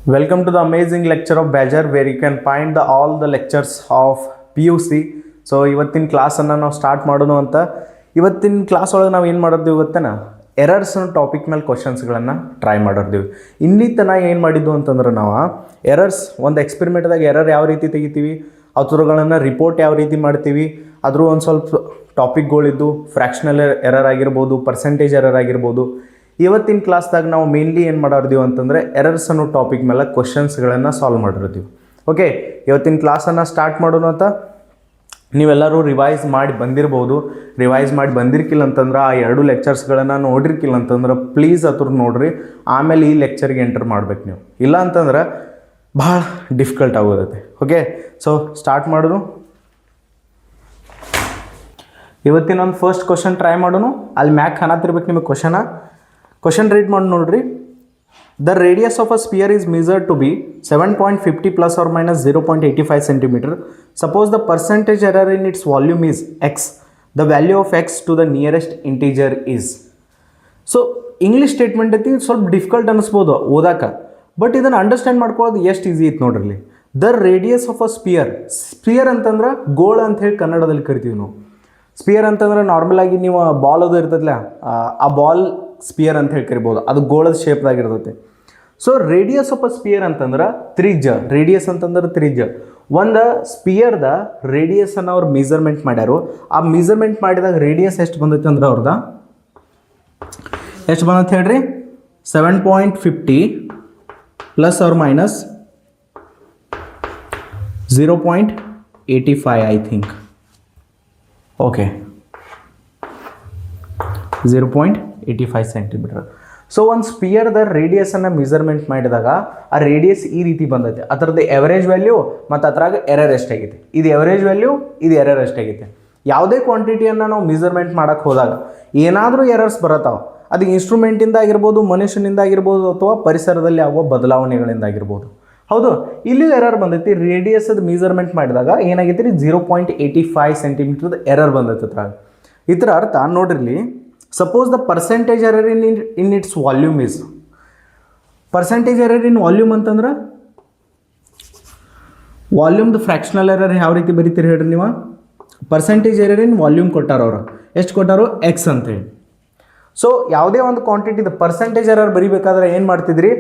Welcome to the amazing lecture of Badger where you can find all the lectures of PUC. So ಇವತ್ತಿನ ಕ್ಲಾಸನ್ನು ನಾವು start ಮಾಡೋಣ ಅಂತ. ಇವತ್ತಿನ class ಒಳಗೆ ನಾವು ಏನು ಮಾಡಿರ್ತೀವಿ ಗೊತ್ತೇನ, ಎರರ್ಸ್ ಟಾಪಿಕ್ ಮೇಲೆ ಕ್ವಶನ್ಸ್ಗಳನ್ನು ಟ್ರೈ ಮಾಡಿರ್ತೀವಿ. ಇಲ್ಲಿ ತನಕ ಏನು ಮಾಡಿದ್ದು ಅಂತಂದ್ರೆ ನಾವು ಎರರ್ಸ್ ಒಂದು ಎಕ್ಸ್ಪೆರಿಮೆಂಟ್ದಾಗ ಎರರ್ ಯಾವ ರೀತಿ ತೆಗಿತೀವಿ, ಅದ್ರಗಳನ್ನು ರಿಪೋರ್ಟ್ ಯಾವ ರೀತಿ ಮಾಡ್ತೀವಿ, ಅದ್ರ ಒಂದು ಸ್ವಲ್ಪ ಟಾಪಿಕ್ಗಳಿದ್ದು ಫ್ರ್ಯಾಕ್ಷನಲ್ ಎರರ್ ಆಗಿರ್ಬೋದು, ಪರ್ಸೆಂಟೇಜ್ ಎರರ್ ಆಗಿರ್ಬೋದು. ಇವತ್ತಿನ ಕ್ಲಾಸ್ದಾಗ ನಾವು ಮೇನ್ಲಿ ಏನು ಮಾಡಿರ್ತೀವಿ ಅಂತಂದರೆ ಎರರ್ಸ್ ಅನ್ನೋ ಟಾಪಿಕ್ ಮೇಲೆ ಕ್ವಶನ್ಸ್ಗಳನ್ನು ಸಾಲ್ವ್ ಮಾಡಿರ್ತೀವಿ. ಓಕೆ, ಇವತ್ತಿನ ಕ್ಲಾಸನ್ನು ಸ್ಟಾರ್ಟ್ ಮಾಡೋಣ ಅಂತ. ನೀವೆಲ್ಲರೂ ರಿವೈಸ್ ಮಾಡಿ ಬಂದಿರ್ಬೋದು. ರಿವೈಸ್ ಮಾಡಿ ಬಂದಿರ್ಕಿಲ್ಲ ಅಂತಂದ್ರೆ ಆ ಎರಡು ಲೆಕ್ಚರ್ಸ್ಗಳನ್ನು ನೋಡಿರ್ಕಿಲ್ಲ ಅಂತಂದ್ರೆ ಪ್ಲೀಸ್ ಅದ್ರ ನೋಡ್ರಿ, ಆಮೇಲೆ ಈ ಲೆಕ್ಚರ್ಗೆ ಎಂಟರ್ ಮಾಡ್ಬೇಕು ನೀವು. ಇಲ್ಲ ಅಂತಂದ್ರೆ ಭಾಳ ಡಿಫಿಕಲ್ಟ್ ಆಗೋದೈತೆ. ಓಕೆ, ಸೊ ಸ್ಟಾರ್ಟ್ ಮಾಡೋಣ. ಇವತ್ತಿನ ಒಂದು ಫಸ್ಟ್ ಕ್ವಶನ್ ಟ್ರೈ ಮಾಡೋಣ. ಅಲ್ಲಿ ಮ್ಯಾಕ್ ಕಾಣತ್ತಿರ್ಬೇಕು ನಿಮಗೆ ಕ್ವಶನ್ ರೀಡ್ ಮಾಡಿ ನೋಡ್ರಿ. The radius of a sphere is measured to be 7.50 plus or minus 0.85 centimeter. Suppose the percentage error in its volume is x. The value of x to the nearest integer is. So English statement ಐತಿ ಸ್ವಲ್ಪ difficult ಅನ್ನಿಸ್ಬೋದು ಓದಾಕ, but ಇದನ್ನು understand ಮಾಡ್ಕೊಳ್ಳೋದು ಎಷ್ಟು easy ಐತೆ ನೋಡ್ರಿ. The radius of a sphere ಅಂತಂದ್ರೆ ಗೋಳ ಅಂತ ಹೇಳಿ ಕನ್ನಡದಲ್ಲಿ ಕರಿತೀವಿ ನಾವು. ಸ್ಪಿಯರ್ ಅಂತಂದ್ರೆ ನಾರ್ಮಲ್ ಆಗಿ ನೀವು ಬಾಲ್ ಅದು ಇರ್ತದಲ್ಲ, ಆ ಬಾಲ್ ಸ್ಪಿಯರ್ ಅಂತ ಹೇಳಿ ಕರಿಬೋದು. ಅದು ಗೋಳದ ಶೇಪ್ದಾಗಿರ್ತೈತೆ. So radius of a sphere ಅಂತಂದ್ರೆ ತ್ರಿಜ್ಯ. ರೇಡಿಯಸ್ ಅಂತಂದ್ರೆ ತ್ರಿಜ್ಯ. ಒಂದು ಸ್ಪಿಯರ್ದ ರೇಡಿಯಸನ್ನು ಅವ್ರು ಮೆಜರ್ಮೆಂಟ್ ಮಾಡ್ಯಾರು. ಆ ಮೆಜರ್ಮೆಂಟ್ ಮಾಡಿದಾಗ ರೇಡಿಯಸ್ ಎಷ್ಟು ಬಂದೈತೆ ಅಂದ್ರೆ ಅವ್ರದ ಎಷ್ಟು ಬಂದೈತೆ ಹೇಳ್ರಿ, 7.50 plus R minus 0.85 I think. Okay, 0.85 centimetre. So ಒಂದು ಸ್ಪಿಯರ್ದ ರೇಡಿಯಸನ್ನು ಮೆಜರ್ಮೆಂಟ್ ಮಾಡಿದಾಗ ಆ ರೇಡಿಯಸ್ ಈ ರೀತಿ ಬಂದೈತೆ. ಅದರದ್ದು ಎವರೇಜ್ ವ್ಯಾಲ್ಯೂ ಮತ್ತು ಅದ್ರಾಗ ಎರರ್ ಎಷ್ಟಾಗೈತೆ, ಇದು ಎವರೇಜ್ ವ್ಯಾಲ್ಯೂ, ಇದು ಎರರ್ ಎಷ್ಟಾಗೈತೆ. ಯಾವುದೇ ಕ್ವಾಂಟಿಟಿಯನ್ನು ನಾವು ಮೆಜರ್ಮೆಂಟ್ ಮಾಡೋಕ್ಕೆ ಹೋದಾಗ ಏನಾದರೂ ಎರರ್ಸ್ ಬರತ್ತಾವೆ. ಅದು ಇನ್ಸ್ಟ್ರೂಮೆಂಟಿಂದ ಆಗಿರ್ಬೋದು, ಮನುಷ್ಯನಿಂದ ಆಗಿರ್ಬೋದು, ಅಥವಾ ಪರಿಸರದಲ್ಲಿ ಆಗುವ ಬದಲಾವಣೆಗಳಿಂದ ಆಗಿರ್ಬೋದು. ಹೌದು, ಇಲ್ಲಿಯೂ ಎರರ್ ಬಂದೈತಿ. ರೇಡಿಯಸ್ದ ಮೆಜರ್ಮೆಂಟ್ ಮಾಡಿದಾಗ ಏನಾಗೈತಿ ರೀ, 0.85 ಸೆಂಟಿಮೀಟರ್ದು ಎರರ್ ಬಂದೈತೆ ಅದ್ರಾಗ. ಇದರ ಅರ್ಥ ನೋಡ್ರಿ, suppose the percentage error in its volume is. Percentage error in volume ಅಂತಂದ್ರೆ ವಾಲ್ಯೂಮ್ದು ಫ್ರ್ಯಾಕ್ಷನಲ್ ಎರರ್ ಯಾವ ರೀತಿ ಬರೀತೀರಿ ಹೇಳ್ರಿ ನೀವು. ಪರ್ಸೆಂಟೇಜ್ ಎರರ್ ಇನ್ ವಾಲ್ಯೂಮ್ ಕೊಟ್ಟಾರ ಅವರು, ಎಷ್ಟು ಕೊಟ್ಟಾರೋ ಎಕ್ಸ್ ಅಂತೇಳಿ. ಸೊ ಯಾವುದೇ ಒಂದು ಕ್ವಾಂಟಿಟಿದ ಪರ್ಸೆಂಟೇಜ್ ಎರರ್ ಬರೀಬೇಕಾದ್ರೆ ಏನು ಮಾಡ್ತಿದ್ರಿ,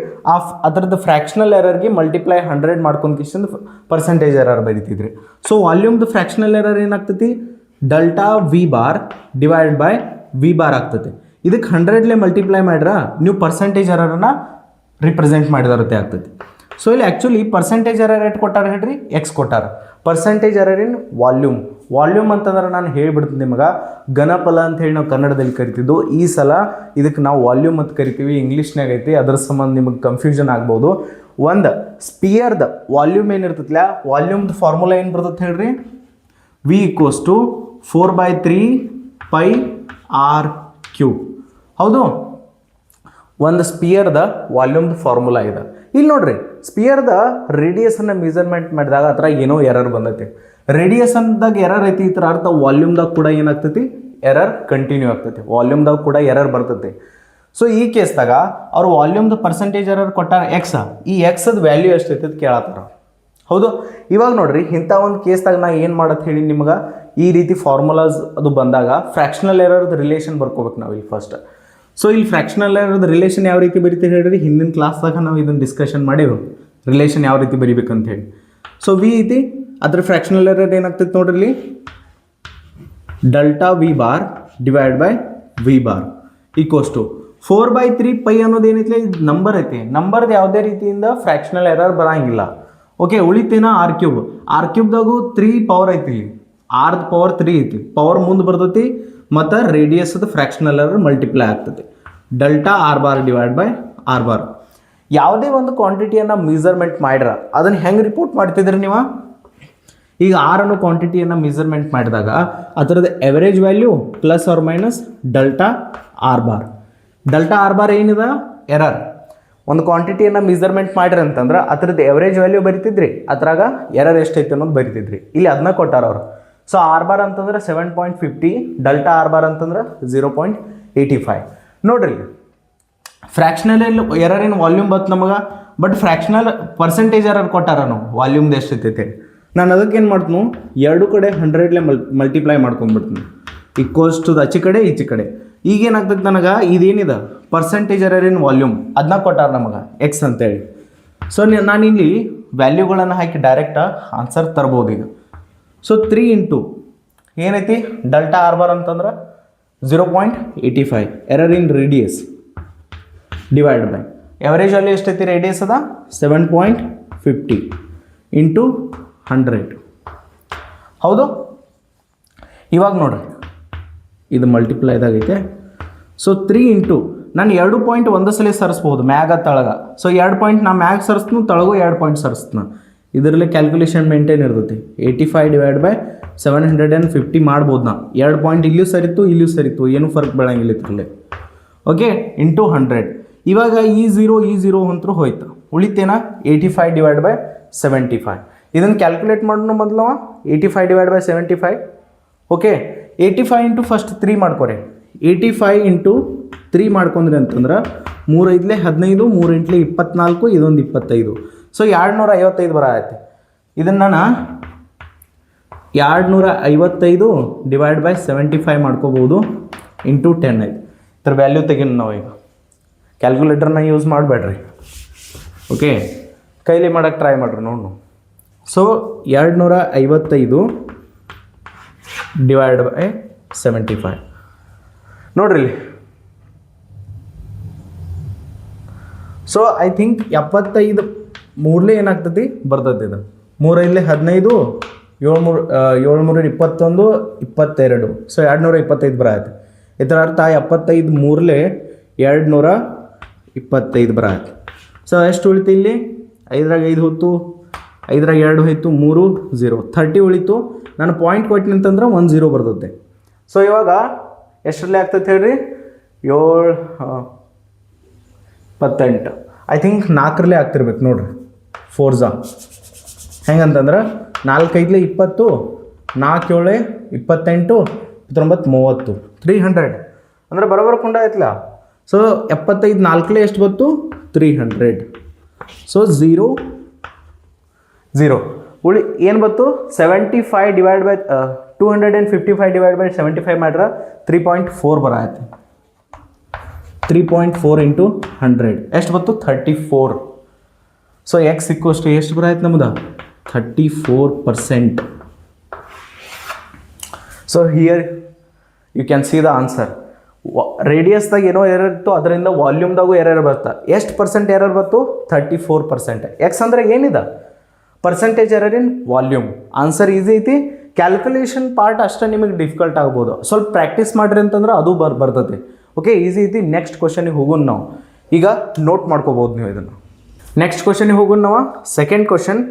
ಅದರದ್ದು ಫ್ರ್ಯಾಕ್ಷನಲ್ ಎರರ್ಗೆ ಮಲ್ಟಿಪ್ಲೈ 100 ಮಾಡ್ಕೊಂಡ್ಕಿಂದ ಪರ್ಸೆಂಟೇಜ್ ಎರರ್ ಬರೀತಿದ್ರಿ. ಸೊ ವಾಲ್ಯೂಮ್ದು ಫ್ರ್ಯಾಕ್ಷನಲ್ ಎರರ್ ಏನಾಗ್ತೈತಿ, delta V bar divide by V bar ಆಗ್ತದೆ. ಇದಕ್ಕೆ 100 ಮಲ್ಟಿಪ್ಲೈ ಮಾಡ್ರ ನೀವು ಪರ್ಸೆಂಟೇಜ್ ಎರರನ್ನು ರಿಪ್ರೆಸೆಂಟ್ ಮಾಡಿದರತ್ತೆ ಆಗ್ತದೆ. ಸೊ ಇಲ್ಲಿ ಆ್ಯಕ್ಚುಲಿ ಪರ್ಸೆಂಟೇಜ್ ಎರರ್ ಎಷ್ಟು ಕೊಟ್ಟಾರ ಹೇಳ್ರಿ, ಎಕ್ಸ್ ಕೊಟ್ಟಾರ. ಪರ್ಸೆಂಟೇಜ್ ಎರರ್ ಇನ್ ವಾಲ್ಯೂಮ್ ಅಂತಂದ್ರೆ ನಾನು ಹೇಳಿಬಿಡ್ತೀನಿ ನಿಮಗೆ, ಘನಫಲ ಅಂತ ಹೇಳಿ ನಾವು ಕನ್ನಡದಲ್ಲಿ ಕರಿತಿದ್ದು. ಈ ಸಲ ಇದಕ್ಕೆ ನಾವು ವಾಲ್ಯೂಮ್ ಅಂತ ಕರಿತೀವಿ, ಇಂಗ್ಲೀಷ್ನಾಗ ಐತಿ. ಅದ್ರ ಸಂಬಂಧ ನಿಮಗೆ ಕನ್ಫ್ಯೂಷನ್ ಆಗ್ಬೋದು. ಒಂದು ಸ್ಪಿಯರ್ದ ವಾಲ್ಯೂಮ್ ಏನಿರ್ತೈತಿಲ್ಲ, ವಾಲ್ಯೂಮ್ದು ಫಾರ್ಮುಲಾ ಏನು ಬರ್ತೈತೆ ಹೇಳ್ರಿ, V equals to 4/3 pi R cube. ಹೌದು, ಒಂದು ಸ್ಪಿಯರ್ದ ವಾಲ್ಯೂಮ್ದು ಫಾರ್ಮುಲಾ ಇದೆ. ಇಲ್ಲಿ ನೋಡ್ರಿ, ಸ್ಪಿಯರ್ದ ರೇಡಿಯಸನ್ನು ಮೆಜರ್ಮೆಂಟ್ ಮಾಡಿದಾಗ ಆ ಥರ ಏನೋ ಎರರ್ ಬಂದೈತಿ. ರೇಡಿಯಸ್ ಅಂದಾಗ ಎರರ್ ಐತಿ, ಈ ಥರ ಅರ್ಥ ವಾಲ್ಯೂಮ್ದಾಗ ಕೂಡ ಏನಾಗ್ತೈತಿ, ಎರರ್ ಕಂಟಿನ್ಯೂ ಆಗ್ತೈತಿ. ವಾಲ್ಯೂಮ್ದಾಗ ಕೂಡ ಎರರ್ ಬರ್ತೈತಿ. ಸೊ ಈ ಕೇಸ್ದಾಗ ಅವ್ರು ವಾಲ್ಯೂಮ್ದು ಪರ್ಸೆಂಟೇಜ್ ಎರರ್ ಕೊಟ್ಟಾರ ಎಕ್ಸ್. ಈ ಎಕ್ಸದ ವ್ಯಾಲ್ಯೂ ಎಷ್ಟೈತಿ ಅಂತ ಕೇಳತ್ತಾರ. ಹೌದು, ಇವಾಗ ನೋಡ್ರಿ, ಇಂಥ ಒಂದು ಕೇಸ್ದಾಗ ನಾ ಏನು ಮಾಡತ್ತೆ ಹೇಳಿ ನಿಮ್ಗೆ, ಈ ರೀತಿ ಫಾರ್ಮುಲಾಸ್ ಅದು ಬಂದಾಗ ಫ್ರ್ಯಾಕ್ಷನಲ್ ಎರರ್ದು ರಿಲೇಷನ್ ಬರ್ಕೋಬೇಕು ನಾವು ಇಲ್ಲಿ ಫಸ್ಟ್. ಸೊ ಇಲ್ಲಿ ಫ್ರ್ಯಾಕ್ಷನಲ್ ಎರರ್ದು ರಿಲೇಷನ್ ಯಾವ ರೀತಿ ಬರೀತೀವಿ ಹೇಳ್ರಿ, ಹಿಂದಿನ ಕ್ಲಾಸ್ದಾಗ ನಾವು ಇದನ್ನು ಡಿಸ್ಕಷನ್ ಮಾಡಿರೋ ರಿಲೇಷನ್ ಯಾವ ರೀತಿ ಬರೀಬೇಕಂತ ಹೇಳಿ. ಸೊ ವಿ ಐತಿ, ಅದ್ರ ಫ್ರ್ಯಾಕ್ಷನಲ್ ಎರರ್ ಏನಾಗ್ತೈತೆ ನೋಡ್ರಿ, ಇಲ್ಲಿ delta V bar divide by V bar equals to 4/3 pi ಅನ್ನೋದು ಏನೈತಿ, ಇದು ನಂಬರ್ ಐತಿ. ನಂಬರ್ದು ಯಾವುದೇ ರೀತಿಯಿಂದ ಫ್ರ್ಯಾಕ್ಷನಲ್ ಎರರ್ ಬರೋಂಗಿಲ್ಲ. ಓಕೆ, ಉಳಿತೇನ ಆರ್ ಕ್ಯೂಬ್ದಾಗೂ 3 ಪವರ್ ಐತಿ. ಇಲ್ಲಿ ಆರ್ದ ಪವರ್ 3 ಐತಿ, ಪವರ್ ಮುಂದೆ ಬರ್ತೈತಿ, ಮತ್ತು ರೇಡಿಯಸ್ದು ಫ್ರ್ಯಾಕ್ಷನಲ್ ಎರರ್ ಮಲ್ಟಿಪ್ಲೈ ಆಗ್ತೈತಿ. Delta R bar divide by R bar. ಯಾವುದೇ ಒಂದು ಕ್ವಾಂಟಿಟಿಯನ್ನು ಮೆಜರ್ಮೆಂಟ್ ಮಾಡ್ರ ಅದನ್ನು ಹೆಂಗೆ ರಿಪೋರ್ಟ್ ಮಾಡ್ತಿದ್ರಿ ನೀವು. ಈಗ ಆರ್ ಅನ್ನೋ ಕ್ವಾಂಟಿಟಿಯನ್ನು ಮೆಜರ್ಮೆಂಟ್ ಮಾಡಿದಾಗ ಅದರದ್ದು average value plus R minus delta R bar. Delta R bar ಏನಿದೆ, ಎರರ್. ಒಂದು ಕ್ವಾಂಟಿಟಿಯನ್ನು ಮೆಜರ್ಮೆಂಟ್ ಮಾಡಿರಿ ಅಂತಂದ್ರೆ ಅದರದ್ದು ಎವರೇಜ್ ವ್ಯಾಲ್ಯೂ ಬರಿತಿದ್ರಿ, ಅದ್ರಾಗ ಎರರ್ ಎಷ್ಟೈತೆ ಅನ್ನೋದು ಬರಿತಿದ್ರಿ. ಇಲ್ಲಿ ಅದನ್ನ ಕೊಟ್ಟಾರ ಅವರು. ಸೊ ಆರ್ ಬಾರ್ ಅಂತಂದ್ರೆ 7.50, ಡೆಲ್ಟಾ ಆರ್ ಬಾರ್ ಅಂತಂದ್ರೆ 0.85. ನೋಡ್ರಿ, ಫ್ರ್ಯಾಕ್ಷನಲ್ ಎರರ್ ಇನ್ ವಾಲ್ಯೂಮ್ ಬಂತು ನಮಗೆ. ಬಟ್ ಫ್ರ್ಯಾಕ್ಷನಲ್ ಪರ್ಸೆಂಟೇಜ್ ಎರರ್ ಕೊಟ್ಟಾರ ನಾವು ವಾಲ್ಯೂಮ್ದು ಎಷ್ಟೈತೆ. ನಾನು ಅದಕ್ಕೆ ಏನು ಮಾಡ್ತೀನಿ, ಎರಡು ಕಡೆ 100 ಮಲ್ಟಿಪ್ಲೈ ಮಾಡ್ಕೊಂಡ್ಬಿಡ್ತೀನಿ, ಈಕ್ವಲ್ಸ್ ಟು ಆಚೆ ಕಡೆ ಈಚೆ ಕಡೆ. ಈಗೇನಾಗ್ತದೆ ನನಗೆ ಇದೇನಿದೆ ಪರ್ಸೆಂಟೇಜ್ ಎರರ್ ಇನ್ ವಾಲ್ಯೂಮ್ ಅದನ್ನ ಕೊಟ್ಟಾರ ನಮಗೆ ಎಕ್ಸ್ ಅಂತೇಳಿ. ಸೊ ನಾನಿಲ್ಲಿ ವ್ಯಾಲ್ಯೂಗಳನ್ನು ಹಾಕಿ ಡೈರೆಕ್ಟ್ ಆನ್ಸರ್ ತರ್ಬೋದು ಈಗ. ಸೊ 3 ಇಂಟು ಏನೈತಿ ಡೆಲ್ಟಾ ಆರ್ ಬಾರ್ ಅಂತಂದ್ರೆ 0.85 error in radius divide by average value ಎಷ್ಟೈತಿ ರೇಡಿಯಸ್ ಅದ 7.50 ಇಂಟು 100. ಹೌದು, ಇವಾಗ ನೋಡ್ರಿ ಇದು ಮಲ್ಟಿಪ್ಲೈದಾಗೈತೆ. ಸೊ 3 ಇಂಟು ನಾನು 2 ಪಾಯಿಂಟ್ ಒಂದು ಸಲ ಸರಿಸ್ಬೋದು ಮ್ಯಾಗ ತಳಗ. ಸೊ 2 ಪಾಯಿಂಟ್ ನಾ ಮ್ಯಾಗ ಸರಿಸ್ತೀನಿ, ತಳಗು 2 ಪಾಯಿಂಟ್ ಸರಿಸ್ತೀನಿ. ಇದರಲ್ಲಿ ಕ್ಯಾಲ್ಕುಲೇಷನ್ ಮೇಂಟೈನ್ ಇರ್ತೈತಿ. 85 ಡಿವೈಡ್ ಬೈ 750 ಮಾಡ್ಬೋದು. ನಾ 2 ಪಾಯಿಂಟ್ ಇಲ್ಲಿಯೂ ಸರಿತು ಇಲ್ಲಿಯೂ ಸರಿತು, ಏನೂ ಫರ್ಕ್ ಬೆಳಂಗಿಲ್ಲ ಇದರಲ್ಲಿ. Okay, into 100. ಇವಾಗ ಈ ಝೀರೋ ಅಂತರೂ ಹೋಯ್ತು, ಉಳಿತೇನಾ 85 ಡಿವೈಡ್ ಬೈ 75. ಇದನ್ನು ಕ್ಯಾಲ್ಕುಲೇಟ್ ಮಾಡೋಣ ಮೊದಲು. 85 divide by 75. Okay, 85 into first 3 ಮಾಡ್ಕೊರಿ. 85 ಇಂಟು 3 ಮಾಡ್ಕೊಂಡ್ರಿ ಅಂತಂದ್ರೆ 3 5 15, 3 8 24, ಇದೊಂದು 25. ಸೊ 255 ಬರತ್ತೆ. ಇದನ್ನು ನಾನು 255 ಡಿವೈಡ್ ಬೈ 75 ಮಾಡ್ಕೋಬೋದು ಇಂಟು 10 ಐತೆ. ಇದ್ರ ವ್ಯಾಲ್ಯೂ ತೆಗಿನ ನಾವು ಈಗ. ಕ್ಯಾಲ್ಕುಲೇಟರ್ನ ಯೂಸ್ ಮಾಡಬೇಡ್ರಿ, ಓಕೆ, ಕೈಲಿ ಮಾಡೋಕ್ಕೆ ಟ್ರೈ ಮಾಡಿರಿ ನೋಡು. ಸೊ 255 ಡಿವೈಡ್ ಬೈ 75 ನೋಡ್ರಿ ಇಲ್ಲಿ. ಸೊ ಐ ಥಿಂಕ್ 75 ಮೂರಲೇ ಏನಾಗ್ತದೆ ಬರ್ತದೆ. ಇದು 3 5 15, 7 3 21, 22. ಸೊ 225 ಬರತ್ತೆ. ಇದರ ಅರ್ಥ 75 ಮೂರಲೇ 225 ಬರತ್ತೆ. ಸೊ ಎಷ್ಟು ಉಳಿತು ಇಲ್ಲಿ? 5ರಾಗ 5 ಹೋಯ್ತು, 5ರಾಗ 2 ಹೋಯ್ತು, 3 0, 30 ಉಳಿತು. ನಾನು ಪಾಯಿಂಟ್ ಕೊಟ್ಟಿನಿ ಅಂತಂದ್ರೆ 1 0 ಬರ್ತದೆ. ಸೊ ಇವಾಗ ಎಷ್ಟರಲ್ಲಿ ಆಗ್ತದೆ ಹೇಳ್ರಿ? 7 28. ಐ ಥಿಂಕ್ 4ರಲ್ಲೇ ಆಗ್ತಿರ್ಬೇಕು ನೋಡ್ರಿ. 4 ಹೆಂಗಂತಂದ್ರೆ 4 5 20, 4 7 28, 19 30, 300 ಅಂದರೆ ಬರೋಬರ ಕುಂಡ ಆಯ್ತಲ್ಲ. ಸೊ 75 4ಲೇ ಎಷ್ಟು ಬಂತು? 300. ಸೊ 0 0 ಉಳಿ ಏನು ಬಂತು? 75 ಡಿವೈಡ್ ಬೈ 255 ಡಿವೈಡ್ ಬೈ 75 ಮಾಡ್ರೆ 3.4 ಬರತ್ತೆ. 3.4 ಇಂಟು 100 ಎಷ್ಟು ಬಂತು? 34. ಸೊ ಎಕ್ಸ್ ಇಕ್ವಷ್ಟು ಎಷ್ಟು ಬರತ್ತೆ ನಮ್ದು? 34%. So here you can see the answer. ರೇಡಿಯಸ್ದಾಗ ಏನೋ ಎರರ್ ಇತ್ತು, ಅದರಿಂದ ವಾಲ್ಯೂಮ್ದಾಗೂ ಎರರ್ ಬರ್ತಾ. ಎಷ್ಟು ಪರ್ಸೆಂಟ್ ಎರರ್ ಬಂತು? 34%. ಎಕ್ಸ್ ಅಂದರೆ ಏನಿದೆ? ಪರ್ಸೆಂಟೇಜ್ ಎರರ್ ಇನ್ ವಾಲ್ಯೂಮ್. ಆನ್ಸರ್ ಈಸಿ ಐತಿ. ಕ್ಯಾಲ್ಕುಲೇಷನ್ ಪಾರ್ಟ್ ಅಷ್ಟೇ ನಿಮಗೆ ಡಿಫಿಕಲ್ಟ್ ಆಗ್ಬೋದು. ಸ್ವಲ್ಪ ಪ್ರಾಕ್ಟೀಸ್ ಮಾಡಿರಿ ಅಂತಂದ್ರೆ ಅದು ಬರ್ತೈತಿ. ಓಕೆ, ಈಸಿ ಐತಿ. ನೆಕ್ಸ್ಟ್ ಕ್ವಶನಿಗೆ ಹೋಗೋಣ ನಾವು. ಈಗ ನೋಟ್ ಮಾಡ್ಕೋಬೋದು ನೀವು ಇದನ್ನು. ನೆಕ್ಸ್ಟ್ ಕ್ವಶನಿಗೆ ಹೋಗೋಣ ನಾವು. Second question,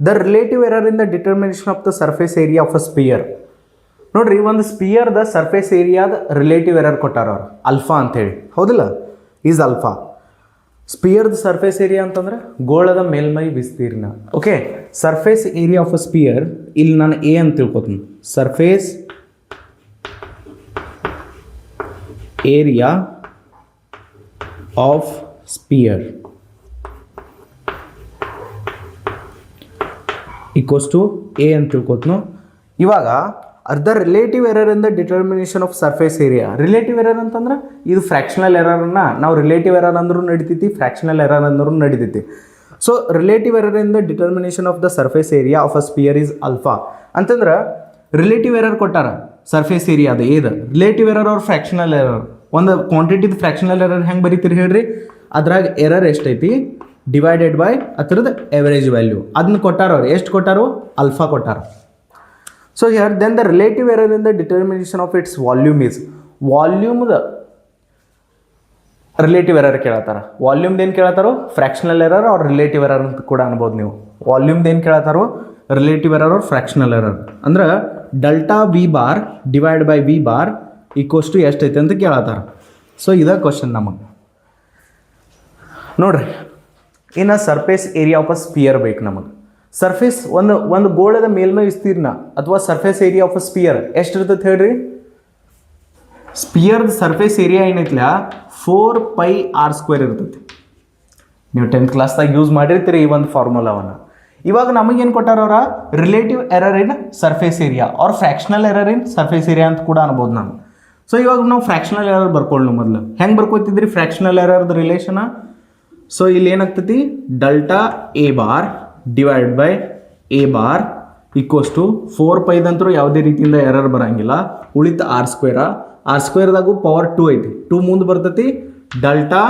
the relative error in the determination of the surface area of a sphere. ನೋಡ್ರಿ, ಒಂದು ಸ್ಪಿಯರ್ದ ಸರ್ಫೇಸ್ ಏರಿಯಾದ ರಿಲೇಟಿವ್ ಎರರ್ ಕೊಟ್ಟಾರ ಅವ್ರು, ಅಲ್ಫಾ ಅಂತೇಳಿ. ಹೌದಿಲ್ಲ? Is alpha. ಸ್ಪಿಯರ್ದ ಸರ್ಫೇಸ್ ಏರಿಯಾ ಅಂತಂದ್ರೆ ಗೋಳದ ಮೇಲ್ಮೈ ವಿಸ್ತೀರ್ಣ. Okay, surface area of a sphere ಇಲ್ಲಿ ನಾನು ಎ ಅಂತ ತಿಳ್ಕೊತೀನಿ. Surface area of sphere equals to A ಅಂತ ತಿಳ್ಕೊತ್ನು. ಇವಾಗ ಅರ್ಧ relative error in the determination of surface area. Relative error ಅಂತಂದ್ರೆ ಇದು ಫ್ರ್ಯಾಕ್ಷನಲ್ ಎರರನ್ನ ನಾವು ರಿಲೇಟಿವ್ ಎರರ್ ಅಂದ್ರೂ ನಡಿತೈತಿ, ಫ್ರ್ಯಾಕ್ಷನಲ್ ಎರರ್ ಅಂದ್ರೂ ನಡಿತೈತಿ. So relative error in the determination of the surface area of a spear is alpha ಅಂತಂದ್ರೆ ರಿಲೇಟಿವ್ ಎರರ್ ಕೊಟ್ಟಾರ surface area ಅದು ಏದು ರಿಲೇಟಿವ್ ಎರರ್ ಅವ್ರ ಫ್ರ್ಯಾಕ್ಷನಲ್ ಎರರ್. ಒಂದು ಕ್ವಾಂಟಿಟಿದು ಫ್ರ್ಯಾಕ್ಷನಲ್ ಎರರ್ ಹೆಂಗೆ ಬರೀತೀರಿ ಹೇಳ್ರಿ? ಅದ್ರಾಗ ಎರರ್ ಎಷ್ಟೈತಿ ಡಿವೈಡೆಡ್ ಬೈ ಅದರದ್ದು ಎವರೇಜ್ ವ್ಯಾಲ್ಯೂ ಅದನ್ನ ಕೊಟ್ಟಾರ ಅವ್ರು. ಎಷ್ಟು ಕೊಟ್ಟಾರು? ಅಲ್ಫಾ ಕೊಟ್ಟಾರ. So here then the relative error in the determination of its volume is. ವಾಲ್ಯೂಮ್ದ ರಿಲೇಟಿವ್ ಎರರ್ ಕೇಳತ್ತಾರ. ವಾಲ್ಯೂಮ್ದು ಏನು ಕೇಳತ್ತಾರೋ? ಫ್ರ್ಯಾಕ್ಷನಲ್ ಎರರ್ ಅವ್ರ ರಿಲೇಟಿವ್ ಎರರ್ ಅಂತ ಕೂಡ ಅನ್ಬೋದು ನೀವು. ವಾಲ್ಯೂಮ್ದು ಏನು ಕೇಳತ್ತಾರೋ? ರಿಲೇಟಿವ್ ಎರರ್ ಅವ್ರ ಫ್ರ್ಯಾಕ್ಷನಲ್ ಎರರ್. ಅಂದ್ರೆ delta V bar divide by V bar equals to ಎಷ್ಟೈತೆ ಅಂತ ಕೇಳತ್ತಾರ. ಸೊ ಇದೇ ಕ್ವಶನ್ ನಮಗೆ. ನೋಡ್ರಿ, ಇನ್ನು surface area of a sphere ಬೇಕು ನಮಗೆ. ಸರ್ಫೇಸ್ ಒಂದು ಗೋಳದ ಮೇಲ್ಮೈ ವಿಸ್ತೀರ್ಣ ಅಥವಾ surface area of a sphere ಎಷ್ಟಿರ್ತೈತೆ ಹೇಳ್ರಿ? ಸ್ಪಿಯರ್ದ ಸರ್ಫೇಸ್ ಏರಿಯಾ ಏನೈತಿಲ್ಲ 4πr² ಇರ್ತೈತಿ. ನೀವು 10th ಕ್ಲಾಸ್ದಾಗ ಯೂಸ್ ಮಾಡಿರ್ತೀರಿ ಈ ಒಂದು ಫಾರ್ಮುಲಾವನ್ನು. ಇವಾಗ ನಮಗೇನು ಕೊಟ್ಟಾರ ಅವರ relative error in surface area or fractional error in surface area ಅಂತ ಕೂಡ ಅನ್ಬೋದು ನಾನು. ಸೊ ಇವಾಗ ನಾವು ಫ್ರ್ಯಾಕ್ಷನಲ್ ಎರರ್ ಬರ್ಕೊಳ್ಳಿ ಮೊದಲು. ಹೆಂಗೆ ಬರ್ಕೋತಿದ್ರಿ ಫ್ರ್ಯಾಕ್ಷನಲ್ ಎರರ್ದು ರಿಲೇಷನ? ಸೊ ಇಲ್ಲಿ ಏನಾಗ್ತೈತಿ, delta A bar divide by A bar equals to 4πದಂತರೂ ಯಾವುದೇ ರೀತಿಯಿಂದ ಎರರ್ ಬರೋಂಗಿಲ್ಲ. ಉಳಿತ ಆರ್ ಸ್ಕ್ವೇರ್ದಾಗೂ ಪವರ್ 2 ಐತಿ, 2 ಮುಂದೆ ಬರ್ತೈತಿ, delta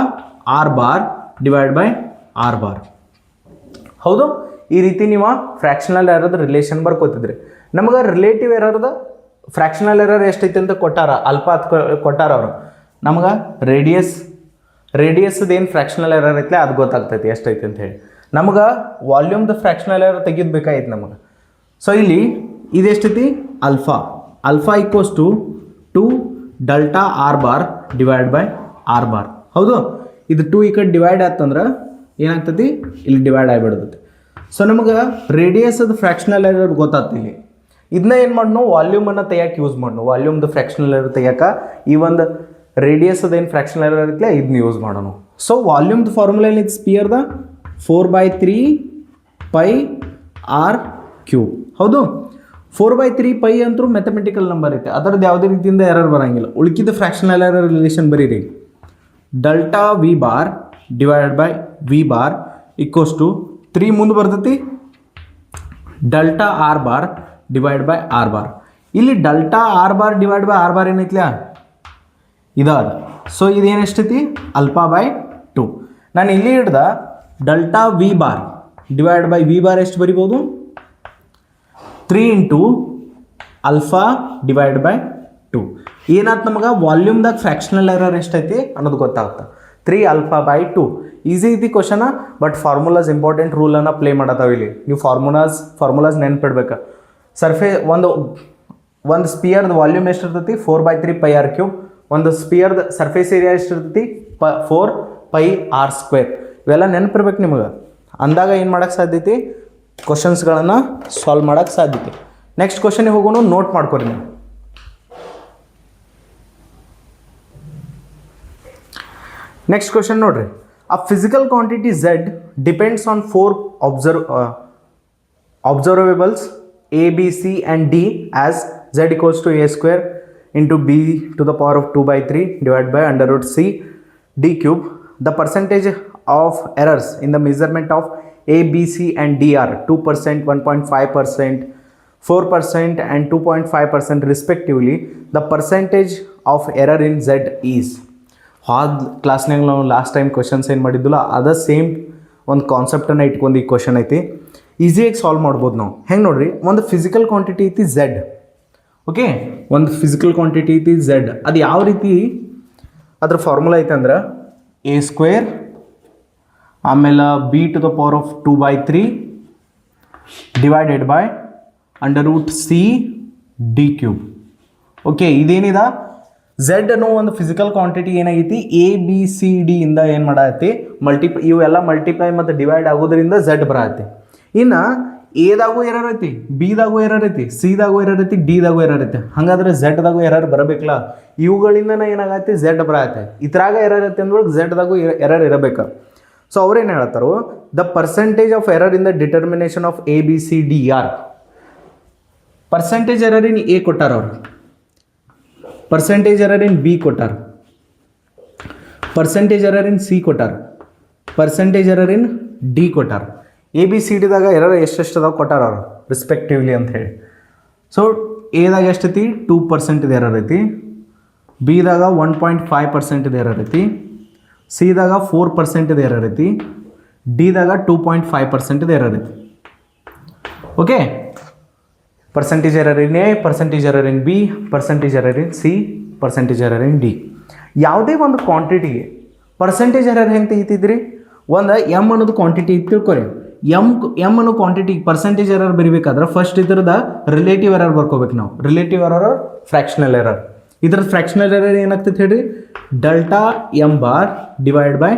R bar divide by R bar. ಹೌದು, ಈ ರೀತಿ ನೀವು ಫ್ರ್ಯಾಕ್ಷನಲ್ ಎರರ್ದ ರಿಲೇಷನ್ ಬರ್ಕೋತಿದ್ರಿ. ನಮಗೆ ರಿಲೇಟಿವ್ ಎರರ್ದ ಫ್ರ್ಯಾಕ್ಷನಲ್ ಎರರ್ ಎಷ್ಟೈತಿ ಅಂತ ಕೊಟ್ಟಾರ, ಅಲ್ಪ ಕೊಟ್ಟಾರ ಅವರು. ನಮ್ಗೆ ರೇಡಿಯಸ್ದು ಏನು ಫ್ರ್ಯಾಕ್ಷನಲ್ ಎರರ್ ಐತ್ಲೆ ಅದು ಗೊತ್ತಾಗ್ತೈತಿ ಎಷ್ಟೈತಿ ಅಂತ ಹೇಳಿ. ನಮ್ಗೆ ವಾಲ್ಯೂಮ್ದು ಫ್ರ್ಯಾಕ್ಷನಲ್ ಎರರ್ ತೆಗಿಬೇಕಾಯ್ತು ನಮಗೆ. ಸೊ ಇಲ್ಲಿ ಇದೆಷ್ಟೈತಿ, alpha equals to 2 delta R bar divide by R bar. ಹೌದು, ಇದು 2 ಈ ಕಡೆ ಡಿವೈಡ್ ಆಯ್ತಂದ್ರೆ ಏನಾಗ್ತೈತಿ, ಇಲ್ಲಿ ಡಿವೈಡ್ ಆಗಿಬಿಡ್ತೈತಿ. ಸೊ ನಮಗೆ ರೇಡಿಯಸ್ದು ಫ್ರ್ಯಾಕ್ಷನಲ್ ಎರರ್ ಗೊತ್ತಾಗ್ತಿಲ್ಲಿ. ಇದನ್ನ ಏನು ಮಾಡೋಣ, ವಾಲ್ಯೂಮನ್ನು ತೆಗಿಯೋಕೆ ಯೂಸ್ ಮಾಡೋಣ. ವಾಲ್ಯೂಮ್ದು ಫ್ರ್ಯಾಕ್ಷನಲ್ ಎರರ್ ತೆಗಿಯೋಕೆ ಈ ಒಂದು ರೇಡಿಯಸ್ದು ಏನು ಫ್ರ್ಯಾಕ್ಷನಲ್ ಎರರ್ ಇರಲಿ ಇದನ್ನ ಯೂಸ್ ಮಾಡೋಣ. ಸೊ ವಾಲ್ಯೂಮ್ದು ಫಾರ್ಮುಲಾ ಏನಿದೆ, ಸ್ಪಿಯರ್ದ 4/3 ಪೈ ಆರ್ ಕ್ಯೂಬ್. ಹೌದು, 4/3 ಪೈ ಅಂತೂ ಮ್ಯಾಥಮೆಟಿಕಲ್ ನಂಬರ್ ಐತೆ, ಅದರದ್ದು ಯಾವುದೇ ರೀತಿಯಿಂದ ಎರರ್ ಬರೋಂಗಿಲ್ಲ. ಉಳ್ಕಿದ ಫ್ರ್ಯಾಕ್ಷನಲ್ ಎರರ್ ರಿಲೇಷನ್ ಬರೀರಿ, delta V bar divide by V bar equals to 3 ಮುಂದೆ ಬರ್ತೈತಿ, delta R bar divide by R bar. ಇಲ್ಲಿ delta R bar divide by R bar ಏನೈತ್ಲ ಇದಾದ. ಸೊ ಇದೇನು ಎಷ್ಟೈತಿ, α/2. ನಾನು ಇಲ್ಲಿ ಹಿಡ್ದ delta V bar divide by V bar ಎಷ್ಟು ಬರಿಬೋದು, 3 ಇಂಟು ಅಲ್ಫಾ ಡಿವೈಡ್ ಬೈ 2. ಏನಾಯ್ತು ನಮಗೆ ವಾಲ್ಯೂಮ್ದಾಗ ಫ್ರ್ಯಾಕ್ಷನಲ್ ಎರರ್ ಎಷ್ಟೈತಿ ಅನ್ನೋದು ಗೊತ್ತಾಗುತ್ತೆ, 3α/2. ಈಸಿ ಐತಿ ಕ್ವಶನ, ಬಟ್ ಫಾರ್ಮುಲಾಸ್ ಇಂಪಾರ್ಟೆಂಟ್ ರೂಲನ್ನು ಪ್ಲೇ ಮಾಡತ್ತಾವ ಇಲ್ಲಿ. ನೀವು ಫಾರ್ಮುಲಾಸ್ ನೆನ್ಪಿಡ್ಬೇಕು. ಒಂದು ಸ್ಪಿಯರ್ದು ವಾಲ್ಯೂಮ್ ಎಷ್ಟಿರ್ತೈತಿ, 4/3 ಪೈ ಆರ್ ಕ್ಯೂಬ್. ಒಂದು ಸ್ಪಿಯರ್ದು ಸರ್ಫೇಸ್ ಏರಿಯಾ ಎಷ್ಟಿರ್ತೈತಿ, 4 ಪೈ ಆರ್ ಸ್ಕ್ವೇರ್. ಇವೆಲ್ಲ ನೆನಪಿರ್ಬೇಕು ನಿಮಗೆ. ಅಂದಾಗ ಏನು ಮಾಡೋಕ್ಕೆ ಸಾಧ್ಯತೆ, ಕ್ವಶನ್ಸ್ಗಳನ್ನು ಸಾಲ್ವ್ ಮಾಡೋಕ್ಕೆ ಸಾಧ್ಯತೆ. ನೆಕ್ಸ್ಟ್ ಕ್ವಶನಿಗೆ ಹೋಗೋಣ, ನೋಟ್ ಮಾಡ್ಕೊರಿ ನೀವು. ನೆಕ್ಸ್ಟ್ ಕ್ವಶನ್ ನೋಡ್ರಿ, a physical quantity z depends on 4 observables a, b, c and d as z equals to a square into b to the power of 2/3 divided by under root c d cube. The percentage of errors in the measurement of a, b, c and d are 2%, 1.5%, 4% and 2.5% respectively. The percentage of error in z is. ಕ್ಲಾಸ್ನಾಗ ನಾವು last time questions ಏನು ಮಾಡಿದ್ದಿಲ್ಲ ಅದ same ಒಂದು ಕಾನ್ಸೆಪ್ಟನ್ನು ಇಟ್ಕೊಂಡು ಈ question ಐತಿ. ಈಸಿಯಾಗಿ solve ಮಾಡ್ಬೋದು ನಾವು. ಹೆಂಗೆ ನೋಡ್ರಿ, ಒಂದು ಫಿಸಿಕಲ್ ಕ್ವಾಂಟಿಟಿ ಐತಿ ಝೆಡ್. ಓಕೆ, ಒಂದು ಫಿಸಿಕಲ್ ಕ್ವಾಂಟಿಟಿ ಐತಿ ಝೆಡ್. ಅದು ಯಾವ ರೀತಿ ಅದ್ರ ಫಾರ್ಮುಲಾ ಐತೆ ಅಂದ್ರೆ a ಸ್ಕ್ವೇರ್ ಆಮೇಲೆ b to the power of 2/3 divided by under root c d cube. Okay, ಇದೇನಿದೆ ಝೆಡ್ ಅನ್ನೋ ಒಂದು ಫಿಸಿಕಲ್ ಕ್ವಾಂಟಿಟಿ ಏನಾಗೈತಿ, ಎ ಬಿ ಸಿ ಡಿ ಇಂದ ಏನು ಮಾಡತ್ತೆ, ಇವೆಲ್ಲ ಮಲ್ಟಿಪ್ಲೈ ಮತ್ತು ಡಿವೈಡ್ ಆಗೋದ್ರಿಂದ ಝೆಡ್ ಬರತ್ತೆ. ಇನ್ನು ಎದಾಗೂ ಎರರ್ ಐತಿ, ಬಿದಾಗೂ ಎರರ್ ಐತಿ, ಸಿದಾಗೂ ಎರರ್ ಐತಿ, ಡಿದಾಗೂ ಎರರ್ ಐತಿ. ಹಾಗಾದ್ರೆ ಝೆಡ್ದಾಗೂ ಎರರ್ ಬರಬೇಕಲ್ಲ. ಇವುಗಳಿಂದ ಏನಾಗತ್ತೆ, ಝೆಡ್ ಬರತ್ತೆ. ಇದ್ರಾಗ ಎರರ್ ಐತಿ ಅಂದ್ರೊಳಗೆ ಝೆಡ್ದಾಗೂ ಎರರ್ ಇರಬೇಕು. ಸೊ ಅವ್ರೇನು ಹೇಳ್ತಾರೋ, the percentage of error in the determination of A B C D R. Percentage error in A ಕೊಟ್ಟಾರ ಅವರು, ಪರ್ಸೆಂಟೇಜ್ ಎರರ್ ಇನ್ ಬಿ ಕೊಟ್ಟಾರ, ಪರ್ಸೆಂಟೇಜ್ ಎರರ್ ಇನ್ ಸಿ ಕೊಟ್ಟಾರ, ಪರ್ಸೆಂಟೇಜ್ ಎರರ್ ಇನ್ ಡಿ ಕೊಟ್ಟಾರ. A B C ಡಿದಾಗ error ಎಷ್ಟೆಷ್ಟದಾಗ ಕೊಟ್ಟಾರ ಅವರು respectively ಅಂತ ಹೇಳಿ. ಸೊ ಎದಾಗ ಎಷ್ಟೈತಿ, 2% ಎರರ್ ಐತಿ, ಬಿದಾಗ 1.5% ಎರರ್ ಐತಿ, ಸಿದಾಗ 4% ಎರರ್ ಐತಿ, ಡಿದಾಗ 2.5% ಎರರ್ ಐತಿ. Okay, percentage error in A, percentage error in B, percentage error in C, percentage error in D. ಯಾವುದೇ ಒಂದು ಕ್ವಾಂಟಿಟಿಗೆ ಪರ್ಸೆಂಟೇಜ್ ಎರರ್ ಹೆಂಗೆ ತೆಗಿತಿದ್ರಿ, ಒಂದು ಎಮ್ ಅನ್ನೋದು ಕ್ವಾಂಟಿಟಿ ತಿಳ್ಕೊರಿ. ಎಮ್ ಅನ್ನೋ ಕ್ವಾಂಟಿಟಿಗೆ ಪರ್ಸೆಂಟೇಜ್ ಎರರ್ ಬರಿಬೇಕಾದ್ರೆ ಫಸ್ಟ್ ಇದ್ರದ ರಿಲೇಟಿವ್ ಎರರ್ ಬರ್ಕೋಬೇಕು ನಾವು. Relative error fractional error. ಇದ್ರದ್ದು ಫ್ರ್ಯಾಕ್ಷನಲ್ ಎರರ್ ಏನಾಗ್ತೈತೆ ಹೇಳ್ರಿ, delta M bar divide by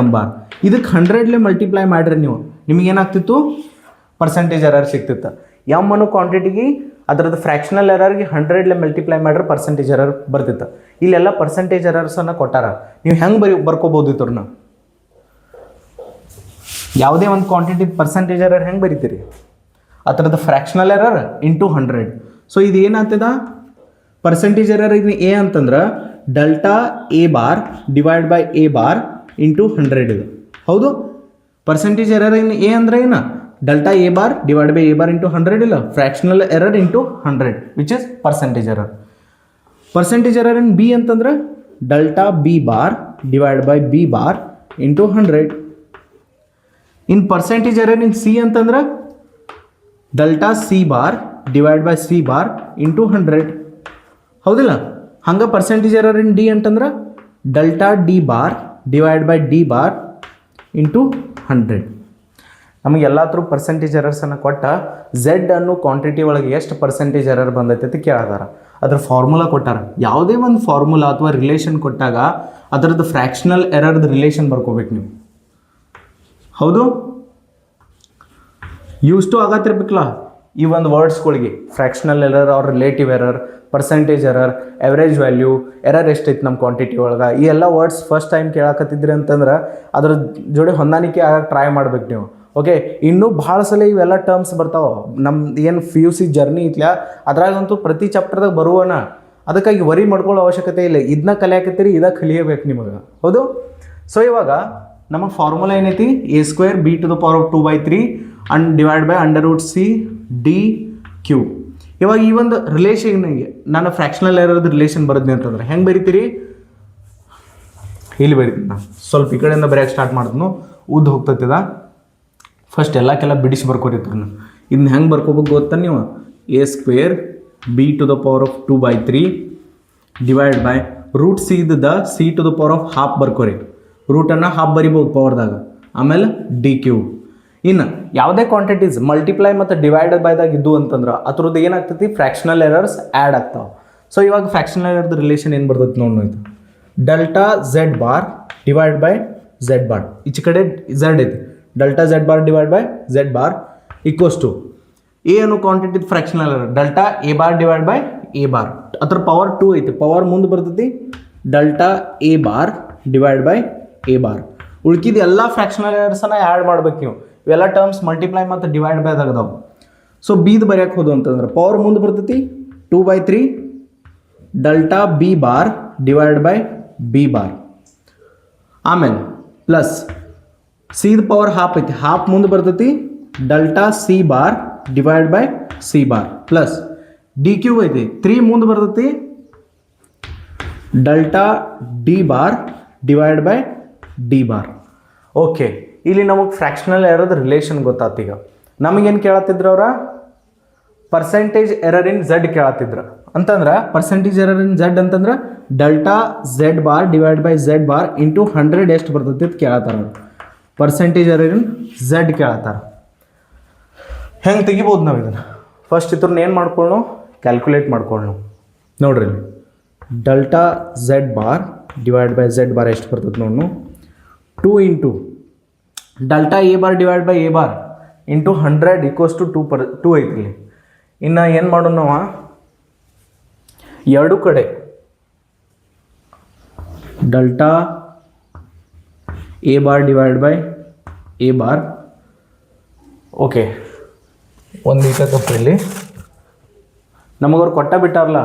M bar. ಇದಕ್ಕೆ 100 ಮಲ್ಟಿಪ್ಲೈ ಮಾಡಿರಿ ನೀವು, ನಿಮಗೇನಾಗ್ತಿತ್ತು, ಪರ್ಸೆಂಟೇಜ್ ಎರರ್ ಸಿಗ್ತಿತ್ತು. ಎಮ್ ಅನ್ನೋ ಕ್ವಾಂಟಿಟಿಗೆ ಅದರದ್ದು ಫ್ರ್ಯಾಕ್ಷನಲ್ ಎರರ್ಗೆ 100 ಮಲ್ಟಿಪ್ಲೈ ಮಾಡಿದ್ರೆ ಪರ್ಸೆಂಟೇಜ್ ಎರರ್ ಬರ್ತಿತ್ತು. ಇಲ್ಲೆಲ್ಲ ಪರ್ಸೆಂಟೇಜ್ ಎರರ್ಸನ್ನು ಕೊಟ್ಟಾರ. ನೀವು ಹೆಂಗೆ ಬರ್ಕೋಬೋದು ಇದ್ರನ್ನ, ಯಾವುದೇ ಒಂದು ಕ್ವಾಂಟಿಟಿ ಪರ್ಸೆಂಟೇಜ್ ಎರರ್ ಹೆಂಗೆ ಬರೀತೀರಿ ಆ ಥರದ ಫ್ರ್ಯಾಕ್ಷನಲ್ ಎರರ್ ಇಂಟು 100. ಸೊ ಇದು ಏನಾಗ್ತದ ಪರ್ಸೆಂಟೇಜ್ ಎರರ್ ಇದು ಎ ಅಂತಂದ್ರೆ delta A bar divide by A bar into 100 ಇದು ಹೌದು. ಪರ್ಸೆಂಟೇಜ್ ಎರರ್ ಇನ್ ಎ ಅಂದ್ರೆ ಏನು delta A bar divide by A bar into 100 ಇಲ್ಲ fractional error into 100 which is percentage error. Percentage error in B ಅಂತಂದ್ರೆ delta B bar divide by B bar into 100. In percentage error in C ಅಂತಂದ್ರೆ delta C bar divide by C bar into 100 ಹೌದಿಲ್ಲ. ಹಂಗೆ percentage error in D ಅಂತಂದ್ರೆ delta D bar divide by D bar into 100. ನಮಗೆ ಎಲ್ಲ through percentage ಎರರ್ಸನ್ನು ಕೊಟ್ಟ Z ಅನ್ನೋ quantity ಒಳಗೆ ಎಷ್ಟು ಪರ್ಸೆಂಟೇಜ್ ಎರರ್ ಬಂದೈತೆ ಅಂತ ಕೇಳಿದಾರ. ಅದ್ರ ಫಾರ್ಮುಲಾ ಕೊಟ್ಟಾರ. ಯಾವುದೇ ಒಂದು ಫಾರ್ಮುಲಾ ಅಥವಾ ರಿಲೇಷನ್ ಕೊಟ್ಟಾಗ ಅದರದ್ದು ಫ್ರ್ಯಾಕ್ಷನಲ್ ಎರರ್ದು ರಿಲೇಷನ್ ಬರ್ಕೋಬೇಕು ನೀವು ಹೌದು. ಯೂಸ್ ಟು ಆಗತ್ತಿರ್ಬೇಕಲ್ಲ ಈ ಒಂದು ವರ್ಡ್ಸ್ಗಳಿಗೆ fractional error or relative error, percentage error, average value, error ಎಷ್ಟೈತೆ ನಮ್ಮ ಕ್ವಾಂಟಿಟಿ ಒಳಗೆ, ಈ ಎಲ್ಲ ವರ್ಡ್ಸ್ ಫಸ್ಟ್ ಟೈಮ್ ಕೇಳಕತ್ತಿದ್ರಿ ಅಂತಂದ್ರೆ ಅದ್ರ ಜೋಡಿ ಹೊಂದಾಣಿಕೆ ಆಗಕ್ಕೆ ಟ್ರೈ ಮಾಡ್ಬೇಕು ನೀವು. ಓಕೆ, ಇನ್ನೂ ಭಾಳ ಸಲ ಇವೆಲ್ಲ ಟರ್ಮ್ಸ್ ಬರ್ತಾವೆ ನಮ್ಮ ಏನು PUC ಜರ್ನಿ ಇತ್ಲ ಅದ್ರಾಗಂತೂ ಪ್ರತಿ ಚಾಪ್ಟರ್ದಾಗ ಬರುವನ. ಅದಕ್ಕಾಗಿ ವರಿ ಮಾಡ್ಕೊಳ್ಳೋ ಅವಶ್ಯಕತೆ ಇಲ್ಲ. ಇದನ್ನ ಕಲಿಯಾಕತ್ತೀರಿ ಇದಾಗ ಕಲಿಯಬೇಕು ನಿಮಗೆ ಹೌದು. ಸೊ ಇವಾಗ ನಮಗೆ ಫಾರ್ಮುಲಾ ಏನೈತಿ a square b to the power of 2/3 and divide by √c dq. ಇವಾಗ ಈ ಒಂದು ರಿಲೇಷನ್ಗೆ ನಾನು ಫ್ರ್ಯಾಕ್ಷನಲ್ ಎರರ್ದು ರಿಲೇಷನ್ ಬರೋದ್ನಿ ಅಂತಂದ್ರೆ ಹೆಂಗೆ ಬರೀತೀರಿ ಇಲ್ಲಿ ಬರೀತೀನಿ ನಾನು ಸ್ವಲ್ಪ ಈ ಕಡೆಯಿಂದ ಬರೆಯೋಕೆ ಸ್ಟಾರ್ಟ್ ಮಾಡಿದ್ನು ಉದ್ದು ಹೋಗ್ತೈತಿದ. ಫಸ್ಟ್ ಎಲ್ಲಕ್ಕೆಲ್ಲ ಬಿಡಿಸಿ ಬರ್ಕೋರಿದ್ರು. ಇದನ್ನ ಹೆಂಗೆ ಬರ್ಕೋಬೇಕು ಗೊತ್ತಾ ನೀವು a square b to the power of 2/3 divide by √c the c to the power of half ಬರ್ಕೋರಿ. ರೂಟನ್ನು ಹಾಫ್ ಬರಿಬೋದು ಪವರ್ದಾಗ. ಆಮೇಲೆ dq. ಇನ್ನು ಯಾವುದೇ ಕ್ವಾಂಟಿಟೀಸ್ ಮಲ್ಟಿಪ್ಲೈ ಮತ್ತು ಡಿವೈಡೆಡ್ ಬೈದಾಗ ಇದ್ದು ಅಂತಂದ್ರೆ ಅದ್ರದ್ದು ಏನಾಗ್ತೈತಿ ಫ್ರ್ಯಾಕ್ಷನಲ್ ಎರರ್ಸ್ ಆ್ಯಡ್ ಆಗ್ತಾವೆ. ಸೊ ಇವಾಗ ಫ್ರ್ಯಾಕ್ಷನಲ್ ಎರರ್ದು ರಿಲೇಷನ್ ಏನು ಬರ್ತೈತಿ ನೋಡೋದು delta Z bar divide by Z bar. ಈಚೆ ಕಡೆ ಝೆಡ್ ಐತಿ delta Z bar divide by Z bar equals to A ಅನ್ನೋ quantity fractional error delta A bar divide by A bar. ಅದ್ರ ಪವರ್ 2 ಐತಿ. ಪವರ್ ಮುಂದೆ ಬರ್ತೈತಿ delta A bar divide by A bar. ಉಳ್ಕಿದ ಎಲ್ಲ ಫ್ರ್ಯಾಕ್ಷನಲ್ ಎರರ್ಸನ್ನು add ಮಾಡ್ಬೇಕು ನೀವು. ಇವೆಲ್ಲ ಟರ್ಮ್ಸ್ ಮಲ್ಟಿಪ್ಲೈ ಮತ್ತು ಡಿವೈಡ್ ಬೈ ಅದಾಗದಾವೆ. ಸೊ ಬಿದು ಬರೆಯೋಕೆ ಹೋದು ಅಂತಂದ್ರೆ ಪವರ್ ಮುಂದೆ ಬರ್ತೈತಿ 2/3 delta B bar divide by B bar. ಆಮೇಲೆ ಪ್ಲಸ್ ಸಿದ ಪವರ್ ಹಾಫ್ ಐತಿ. ಹಾಫ್ ಮುಂದೆ ಬರ್ತೈತಿ delta C bar divide by C bar plus D Q ಐತಿ. 3 ಮುಂದೆ ಬರ್ತೈತಿ delta D bar divide by D bar. Okay, ಇಲ್ಲಿ ನಮಗೆ ಫ್ರ್ಯಾಕ್ಷನಲ್ ಎರರ್ದು ರಿಲೇಷನ್ ಗೊತ್ತಾಯ್ತು. ಈಗ ನಮಗೇನು ಕೇಳತ್ತಿದ್ರು ಅವರ ಪರ್ಸೆಂಟೇಜ್ ಎರರ್ ಇನ್ ಝೆಡ್ ಕೇಳತ್ತಿದ್ರು ಅಂತಂದ್ರೆ ಪರ್ಸೆಂಟೇಜ್ ಎರರ್ ಇನ್ ಝೆಡ್ ಅಂತಂದ್ರೆ delta Z bar divide by Z bar into 100 ಎಷ್ಟು ಬರ್ತೈತಿ ಅಂತ ಕೇಳತ್ತಾರ. Percentage error in Z ಕೇಳತ್ತಾರ. ಹೆಂಗೆ ತೆಗಿಬೋದು ನಾವು ಇದನ್ನು? ಫಸ್ಟ್ ಇದ್ರನ್ನ ಏನು ಮಾಡ್ಕೊಳ್ಳೋ ಕ್ಯಾಲ್ಕುಲೇಟ್ ಮಾಡ್ಕೊಳ್ಳೋ ನೋಡ್ರಿ. Delta Z bar divide by Z bar ಎಷ್ಟು ಬರ್ತೈತೆ ನೋಡು 2 into delta A bar divide by A bar into 100 equals to 2 ಐತಿ ಇಲ್ಲಿ. ಇನ್ನು ಏನು ಮಾಡೋಣ ನಾವು ಎರಡು ಕಡೆ delta A bar divide by A bar. Okay, ಒಂದು ಕಪ್ ಇಲ್ಲಿ ನಮಗವ್ರು ಕೊಟ್ಟ ಬಿಟ್ಟಾರಲ್ಲ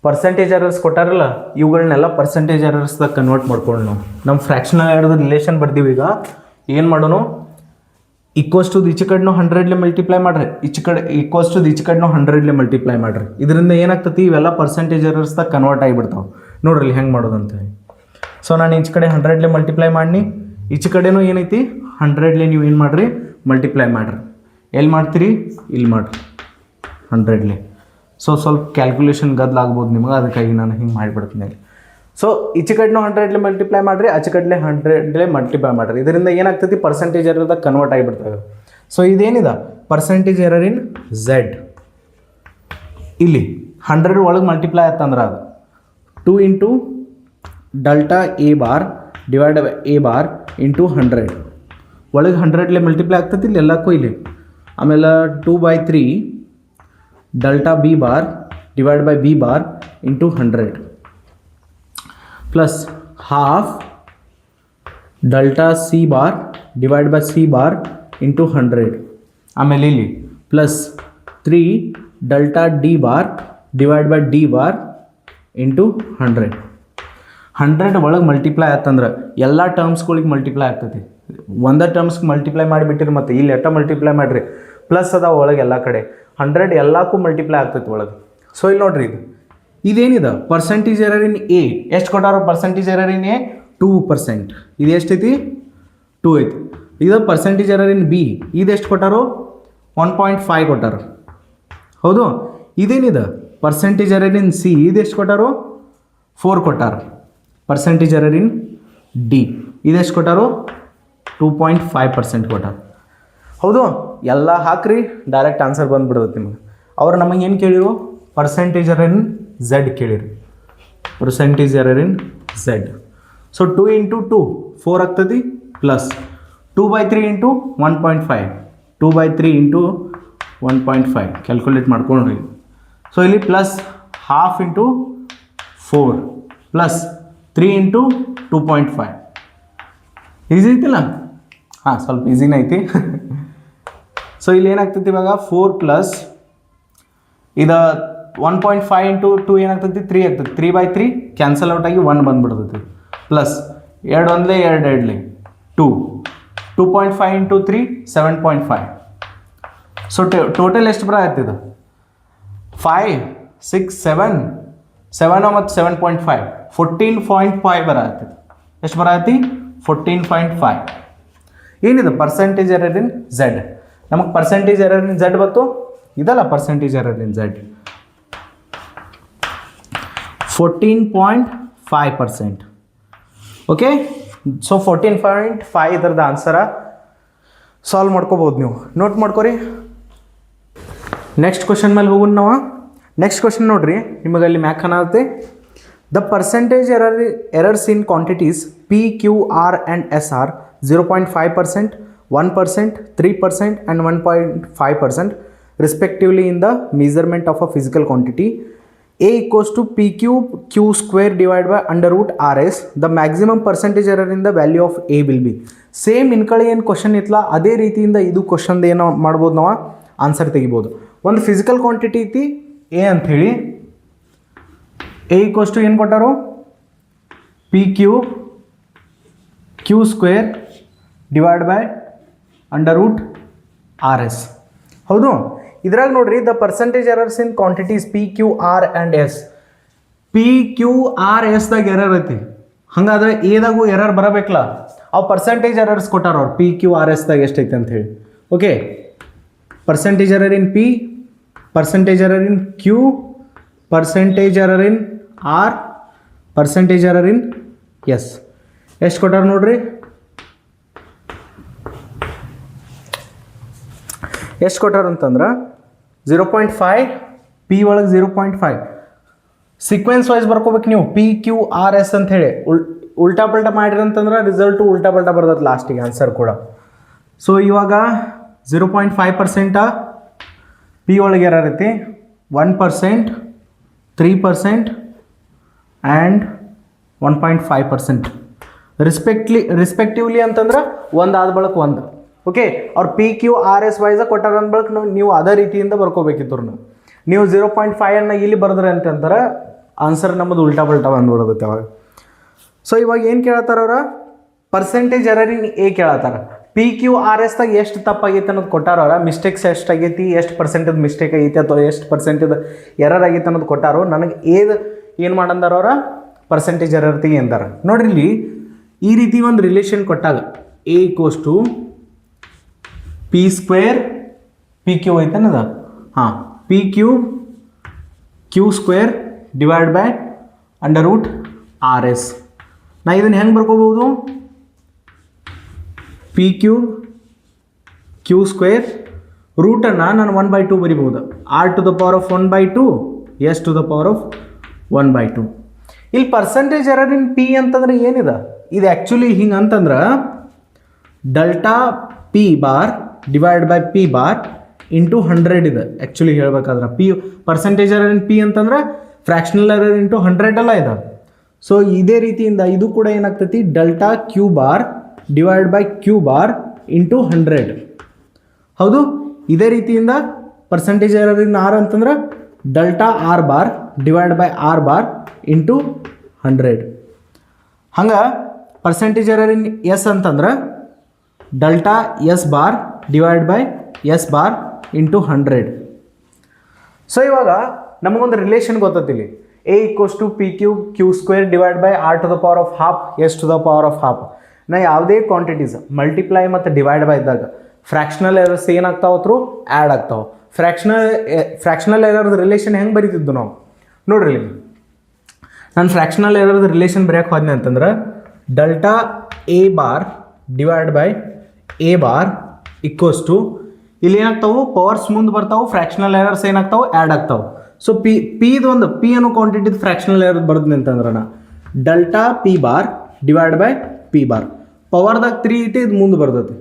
ಪರ್ಸೆಂಟೇಜ್ ಎರರ್ಸ್ ಕೊಟ್ಟಾರಲ್ಲ ಇವುಗಳನ್ನೆಲ್ಲ ಪರ್ಸೆಂಟೇಜ್ ಎರರ್ಸ್ದಾಗ ಕನ್ವರ್ಟ್ ಮಾಡ್ಕೊಂಡು ನಾವು ನಮ್ಮ ಫ್ರ್ಯಾಕ್ಷನಲ್ ಎರರ್ದು ರಿಲೇಷನ್ ಬರ್ತೀವಿ. ಈಗ ಏನು ಮಾಡೋಣ ಈಕ್ವಲ್ಸ್ ಟು ಈಚೆ ಕಡೆನೂ 100 ಮಲ್ಟಿಪ್ಲೈ ಮಾಡ್ರಿ, ಈಚೆ ಕಡೆ ಈಕ್ವಲ್ಸ್ ಟು ಈಚೆ ಕಡೆನೂ 100 ಮಲ್ಟಿಪ್ಲೈ ಮಾಡ್ರಿ. ಇದರಿಂದ ಏನಾಗ್ತತಿ ಇವೆಲ್ಲ ಪರ್ಸೆಂಟೇಜ್ ಎರರ್ಸ್ದಾಗ ಕನ್ವರ್ಟ್ ಆಗಿಬಿಡ್ತಾವೆ. ನೋಡ್ರಿ ಇಲ್ಲಿ ಹೆಂಗೆ ಮಾಡೋದು ಅಂತೇಳಿ. ಸೊ ನಾನು ಈಚೆ ಕಡೆ 100 ಮಲ್ಟಿಪ್ಲೈ ಮಾಡಿ ಈಚೆ ಕಡೆನೂ ಏನೈತಿ 100 ನೀವು ಏನು ಮಾಡಿರಿ ಮಲ್ಟಿಪ್ಲೈ ಮಾಡಿರಿ. ಎಲ್ಲಿ ಮಾಡ್ತೀರಿ ಇಲ್ಲಿ ಮಾಡಿರಿ 100. ಸೊ ಸ್ವಲ್ಪ ಕ್ಯಾಲ್ಕುಲೇಷನ್ ಗದ್ದಲಾಗ್ಬೋದು ನಿಮಗೆ, ಅದಕ್ಕಾಗಿ ನಾನು ಹಿಂಗೆ ಮಾಡಿಬಿಡ್ತೀನಿ. ಸೊ ಈಚೆ ಕಡೆನೂ 100 ಮಲ್ಟಿಪ್ಲೈ ಮಾಡಿರಿ, ಆಚೆ ಕಡೆ 100 ಮಲ್ಟಿಪ್ಲೈ ಮಾಡಿರಿ. ಇದರಿಂದ ಏನಾಗ್ತೈತಿ ಪರ್ಸೆಂಟೇಜ್ ಎರರ್ದಾಗ ಕನ್ವರ್ಟ್ ಆಗಿಬಿಡ್ತವೆ. ಸೊ ಇದೇನಿದೆ ಪರ್ಸೆಂಟೇಜ್ ಎರರ್ ಇನ್ ಝೆಡ್. ಇಲ್ಲಿ 100 ಒಳಗೆ ಮಲ್ಟಿಪ್ಲೈ ಆಯ್ತಂದ್ರೆ ಅದು 2 into delta A bar divide by A bar into 100 ಒಳಗೆ 100 ಮಲ್ಟಿಪ್ಲೈ ಆಗ್ತೈತಿ ಇಲ್ಲಿ ಎಲ್ಲಕ್ಕೂ ಇಲ್ಲಿ. ಆಮೇಲೆ 2/3 delta B bar divide by B bar into 100 plus half delta C bar divide by C bar into 100. ಆಮೇಲೆ ಇಲ್ಲಿ plus 3 delta D bar divide by D bar into 100. 100 ಒಳಗೆ multiply ಆಯ್ತಂದ್ರೆ ಎಲ್ಲ ಟರ್ಮ್ಸ್ಗಳಿಗೆ ಮಲ್ಟಿಪ್ಲೈ ಆಗ್ತೈತಿ. ಒಂದೇ ಟರ್ಮ್ಸ್ಗೆ ಮಲ್ಟಿಪ್ಲೈ ಮಾಡಿಬಿಟ್ಟಿರಿ, ಮತ್ತು ಇಲ್ಲಿ ಎಷ್ಟ ಮಲ್ಟಿಪ್ಲೈ ಮಾಡಿರಿ ಪ್ಲಸ್ ಅದಾವ ಒಳಗೆ ಎಲ್ಲ ಕಡೆ 100 ಎಲ್ಲಕ್ಕೂ ಮಲ್ಟಿಪ್ಲೈ ಆಗ್ತೈತಿ ಒಳಗೆ. ಸೊ ಇಲ್ಲಿ ನೋಡ್ರಿ, ಇದೇನಿದೆ ಪರ್ಸೆಂಟೇಜ್ ಎರರ್ ಇನ್ ಎ ಎಷ್ಟು ಕೊಟ್ಟಾರೋ? Percentage error in A 2%. ಇದು ಎಷ್ಟೈತಿ? 2 ಐತಿ. ಇದು ಪರ್ಸೆಂಟೇಜ್ ಎರರ್ ಇನ್ ಬಿ ಇದೆಷ್ಟು ಕೊಟ್ಟಾರೋ? 1.5 ಕೊಟ್ಟಾರ. ಹೌದು. ಇದೇನಿದೆ ಪರ್ಸೆಂಟೇಜ್ ಎರರ್ ಇನ್ ಸಿ ಇದೆಷ್ಟು ಕೊಟ್ಟಾರೋ? 4 ಕೊಟ್ಟಾರ. ಪರ್ಸೆಂಟೇಜ್ ಎರರ್ ಇನ್ ಡಿ ಇದೆಷ್ಟು ಕೊಟ್ಟಾರೋ? 2.5% ಕೊಟ್ಟಾರ. ಹೌದು. ಎಲ್ಲ ಹಾಕ್ರಿ, ಡೈರೆಕ್ಟ್ ಆನ್ಸರ್ ಬಂದುಬಿಡ್ತೈತಿ ನಿಮಗೆ. ಅವ್ರು ನಮಗೆ ಏನು ಕೇಳಿರು? ಪರ್ಸೆಂಟೇಜ್ ಎರರ್ ಇನ್ ಝೆಡ್ ಕೇಳಿರಿ. Percentage error in Z. So 2 into 2 4 ಆಗ್ತದೆ, ಪ್ಲಸ್ 2/3 ಇಂಟು 1.5 2/3 ಇಂಟು 1.5 ಕ್ಯಾಲ್ಕುಲೇಟ್ ಮಾಡ್ಕೊಂಡ್ರಿ. ಸೊ ಇಲ್ಲಿ plus half into 4 plus 3 into 2.5. Easy ಐತಿಲ್ಲ? ಹಾಂ, ಸ್ವಲ್ಪ ಈಸಿನೇ ಐತಿ. ಸೊ ಇಲ್ಲಿ ಏನಾಗ್ತೈತಿ ಇವಾಗ 4 ಪ್ಲಸ್ ಇದು 1.5 ಇಂಟು 2 ಏನಾಗ್ತೈತಿ? 3 ಆಗ್ತೈತಿ. 3/3 ಕ್ಯಾನ್ಸಲ್ ಔಟ್ ಆಗಿ 1 ಬಂದುಬಿಡ್ತೈತಿ. ಪ್ಲಸ್ 2 ಒಂದಲೇ 2 ಎರಡಲಿ 2 2.5 ಇಂಟು 3 7.5. ಸೊ ಟೋಟಲ್ ಎಷ್ಟು ಬರತ್ತಿದೆ? 5 6 7 7 ಮತ್ತು 7.5 14.5 ಬರತ್ತಿದೆ. ಎಷ್ಟು ಬರತ್ತಿ? 14.5. ಏನಿದೆ ಪರ್ಸೆಂಟೇಜ್ ಎರರ್ ಇನ್ ಝೆಡ್. ನಮಗೆ ಪರ್ಸೆಂಟೇಜ್ ಎರರ್ ಇನ್ ಝೆಡ್ ಬಂತು. ಇದಲ್ಲ percentage error in Z 14.5%. Okay. So 14.5 ಇದರದ ಆನ್ಸರ ಸಾಲ್ವ್ ಮಾಡ್ಕೋಬೋದು. ನೀವು ನೋಟ್ ಮಾಡ್ಕೊರಿ. ನೆಕ್ಸ್ಟ್ ಕ್ವಶನ್ ಮೇಲೆ ಹೋಗೋಣ ನಾವು. ನೆಕ್ಸ್ಟ್ ಕ್ವಶನ್ ನೋಡ್ರಿ, ನಿಮಗೆ ಅಲ್ಲಿ ಮ್ಯಾಕ್ ಅನ್ನತ್ತೆ the percentage errors in quantities P Q R and S are 0.5%, 1%, 3% and 1.5% respectively in the measurement of a physical quantity. A equals to P cube Q square divided by under root RS. The maximum percentage error in the value of A will be. Same ಇನ್ಕಳಿ ಏನು question ಇತ್ತಲ್ಲ ಅದೇ ರೀತಿಯಿಂದ ಇದು ಕ್ವಶನ್ದು ಏನೋ ಮಾಡ್ಬೋದು, ನಾವು answer ತೆಗಿಬೋದು. ಒಂದು ಫಿಸಿಕಲ್ ಕ್ವಾಂಟಿಟಿ ಐತಿ ಎ ಅಂಥೇಳಿ. ಎ ಈಕ್ವಲ್ಸ್ ಟು ಏನು ಕೊಟ್ಟಾರು? P cube Q square divide by under root R S. ಹೌದು. ಇದ್ರಾಗ ನೋಡ್ರಿ, the percentage errors in quantities P Q R and S. P Q R ಎಸ್ದಾಗ ಎರರ್ ಐತಿ, ಹಂಗಾದ್ರೆ ಎದಾಗೂ ಎರರ್ ಬರಬೇಕಲ್ಲ. ಅವು ಪರ್ಸೆಂಟೇಜ್ ಎರರ್ಸ್ ಕೊಟ್ಟಾರ ಅವ್ರು ಪಿ ಕ್ಯೂ ಆರ್ ಎಸ್ದಾಗ ಎಷ್ಟೈತೆ ಅಂತ ಹೇಳಿ. Okay. Percentage error in P, percentage error in Q, percentage error in R, percentage error in S. ಎಷ್ಟು ಕೊಟ್ಟಾರ ನೋಡ್ರಿ? ಎಷ್ಟು ಕೊಟ್ಟಾರ ಅಂತಂದ್ರೆ 0.5, ಪಿ ಒಳಗೆ 0.5. ಸೀಕ್ವೆನ್ಸ್ ವೈಸ್ ಬರ್ಕೋಬೇಕು ನೀವು. ಪಿ ಕ್ಯೂ ಆರ್ ಎಸ್ ಅಂತ ಹೇಳಿ ಉಲ್ಟಾ ಪಲ್ಟಾ ಮಾಡಿರಿ ಅಂತಂದ್ರೆ ರಿಸಲ್ಟು ಉಲ್ಟಾ ಪಲ್ಟಾ ಬರ್ತದೆ ಲಾಸ್ಟಿಗೆ ಆನ್ಸರ್ ಕೂಡ. ಸೊ ಇವಾಗ 0.5% ಪಿ ಒಳಗೆ ಎರರ್ ಐತಿ, 1%, 3% ಆ್ಯಂಡ್ 1.5% ರಿಸ್ಪೆಕ್ಟಿವ್ಲಿ ಅಂತಂದ್ರೆ ಒಂದು ಆದ ಬಳಕ ಒಂದು. ಓಕೆ. ಅವ್ರು ಪಿ ಕ್ಯೂ ಆರ್ ಎಸ್ ವೈಸ ಕೊಟ್ಟಾರ ಅಂದ ಬಳಕ ನೀವು ಅದೇ ರೀತಿಯಿಂದ ಬರ್ಕೋಬೇಕಿತ್ತು. ನೀವು 0.5 ಇಲ್ಲಿ ಬರೆದ್ರೆ ಅಂತಂದ್ರೆ ಆನ್ಸರ್ ನಮ್ಮದು ಉಲ್ಟಾ ಪಲ್ಟಾ ಬಂದ್ಬಿಡತ್ತೆ ಅವಾಗ. ಸೊ ಇವಾಗ ಏನು ಕೇಳತ್ತಾರ ಅವ್ರ? ಪರ್ಸೆಂಟೇಜ್ ಎರರ್ ಇನ್ ಎ ಕೇಳತ್ತಾರ. ಪಿ ಕ್ಯೂ ಆರ್ ಎಸ್ದಾಗ ಎಷ್ಟು ತಪ್ಪಾಗೈತೆ ಅನ್ನೋದು ಕೊಟ್ಟಾರ ಅವ್ರ. ಮಿಸ್ಟೇಕ್ಸ್ ಎಷ್ಟಾಗೈತಿ, ಎಷ್ಟು ಪರ್ಸೆಂಟೇಜ್ ಮಿಸ್ಟೇಕ್ ಆಗೈತಿ ಅಥವಾ ಎಷ್ಟು ಪರ್ಸೆಂಟೇಜ್ ಎರರ್ ಆಗೈತೆ ಅನ್ನೋದು ಕೊಟ್ಟಾರೋ. ನನಗೆ ಏನು ಮಾಡಂದಾರ ಅವ್ರ? ಪರ್ಸೆಂಟೇಜ್ ಎರರ್ ತೆಗಿ ಅಂದಾರ. ನೋಡ್ರಿ, ಇಲ್ಲಿ ಈ ರೀತಿ ಒಂದು ರಿಲೇಷನ್ ಕೊಟ್ಟಾಗ A equals to P square P Q ಐತನದ, ಹಾಂ, P cube Q square divide by under root R S. ನಾ ಇದನ್ನು ಹೆಂಗೆ ಬರ್ಕೋಬೋದು? ಪಿ ಕ್ಯೂಬ್ ಕ್ಯೂ ಸ್ಕ್ವೇರ್ ರೂಟನ್ನು ನಾನು 1/2 ಬರಿಬೋದು. R to the power of 1/2, S to the power of 1/2. ಇಲ್ಲಿ ಪರ್ಸೆಂಟೇಜ್ ಎರರ್ ಇನ್ ಪಿ ಅಂತಂದ್ರೆ ಏನಿದೆ? ಇದು ಆ್ಯಕ್ಚುಲಿ ಹಿಂಗೆ ಅಂತಂದ್ರೆ delta P bar divide by P bar into 100 ಇದೆ ಆ್ಯಕ್ಚುಲಿ ಹೇಳ್ಬೇಕಾದ್ರೆ. P percentage error in P ಅಂತಂದ್ರೆ ಫ್ರ್ಯಾಕ್ಷನಲ್ ಎರರ್ ಇಂಟು 100 ಅಲ್ಲ ಇದೆ. ಸೊ ಇದೇ ರೀತಿಯಿಂದ ಇದು ಕೂಡ ಏನಾಗ್ತೈತಿ? Delta Q bar divide by Q bar into 100. ಹೌದು, ಇದೇ ರೀತಿಯಿಂದ ಪರ್ಸೆಂಟೇಜ್ ಎರರ್ ಇನ್ ಆರ್ ಅಂತಂದ್ರೆ delta R bar divide by R bar into 100. ಹಂಗೆ ಪರ್ಸೆಂಟೇಜ್ ಎರರ್ ಇನ್ ಎಸ್ ಅಂತಂದ್ರೆ delta S bar divide by S bar into 100. So ಇವಾಗ ನಮಗೊಂದು relation ಗೊತ್ತಿಲ್ಲಿ, A equals to P Q Q square divide by R to the power of half S to the power of half. ನಾ ಯಾವುದೇ quantities multiply ಮತ್ತು divide by ಇದ್ದಾಗ fractional errors ಏನಾಗ್ತಾವೆ through add ಆಗ್ತಾವೆ. Fractional ಎರರ್ದ relation ಹೆಂಗೆ ಬರೀತಿದ್ದು ನಾವು ನೋಡ್ರಿ. ನಾನು ಫ್ರ್ಯಾಕ್ಷನಲ್ ಎರರ್ದ ರಿಲೇಷನ್ ಬರೆಯೋಕೆ ಹೋದ್ನೆ ಅಂತಂದ್ರೆ delta A bar divide by A bar equals to, ಇಲ್ಲಿ ಏನಾಗ್ತಾವೆ ಪವರ್ಸ್ ಮುಂದೆ ಬರ್ತಾವೆ, ಫ್ರ್ಯಾಕ್ಷನಲ್ ಎರರ್ಸ್ ಏನಾಗ್ತಾವೆ ಆ್ಯಡ್ ಆಗ್ತಾವೆ. ಸೊ ಪಿದೊಂದು ಪಿ ಅನ್ನೋ ಕ್ವಾಂಟಿಟಿದು ಫ್ರ್ಯಾಕ್ಷನಲ್ ಎರರ್ ಬರ್ತೀನಿ ಅಂತಂದ್ರೆ ನಾ delta P bar divide by P bar, ಪವರ್ದಾಗ 3 ಐತಿ, ಇದು ಮುಂದೆ ಬರ್ತೈತಿ.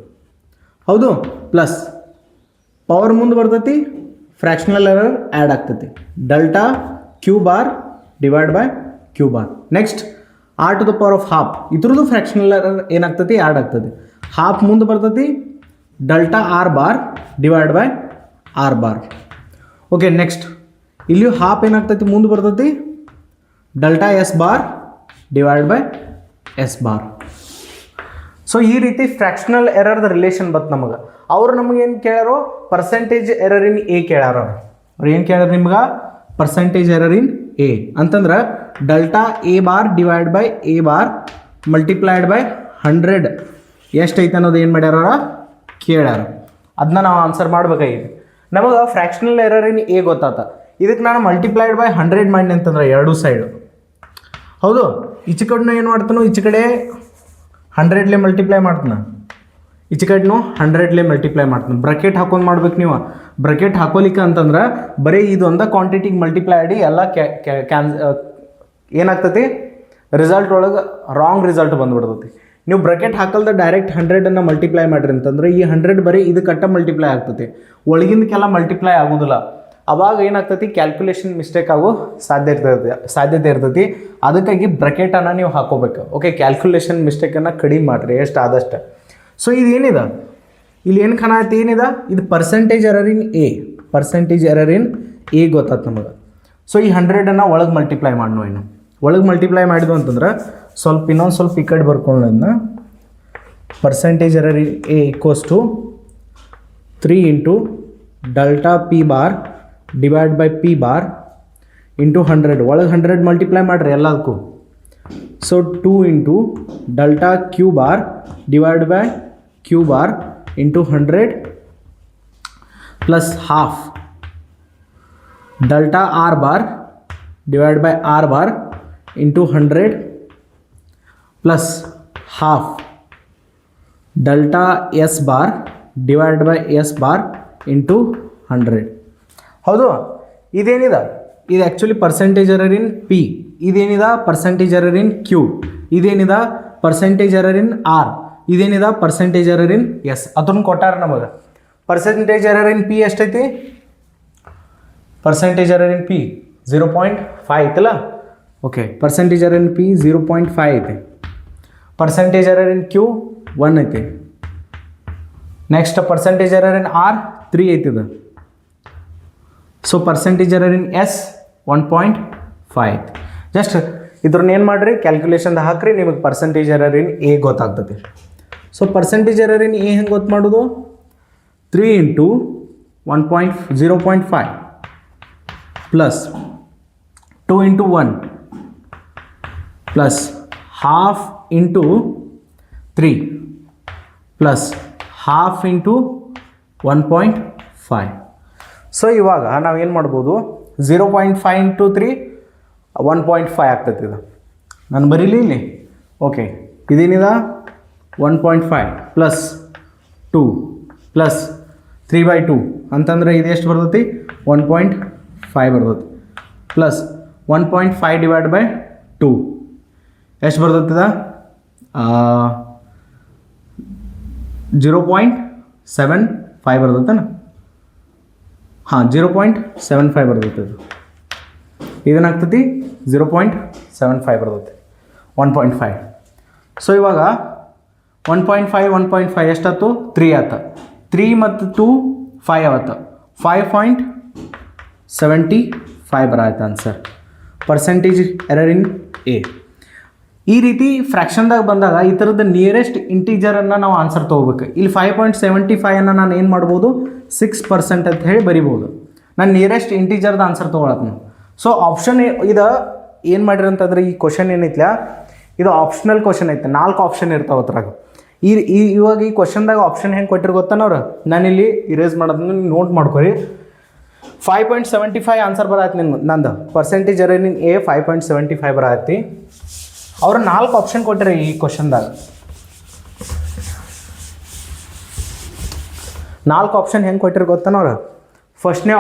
ಹೌದು, ಪ್ಲಸ್ ಪವರ್ ಮುಂದೆ ಬರ್ತೈತಿ, ಫ್ರ್ಯಾಕ್ಷನಲ್ ಎರರ್ ಆ್ಯಡ್ ಆಗ್ತೈತಿ, delta Q bar divide by Q bar. Next R to the power of half, ಇದ್ರದ್ದು ಫ್ರ್ಯಾಕ್ಷನಲ್ ಎರರ್ ಏನಾಗ್ತೈತಿ ಆ್ಯಡ್ ಆಗ್ತೈತಿ, ಹಾಫ್ ಮುಂದೆ ಬರ್ತೈತಿ, delta R bar divide by R bar. Okay, next ಇಲ್ಲಿಯೂ half ಏನಾಗ್ತೈತಿ ಮುಂದೆ ಬರ್ತೈತಿ, delta S bar divide by S bar. So ಈ ರೀತಿ ಫ್ರ್ಯಾಕ್ಷನಲ್ ಎರರ್ದ ರಿಲೇಷನ್ ಬತ್ತು ನಮಗೆ. ಅವರು ನಮಗೇನು ಕೇಳ್ಯಾರೋ ಪರ್ಸೆಂಟೇಜ್ ಎರರ್ ಇನ್ ಎ ಕೇಳ್ಯಾರ. ಅವ್ರು ಏನು ಕೇಳ್ಯಾರ ನಿಮ್ಗೆ, ಪರ್ಸೆಂಟೇಜ್ ಎರರ್ ಇನ್ ಎ ಅಂತಂದ್ರೆ delta A bar divide by A bar multiplied by 100 ಎಷ್ಟೈತೆ ಅನ್ನೋದು ಏನು ಮಾಡ್ಯಾರ ಕೇಳ್ಯಾರ. ಅದನ್ನ ನಾವು ಆನ್ಸರ್ ಮಾಡ್ಬೇಕಾಗಿದೆ. ನಮಗೆ ಫ್ರ್ಯಾಕ್ಷನಲ್ ಎರರ್ ಇನ್ ಎ ಗೊತ್ತಾತ, ಇದಕ್ಕೆ ನಾನು ಮಲ್ಟಿಪ್ಲೈಡ್ ಬೈ 100 ಮಾಡಿ ಅಂತಂದ್ರೆ ಎರಡೂ ಸೈಡು. ಹೌದು, ಈಚೆ ಕಡೆನೂ ಏನು ಮಾಡ್ತಾನೋ ಈಚೆ ಕಡೆ 100ಲೇ ಮಲ್ಟಿಪ್ಲೈ ಮಾಡ್ತಾನೆ, ಈಚೆ ಕಡೆನೂ 100ಲೇ ಮಲ್ಟಿಪ್ಲೈ ಮಾಡ್ತಾನೆ. ಬ್ರಕೆಟ್ ಹಾಕೊಂಡು ಮಾಡ್ಬೇಕು ನೀವು. ಬ್ರಕೆಟ್ ಹಾಕೋಲಿಕ್ಕೆ ಅಂತಂದ್ರೆ ಬರೀ ಇದು ಒಂದ ಕ್ವಾಂಟಿಟಿಗೆ ಮಲ್ಟಿಪ್ಲೈ ಆಡಿ ಎಲ್ಲ ಏನಾಗ್ತೈತಿ ರಿಸಲ್ಟ್ ಒಳಗೆ ರಾಂಗ್ ರಿಸಲ್ಟ್ ಬಂದುಬಿಡ್ತೈತಿ. ನೀವು ಬ್ರಕೆಟ್ ಹಾಕಲ್ದ ಡೈರೆಕ್ಟ್ 100ಅನ್ನು ಮಲ್ಟಿಪ್ಲೈ ಮಾಡಿರಿ ಅಂತಂದ್ರೆ ಈ 100 ಬರೀ ಇದು ಕಟ್ಟ ಮಲ್ಟಿಪ್ಲೈ ಆಗ್ತೈತಿ, ಒಳಗಿಂದಕ್ಕೆಲ್ಲ ಮಲ್ಟಿಪ್ಲೈ ಆಗೋದಿಲ್ಲ. ಅವಾಗ ಏನಾಗ್ತೈತಿ ಕ್ಯಾಲ್ಕುಲೇಷನ್ ಮಿಸ್ಟೇಕ್ ಆಗೋ ಸಾಧ್ಯತೆ ಇರ್ತೈತಿ. ಅದಕ್ಕಾಗಿ ಬ್ರಕೆಟನ್ನು ನೀವು ಹಾಕೋಬೇಕು. ಓಕೆ, ಕ್ಯಾಲ್ಕುಲೇಷನ್ ಮಿಸ್ಟೇಕನ್ನು ಕಡಿಮೆ ಮಾಡಿರಿ ಎಷ್ಟು ಆದಷ್ಟು. ಸೊ ಇದೇನಿದೆ ಇಲ್ಲಿ ಏನು ಕಾಣತಿ ಏನಿದೆ, ಇದು percentage error in A. Percentage error in A ಗೊತ್ತಾಯ್ತು ನಮಗೆ. ಸೊ ಈ 100ಅನ್ನು ಒಳಗೆ ಮಲ್ಟಿಪ್ಲೈ ಮಾಡೋಣ. ಏನು ಒಳಗೆ ಮಲ್ಟಿಪ್ಲೈ ಮಾಡಿದ್ವು ಅಂತಂದ್ರೆ ಇನ್ನೊಂದು ಸ್ವಲ್ಪ ಈ ಕಡೆ ಬರ್ಕೊಳ್ಳೋದನ್ನ percentage error in A equals to 3 into delta P bar divide by P bar into 100. ಒಳಗೆ 100 ಮಲ್ಟಿಪ್ಲೈ ಮಾಡಿರಿ ಎಲ್ಲದಕ್ಕೂ. So 2 into delta Q bar divide by Q bar into 100 plus half delta R bar divide by R bar into 100 plus half delta S bar divide by S bar into 100. ಹೌದು, ಇದೇನಿದೆ ಇದು actually percentage error in P. ಇದೇನಿದೆ percentage error in Q. ಇದೇನಿದೆ percentage error in R. ಇದೇನಿದೆ percentage error in S. ಅದನ್ನು ಕೊಟ್ಟಾರ ನಮಗೆ. Percentage error in P ಎಷ್ಟೈತಿ, percentage error in P 0.5 ಐತಲ್ಲ. Okay, percentage error in P 0.5 ಐತೆ. Percentage error in Q 1 ಐತೆ. Next percentage error in R 3 ಐತಿದೆ. So percentage error in S 1.5. Just ಇದ್ರನ್ನ ಏನು ಮಾಡಿರಿ ಕ್ಯಾಲ್ಕುಲೇಷನ್ದಾಗ ಹಾಕ್ರಿ, ನಿಮಗೆ ಪರ್ಸೆಂಟೇಜ್ ಎರರ್ ಇನ್ ಎ ಗೊತ್ತಾಗ್ತದೆ. So percentage error in A ಹೆಂಗೆ ಗೊತ್ತು ಮಾಡೋದು, 3 into 0.5 plus 2 into 1 plus half into 3 plus half into 1.5. So ಇವಾಗ ನಾವೇನು ಮಾಡ್ಬೋದು, 0.5 ಇಂಟು 3 1.5 ಆಗ್ತೈತಿ. ಇದು ನಾನು ಬರೀಲಿ ಇಲ್ಲಿ. ಓಕೆ, ಇದೇನಿದೆ 1.5 ಪ್ಲಸ್ 2 ಪ್ಲಸ್ 3/2 ಅಂತಂದರೆ ಇದು ಎಷ್ಟು ಬರ್ತೈತಿ 1.5 ಬರ್ತೈತಿ. ಪ್ಲಸ್ 1.5 ಡಿವೈಡ್ ಬೈ 2 ಎಷ್ಟು ಬರ್ತೈತಿದ 0.75 ಬರ್ತೈತನ. ಹಾಂ, 0.75 ಬರ್ತೈತೆ. ಇದೇನಾಗ್ತೈತಿ 0.75 ಬರ್ತೈತಿ 1.5. ಸೊ ಇವಾಗ 1.5 ಎಷ್ಟಾಯ್ತು 3 ಆಯ್ತು 3 ಮತ್ತು 2 5 ಆಯ್ತು 5.75 ಬರಾಯ್ತು answer percentage error in A. ಈ ರೀತಿ ಫ್ರ್ಯಾಕ್ಷನ್ದಾಗ ಬಂದಾಗ ಈ ಥರದ ನಿಯರೆಸ್ಟ್ ಇಂಟೀಜರನ್ನು ನಾವು ಆನ್ಸರ್ ತೊಗೋಬೇಕು. ಇಲ್ಲಿ 5.75 ನಾನು ಏನು ಮಾಡ್ಬೋದು 6% ಅಂತ ಹೇಳಿ ಬರಿಬೋದು. ನಾನು ನಿಯರೆಸ್ಟ್ ಇಂಟೀಜರ್ದು ಆನ್ಸರ್ ತೊಗೊಳತ್ತೀನಿ. ಸೊ ಆಪ್ಷನ್ ಇದು ಏನು ಮಾಡಿರಂತಂದ್ರೆ ಈ ಕ್ವಶನ್ ಏನೈತ್ಲ ಇದು ಆಪ್ಷನಲ್ ಕ್ವಶನ್ ಐತೆ, 4 ಆಪ್ಷನ್ ಇರ್ತಾವೆ ಅದ್ರಾಗ. ಇವಾಗ ಈ ಕ್ವಶನ್ದಾಗ ಆಪ್ಷನ್ ಹೆಂಗೆ ಕೊಟ್ಟಿರು ಗೊತ್ತಾನವ್ರು, ನಾನಿಲ್ಲಿ ಇರೇಸ್ ಮಾಡೋದನ್ನ ನೋಟ್ ಮಾಡ್ಕೊರಿ. 5.75 ಆನ್ಸರ್ ಬರತ್ತೆ ನಿಮ್ಗೆ ನಂದು ಪರ್ಸೆಂಟೇಜ್ ಎರರ್ ಇನ್ ಎ 5.75 ಬರತ್ತಿ. ಅವ್ರು 4 ಆಪ್ಷನ್ ಕೊಟ್ಟಿರಿ ಈ ಕ್ವಶನ್ದಾಗ. 4 ಆಪ್ಷನ್ ಹೆಂಗೆ ಕೊಟ್ಟಿರಿ ಗೊತ್ತಾನವ್ರು. ಫಸ್ಟ್ನೇ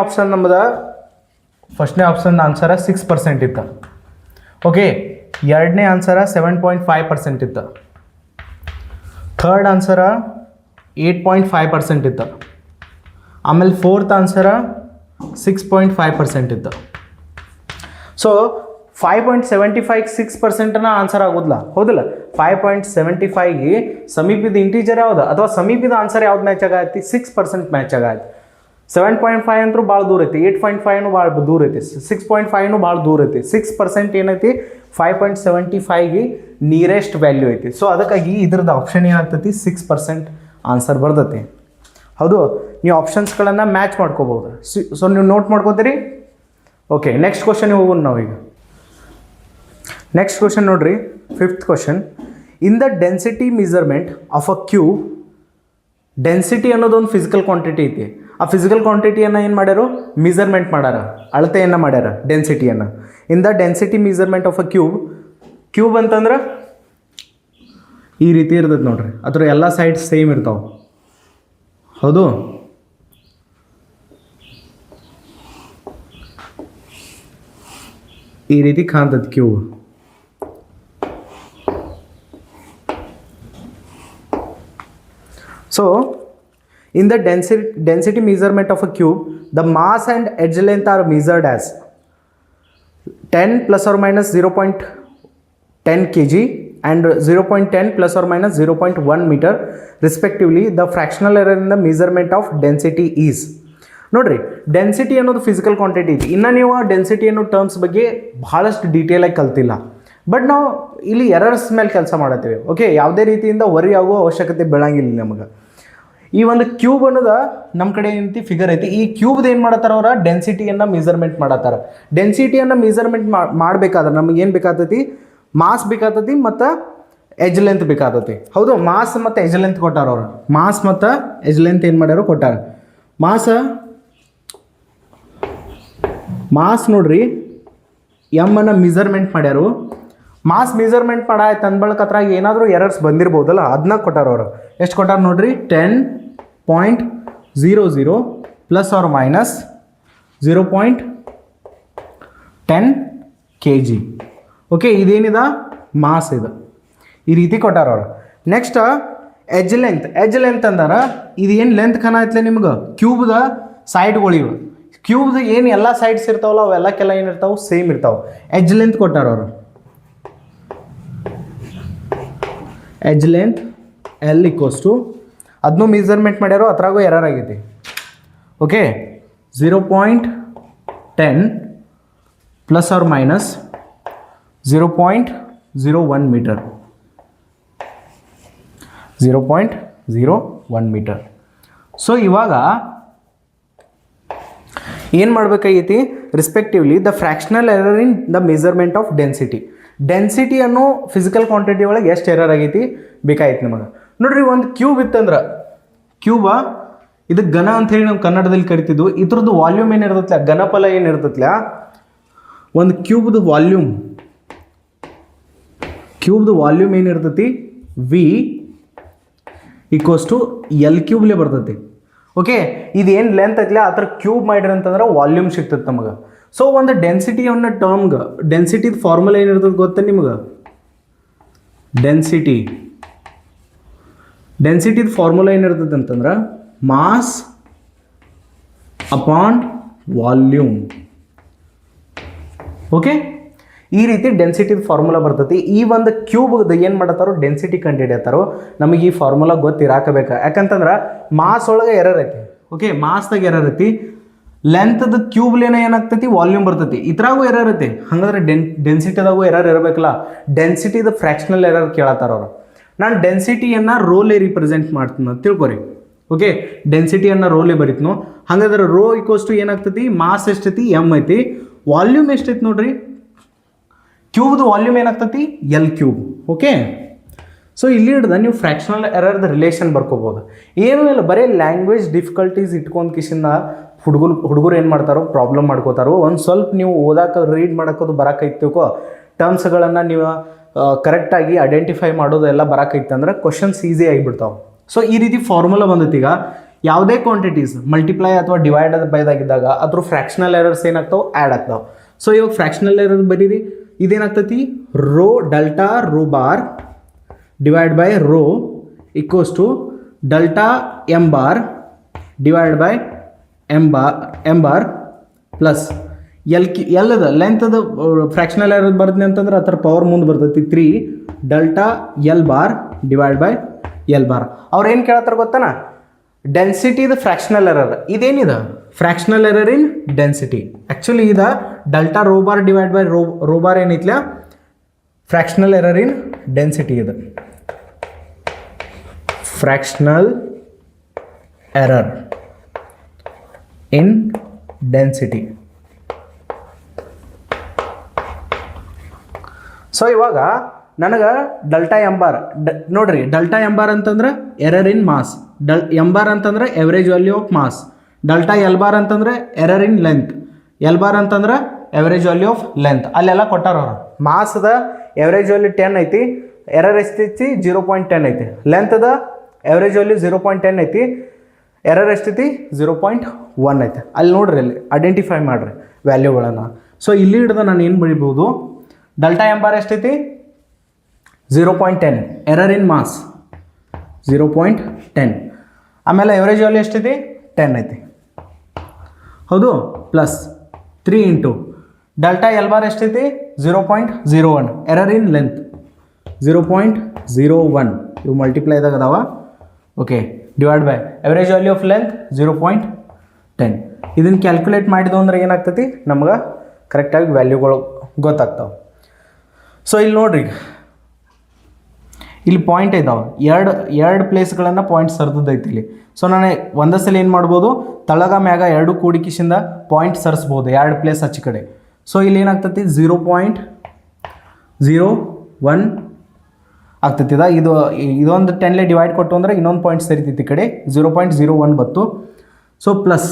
ಆಪ್ಷನ್ ಆನ್ಸರ 6% ಇತ್ತು. ಓಕೆ, ಎರಡನೇ ಆನ್ಸರ 7.5% ಇತ್ತು. ಥರ್ಡ್ ಆನ್ಸರ 8.5% ಇತ್ತು. ಆಮೇಲೆ ಫೋರ್ತ್ ಆನ್ಸರ 6.5% ಇತ್ತು. ಸೊ 5.75 6% ಆನ್ಸರ್ ಆಗೋದಿಲ್ಲ, ಹೌದಿಲ್ಲ. 5.75ಗೆ ಸಮೀಪದ ಇಂಟೀಜರ್ ಯಾವುದು ಅಥವಾ ಸಮೀಪದ ಆನ್ಸರ್ ಯಾವ್ದು ಮ್ಯಾಚ್ ಆಗೈತಿ 6% ಮ್ಯಾಚ್ ಆಗೈತಿ. 7.5 ಅಂತೂ ಭಾಳ ದೂರ ಐತಿ, 8.5 ಭಾಳ ದೂರ ಐತಿ, 6.5 ಭಾಳ ದೂರ ಐತಿ. 6% ಏನೈತಿ 5.75ಗೆ ನಿಯರೆಸ್ಟ್ ವ್ಯಾಲ್ಯೂ ಐತಿ. ಸೊ ಅದಕ್ಕಾಗಿ ಇದ್ರದ್ದು ಆಪ್ಷನ್ ಏನಾಗ್ತೈತಿ 6% ಆನ್ಸರ್ ಬರ್ತೈತಿ. ಹೌದು, ನೀವು ಆಪ್ಷನ್ಸ್ಗಳನ್ನು ಮ್ಯಾಚ್ ಮಾಡ್ಕೋಬೋದು. ಸೊ ನೀವು ನೋಟ್ ಮಾಡ್ಕೋತೀರಿ. ಓಕೆ, ನೆಕ್ಸ್ಟ್ ಕ್ವಶನ್ ಹೋಗೋಣ ನಾವೀಗ. ನೆಕ್ಸ್ಟ್ ಕ್ವಶನ್ ನೋಡ್ರಿ, 5th question. In the density measurement of a cube, density ಅನ್ನೋದೊಂದು ಫಿಸಿಕಲ್ ಕ್ವಾಂಟಿಟಿ ಐತಿ. ಆ ಫಿಸಿಕಲ್ ಕ್ವಾಂಟಿಟಿಯನ್ನು ಏನು ಮಾಡ್ಯಾರು ಮೆಜರ್ಮೆಂಟ್ ಮಾಡ್ಯಾರ, ಅಳತೆಯನ್ನು ಮಾಡ್ಯಾರ ಡೆನ್ಸಿಟಿಯನ್ನು. In the density measurement of a cube ಅಂತಂದ್ರೆ ಈ ರೀತಿ ಇರ್ತದೆ ನೋಡ್ರಿ, ಅದ್ರ ಎಲ್ಲ ಸೈಡ್ ಸೇಮ್ ಇರ್ತಾವೆ. ಹೌದು, ಈ ರೀತಿ ಕಾಣ್ತದೆ cube. So in the density measurement of a cube, the mass and edge length are measured as 10 plus or minus 0.10 kg and 0.10 plus or minus 0.1 meter respectively. The fractional error in the measurement of density is. ನೋಡ್ರಿ, density ಅನ್ನೋದು physical quantity ಐತಿ. ಇನ್ನು ನೀವು density ಅನ್ನೋ terms ಬಗ್ಗೆ ಭಾಳಷ್ಟು ಡೀಟೇಲಾಗಿ ಕಲ್ತಿಲ್ಲ. But ನಾವು ಇಲ್ಲಿ ಎರರ್ಸ್ ಮೇಲೆ ಕೆಲಸ ಮಾಡತ್ತೀವಿ. ಓಕೆ, ಯಾವುದೇ ರೀತಿಯಿಂದ ವರಿ ಆಗೋ ಅವಶ್ಯಕತೆ ಬೀಳಂಗಿಲ್ಲ ನಮಗೆ. ಈ ಒಂದು ಕ್ಯೂಬ್ ಅನ್ನೋದು ನಮ್ಮ ಕಡೆ ಏನೈತಿ ಫಿಗರ್ ಐತಿ. ಈ ಕ್ಯೂಬ್ದು ಏನು ಮಾಡತ್ತಾರ ಅವ್ರ ಡೆನ್ಸಿಟಿಯನ್ನು ಮೆಜರ್ಮೆಂಟ್ ಮಾಡತ್ತಾರ. ಡೆನ್ಸಿಟಿಯನ್ನು ಮೆಜರ್ಮೆಂಟ್ ಮಾಡಬೇಕಾದ್ರೆ ನಮಗೆ ಏನು ಬೇಕಾಗ್ತೈತಿ, ಮಾಸ್ ಬೇಕಾಗ್ತೈತಿ ಮತ್ತು ಎಜ್ ಲೆಂತ್ ಬೇಕಾಗ್ತೈತಿ. ಹೌದು, ಮಾಸ್ ಮತ್ತು ಎಜ್ ಲೆಂತ್ ಕೊಟ್ಟಾರ ಅವ್ರು. ಮಾಸ್ ಮತ್ತು ಎಜ್ ಲೆಂತ್ ಏನು ಮಾಡ್ಯಾರೋ ಕೊಟ್ಟಾರ. ಮಾಸ್ ನೋಡ್ರಿ ಎಮ್ಮನ್ನು ಮೆಜರ್ಮೆಂಟ್ ಮಾಡ್ಯಾರು. ಮಾಸ್ ಮೆಜರ್ಮೆಂಟ್ ಮಾಡಾಯ್ತು ಅಂದ್ಬಳಕ ಅದ್ರಾಗ ಏನಾದರೂ ಎರರ್ಸ್ ಬಂದಿರ್ಬೋದಲ್ಲ, ಅದನ್ನ ಕೊಟ್ಟಾರ ಅವರು. ಎಷ್ಟು ಕೊಟ್ಟಾರ ನೋಡ್ರಿ, 10.00 plus R minus 0.10 kg. Okay, ಇದೇನಿದೆ ಮಾಸ್ ಇದು, ಈ ರೀತಿ ಕೊಟ್ಟಾರ ಅವರು. ನೆಕ್ಸ್ಟ್ ಎಜ್ ಲೆಂತ್ ಅಂದಾರ. ಇದು ಏನು ಲೆಂತ್ ಕಾಣತ್ಲೆ ನಿಮ್ಗೆ ಕ್ಯೂಬ್ದ ಸೈಡ್ಗಳಿವೆ. ಕ್ಯೂಬ್ದು ಏನು ಎಲ್ಲ ಸೈಡ್ಸ್ ಇರ್ತಾವಲ್ಲ ಅವೆಲ್ಲಕ್ಕೆಲ್ಲ ಏನಿರ್ತಾವೆ ಸೇಮ್ ಇರ್ತಾವೆ. ಎಜ್ ಲೆಂತ್ ಕೊಟ್ಟಾರ ಅವರು. ಎಜ್ ಲೆಂತ್ L = ಅದನ್ನು ಮೆಜರ್ಮೆಂಟ್ ಮಾಡ್ಯಾರೋ, ಅದ್ರಾಗೂ ಎರರ್ ಆಗೈತಿ. Okay, 0.10 plus R minus 0.01 metre. 0.01 metre. So ಇವಾಗ ಏನು ಮಾಡಬೇಕಾಗೈತಿ, respectively the fractional error in the measurement of density ಅನ್ನೋ ಫಿಸಿಕಲ್ ಕ್ವಾಂಟಿಟಿ ಒಳಗೆ ಎಷ್ಟು ಎರರ್ ಆಗೈತಿ ಬೇಕಾಯ್ತು ನಮಗೆ. ನೋಡ್ರಿ, ಒಂದು ಕ್ಯೂಬ್ ಇತ್ತಂದ್ರೆ ಇದು ಘನ ಅಂಥೇಳಿ ನಾವು ಕನ್ನಡದಲ್ಲಿ ಕರಿತಿದ್ವು. ಇದ್ರದ್ದು ವಾಲ್ಯೂಮ್ ಏನಿರ್ತೈತ್ಲ, ಘನಫಲ ಏನಿರ್ತೈತ್ಲ, ಒಂದು ಕ್ಯೂಬ್ದು ವಾಲ್ಯೂಮ್ ಏನಿರ್ತೈತಿ V = L³ ಬರ್ತೈತಿ. ಓಕೆ, ಇದೇನು ಲೆಂತ್ ಐತ್ಲ ಅದ್ರ ಕ್ಯೂಬ್ ಮಾಡಿರಿ ಅಂತಂದ್ರೆ ವಾಲ್ಯೂಮ್ ಸಿಗ್ತದೆ ನಮಗೆ. ಸೊ ಒಂದು ಡೆನ್ಸಿಟಿ ಅನ್ನೋ ಟರ್ಮ್ಗೆ ಡೆನ್ಸಿಟಿದ ಫಾರ್ಮುಲಾ ಏನಿರ್ತದೆ ಗೊತ್ತಾ ನಿಮ್ಗೆ? ಡೆನ್ಸಿಟಿದ ಫಾರ್ಮುಲಾ ಏನಿರ್ತದೆ ಅಂತಂದ್ರೆ ಮಾಸ್ ಅಪಾನ್ ವಾಲ್ಯೂಮ್. ಓಕೆ, ಈ ರೀತಿ ಡೆನ್ಸಿಟಿದ ಫಾರ್ಮುಲಾ ಬರ್ತೈತಿ. ಈ ಒಂದು ಕ್ಯೂಬ್ದು ಏನು ಮಾಡತ್ತಾರೋ ಡೆನ್ಸಿಟಿ ಕಂಡುಹಿಡಿಯತ್ತಾರೋ ನಮಗೆ ಈ ಫಾರ್ಮುಲಾ ಗೊತ್ತಿರಾಕಬೇಕು. ಯಾಕಂತಂದ್ರೆ ಮಾಸ್ ಒಳಗೆ ಎರರ್ ಐತಿ. ಓಕೆ, ಮಾಸ್ದಾಗ ಎರರ್ ಐತಿ, ಲೆಂತ್ದ ಕ್ಯೂಬ್ಲೇನ ಏನಾಗ್ತೈತಿ ವಾಲ್ಯೂಮ್ ಬರ್ತೈತಿ, ಇದ್ರಾಗೂ ಎರರ್ ಐತಿ. ಹಾಗಾದ್ರೆ ಡೆನ್ಸಿಟಿದಾಗೂ ಎರರ್ ಇರಬೇಕಲ್ಲ. ಡೆನ್ಸಿಟಿದ ಫ್ರ್ಯಾಕ್ಷನಲ್ ಎರರ್ ಕೇಳತ್ತಾರ ಅವರು. ನಾನು ಡೆನ್ಸಿಟಿಯನ್ನು ರೋಲೆ ರಿಪ್ರೆಸೆಂಟ್ ಮಾಡ್ತೀನಿ ಅಂತ ತಿಳ್ಕೊರಿ. ಓಕೆ, ಡೆನ್ಸಿಟಿಯನ್ನು ರೋಲೆ ಬರೀತ್ನು. ಹಾಗಾದ್ರೆ ರೋ ಈಕ್ವಲ್ಸ್ ಟು ಏನಾಗ್ತೈತಿ, ಮಾಸ್ ಎಷ್ಟೈತಿ ಎಮ್ ಐತಿ, ವಾಲ್ಯೂಮ್ ಎಷ್ಟೈತಿ ನೋಡ್ರಿ, ಕ್ಯೂಬ್ದು ವಾಲ್ಯೂಮ್ ಏನಾಗ್ತೈತಿ ಎಲ್ ಕ್ಯೂಬ್. ಓಕೆ, ಸೊ ಇಲ್ಲಿ ಹಿಡ್ದು ನೀವು ಫ್ರ್ಯಾಕ್ಷನಲ್ ಎರರ್ದ ರಿಲೇಷನ್ ಬರ್ಕೋಬೋದು. ಏನೂ ಇಲ್ಲ, ಬರೀ ಲ್ಯಾಂಗ್ವೇಜ್ ಡಿಫಿಕಲ್ಟೀಸ್ ಇಟ್ಕೊಂಡು ಕಿಶಿಂದ ಹುಡುಗರು ಏನು ಮಾಡ್ತಾರೋ ಪ್ರಾಬ್ಲಮ್ ಮಾಡ್ಕೋತಾರೋ. ಒಂದು ಸ್ವಲ್ಪ ನೀವು ಓದಾಕ ರೀಡ್ ಮಾಡೋಕೋದು ಬರೋಕೈತಿಕೋ, ಟರ್ಮ್ಸ್ಗಳನ್ನು ನೀವು ಕರೆಕ್ಟಾಗಿ ಐಡೆಂಟಿಫೈ ಮಾಡೋದು ಎಲ್ಲ ಬರೋಕೈತೆ ಅಂದ್ರೆ ಕ್ವಶನ್ಸ್ ಈಸಿ ಆಗಿಬಿಡ್ತಾವೆ. ಸೊ ಈ ರೀತಿ ಫಾರ್ಮುಲಾ ಬಂದೈತಿ. ಈಗ ಯಾವುದೇ ಕ್ವಾಂಟಿಟೀಸ್ ಮಲ್ಟಿಪ್ಲೈ ಅಥವಾ ಡಿವೈಡ್ ಬೈದಾಗಿದ್ದಾಗ ಅದ್ರ ಫ್ರ್ಯಾಕ್ಷನಲ್ ಎರರ್ಸ್ ಏನಾಗ್ತಾವೆ, ಆ್ಯಡ್ ಆಗ್ತಾವೆ. ಸೊ ಇವಾಗ ಫ್ರ್ಯಾಕ್ಷನಲ್ ಎರರ್ ಬರೀರಿ, ಇದೇನಾಗ್ತೈತಿ rho delta rho bar divide by rho equals to delta M bar divide by M bar plus ಎಲ್ಲದ ಲೆಂತ್ದ ಫ್ರ್ಯಾಕ್ಷನಲ್ ಎರರ್ ಬರ್ತೀನಿ ಅಂತಂದ್ರೆ ಅದರ ಪವರ್ ಮುಂದೆ ಬರ್ತೈತಿ 3 delta L bar divide by L bar. ಅವ್ರು ಏನು ಕೇಳತ್ತಾರ ಗೊತ್ತಾನ, ಡೆನ್ಸಿಟಿದ ಫ್ರ್ಯಾಕ್ಷನಲ್ ಎರರ್. ಇದೇನಿದೆ fractional error in density. Actually ಇದು delta rho bar divide by rho bar ಏನೈತ್ಲ ಫ್ರ್ಯಾಕ್ಷನಲ್ ಎರರ್ ಇನ್ ಡೆನ್ಸಿಟಿ. ಇದು fractional error in density. So ಇವಾಗ ನನಗೆ ಡೆಲ್ಟಾ ಎಮ್ ಬಾರ್ ನೋಡ್ರಿ, ಡೆಲ್ಟಾ ಎಮ್ ಬಾರ್ ಅಂತಂದ್ರೆ error in mass, M bar ಅಂತಂದ್ರೆ average value of mass, delta L bar ಅಂತಂದ್ರೆ error in length, L bar ಅಂತಂದ್ರೆ average value of length. ಅಲ್ಲೆಲ್ಲ ಕೊಟ್ಟಾರ ಅವರು. ಮಾಸ್ದ ಎವರೇಜ್ ವ್ಯಾಲ್ಯೂ 10 ಐತಿ, ಎರರ್ ಎಷ್ಟೈತಿ 0.10 ಐತಿ. ಲೆಂತ್ದ ಎವರೇಜ್ ವ್ಯಾಲ್ಯೂ 0.10 ಐತಿ, ಎರರ್ ಎಷ್ಟೈತಿ 0.1 ಐತಿ. ಅಲ್ಲಿ ನೋಡ್ರಿ, ಅಲ್ಲಿ ಐಡೆಂಟಿಫೈ ಮಾಡಿರಿ ವ್ಯಾಲ್ಯೂಗಳನ್ನು. ಸೊ ಇಲ್ಲಿ ಹಿಡ್ದು ನಾನು ಏನು ಬರೀಬೋದು, ಡೆಲ್ಟಾ ಎಮ್ ಬಾರ್ ಎಷ್ಟೈತಿ 0.10, ಎರರ್ ಇನ್ ಮಾಸ್ 0.10, ಆಮೇಲೆ ಎವರೇಜ್ ವ್ಯಾಲ್ಯೂ ಎಷ್ಟೈತಿ 10 ಐತಿ, ಹೌದು, plus 3 into delta L bar ಎಷ್ಟೈತಿ 0.01, ಎರರ್ ಇನ್ ಲೆಂತ್ 0.01, ಇವು ಮಲ್ಟಿಪ್ಲೈದಾಗ ಅದಾವ. Okay, divide by average value of length 0.10. ಇದನ್ನು ಕ್ಯಾಲ್ಕುಲೇಟ್ ಮಾಡಿದ್ವು ಅಂದ್ರೆ ಏನಾಗ್ತೈತಿ, ನಮ್ಗೆ ಕರೆಕ್ಟಾಗಿ ವ್ಯಾಲ್ಯೂಗಳು ಗೊತ್ತಾಗ್ತಾವೆ. ಸೊ ಇಲ್ಲಿ ನೋಡ್ರಿ, ಇಲ್ಲಿ ಪಾಯಿಂಟ್ ಇದ್ದಾವೆ, ಎರಡು ಪ್ಲೇಸ್ಗಳನ್ನು ಪಾಯಿಂಟ್ ಸರ್ದೈತಿ ಇಲ್ಲಿ. ಸೊ ನಾನು ಒಂದೇ ಸಲ ಏನು ಮಾಡ್ಬೋದು, ತಳಗ ಮ್ಯಾಗ ಎರಡು ಕೂಡಿಕಿಸಿಂದ ಪಾಯಿಂಟ್ ಸರಿಸ್ಬೋದು, ಎರಡು ಪ್ಲೇಸ್ ಹಚ್ಚಿ ಕಡೆ. ಸೊ ಇಲ್ಲಿ ಏನಾಗ್ತೈತಿ 0.01 ಆಗ್ತೈತಿ. ಇದೊಂದು 10 ಡಿವೈಡ್ ಕೊಟ್ಟು ಅಂದರೆ ಇನ್ನೊಂದು ಪಾಯಿಂಟ್ ಸರಿತೈತಿ, ಈ ಕಡೆ 0.01 ಬತ್ತು. ಸೊ ಪ್ಲಸ್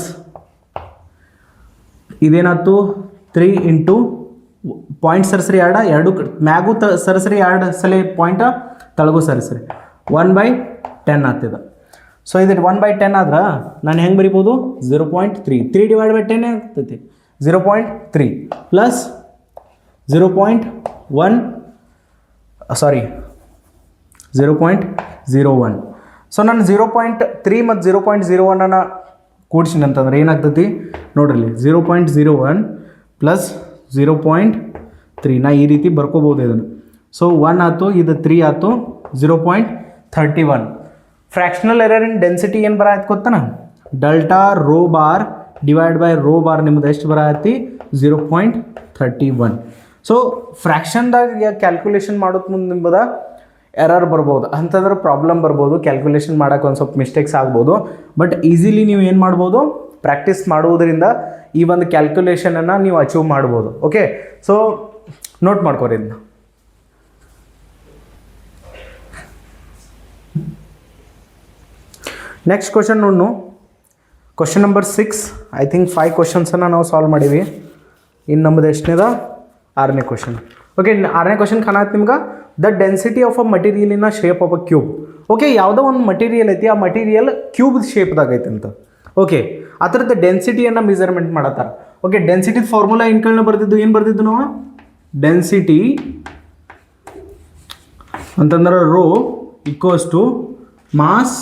ಇದೇನಾಯ್ತು 3 ಇಂಟು ಪಾಯಿಂಟ್ ಸರಿಸ್ರಿ ಎರಡು ಮ್ಯಾಗೂ ಸರಿಸ್ರಿ, ಎರಡು ಸಲ ಪಾಯಿಂಟ ತಳಗೂ ಸರಿಸ್ರಿ, 1/10 ಆಗ್ತದೆ. ಸೊ ಇದು 1/10 ಆದ್ರೆ ನಾನು ಹೆಂಗೆ ಬರಿಬೋದು, 0.3, 3 ಡಿವೈಡ್ ಬೈ 10 ಆಗ್ತೈತಿ 0.3 ಪ್ಲಸ್ 0.01 ಸೊ ನಾನು 0.3 ಮತ್ತು 0.01 ಕೂಡಿಸಿನ ಅಂತಂದ್ರೆ ಏನಾಗ್ತೈತಿ ನೋಡ್ರಿ, 0.01 ಪ್ಲಸ್ 0.3. ನಾ ಈ ರೀತಿ ಬರ್ಕೋಬೋದು ಇದನ್ನು. ಸೊ 1 ಆಯ್ತು, ಇದು 3 ಆಯ್ತು, 0.31. ಫ್ರ್ಯಾಕ್ಷನಲ್ ಎರರ್ ಇನ್ ಡೆನ್ಸಿಟಿ ಏನು ಬರ ಆಯ್ತು ಗೊತ್ತಾನ, delta rho bar divide by rho bar ನಿಮ್ದು ಎಷ್ಟು ಬರ ಆಯ್ತಿ 0.31. ಸೊ ಫ್ರ್ಯಾಕ್ಷನ್ದಾಗ ಕ್ಯಾಲ್ಕುಲೇಷನ್ ಮಾಡೋದು ಮುಂದೆ ನಿಮ್ಮದ ಎರರ್ ಬರ್ಬೋದು, ಅಂತಂದ್ರೆ ಪ್ರಾಬ್ಲಮ್ ಬರ್ಬೋದು, ಕ್ಯಾಲ್ಕುಲೇಷನ್ ಮಾಡೋಕೆ ಒಂದು ಸ್ವಲ್ಪ ಮಿಸ್ಟೇಕ್ಸ್ ಆಗ್ಬೋದು. ಬಟ್ ಈಸಿಲಿ ನೀವು ಏನು ಮಾಡ್ಬೋದು, ಪ್ರಾಕ್ಟೀಸ್ ಮಾಡುವುದರಿಂದ ಈ ಒಂದು ಕ್ಯಾಲ್ಕುಲೇಷನನ್ನು ನೀವು ಅಚೀವ್ ಮಾಡ್ಬೋದು. ಓಕೆ, ಸೊ ನೋಟ್ ಮಾಡ್ಕೊರಿ ಇದನ್ನ. ನೆಕ್ಸ್ಟ್ ಕ್ವಶನ್ ನೋಡು, ಕ್ವಶನ್ ನಂಬರ್ 6. ಐ ಥಿಂಕ್ 5 ಕ್ವಶನ್ಸನ್ನು ನಾವು ಸಾಲ್ವ್ ಮಾಡೀವಿ. ಇನ್ನು ನಮ್ಮದು ಎಷ್ಟನೇದ 6ನೇ ಕ್ವಶನ್. ಓಕೆ, 6ನೇ ಕ್ವಶನ್ ಕಾಣತ್ತೆ ನಿಮ್ಗೆ, the density of a material in a shape of a cube. Okay, ಯಾವುದೋ ಒಂದು ಮಟೀರಿಯಲ್ ಐತಿ, ಆ ಮಟೀರಿಯಲ್ ಕ್ಯೂಬ್ ಶೇಪ್ದಾಗ ಐತೆ ಅಂತ. ಓಕೆ, ಅದರದ್ದು ಡೆನ್ಸಿಟಿಯನ್ನು ಮೆಜರ್ಮೆಂಟ್ ಮಾಡತ್ತಾರೆ. ಓಕೆ, ಡೆನ್ಸಿಟಿ ಫಾರ್ಮುಲಾ ಏನು ಬರ್ತಿದ್ದು ನಾವು, ಡೆನ್ಸಿಟಿ ಅಂತಂದ್ರೆ rho equals to mass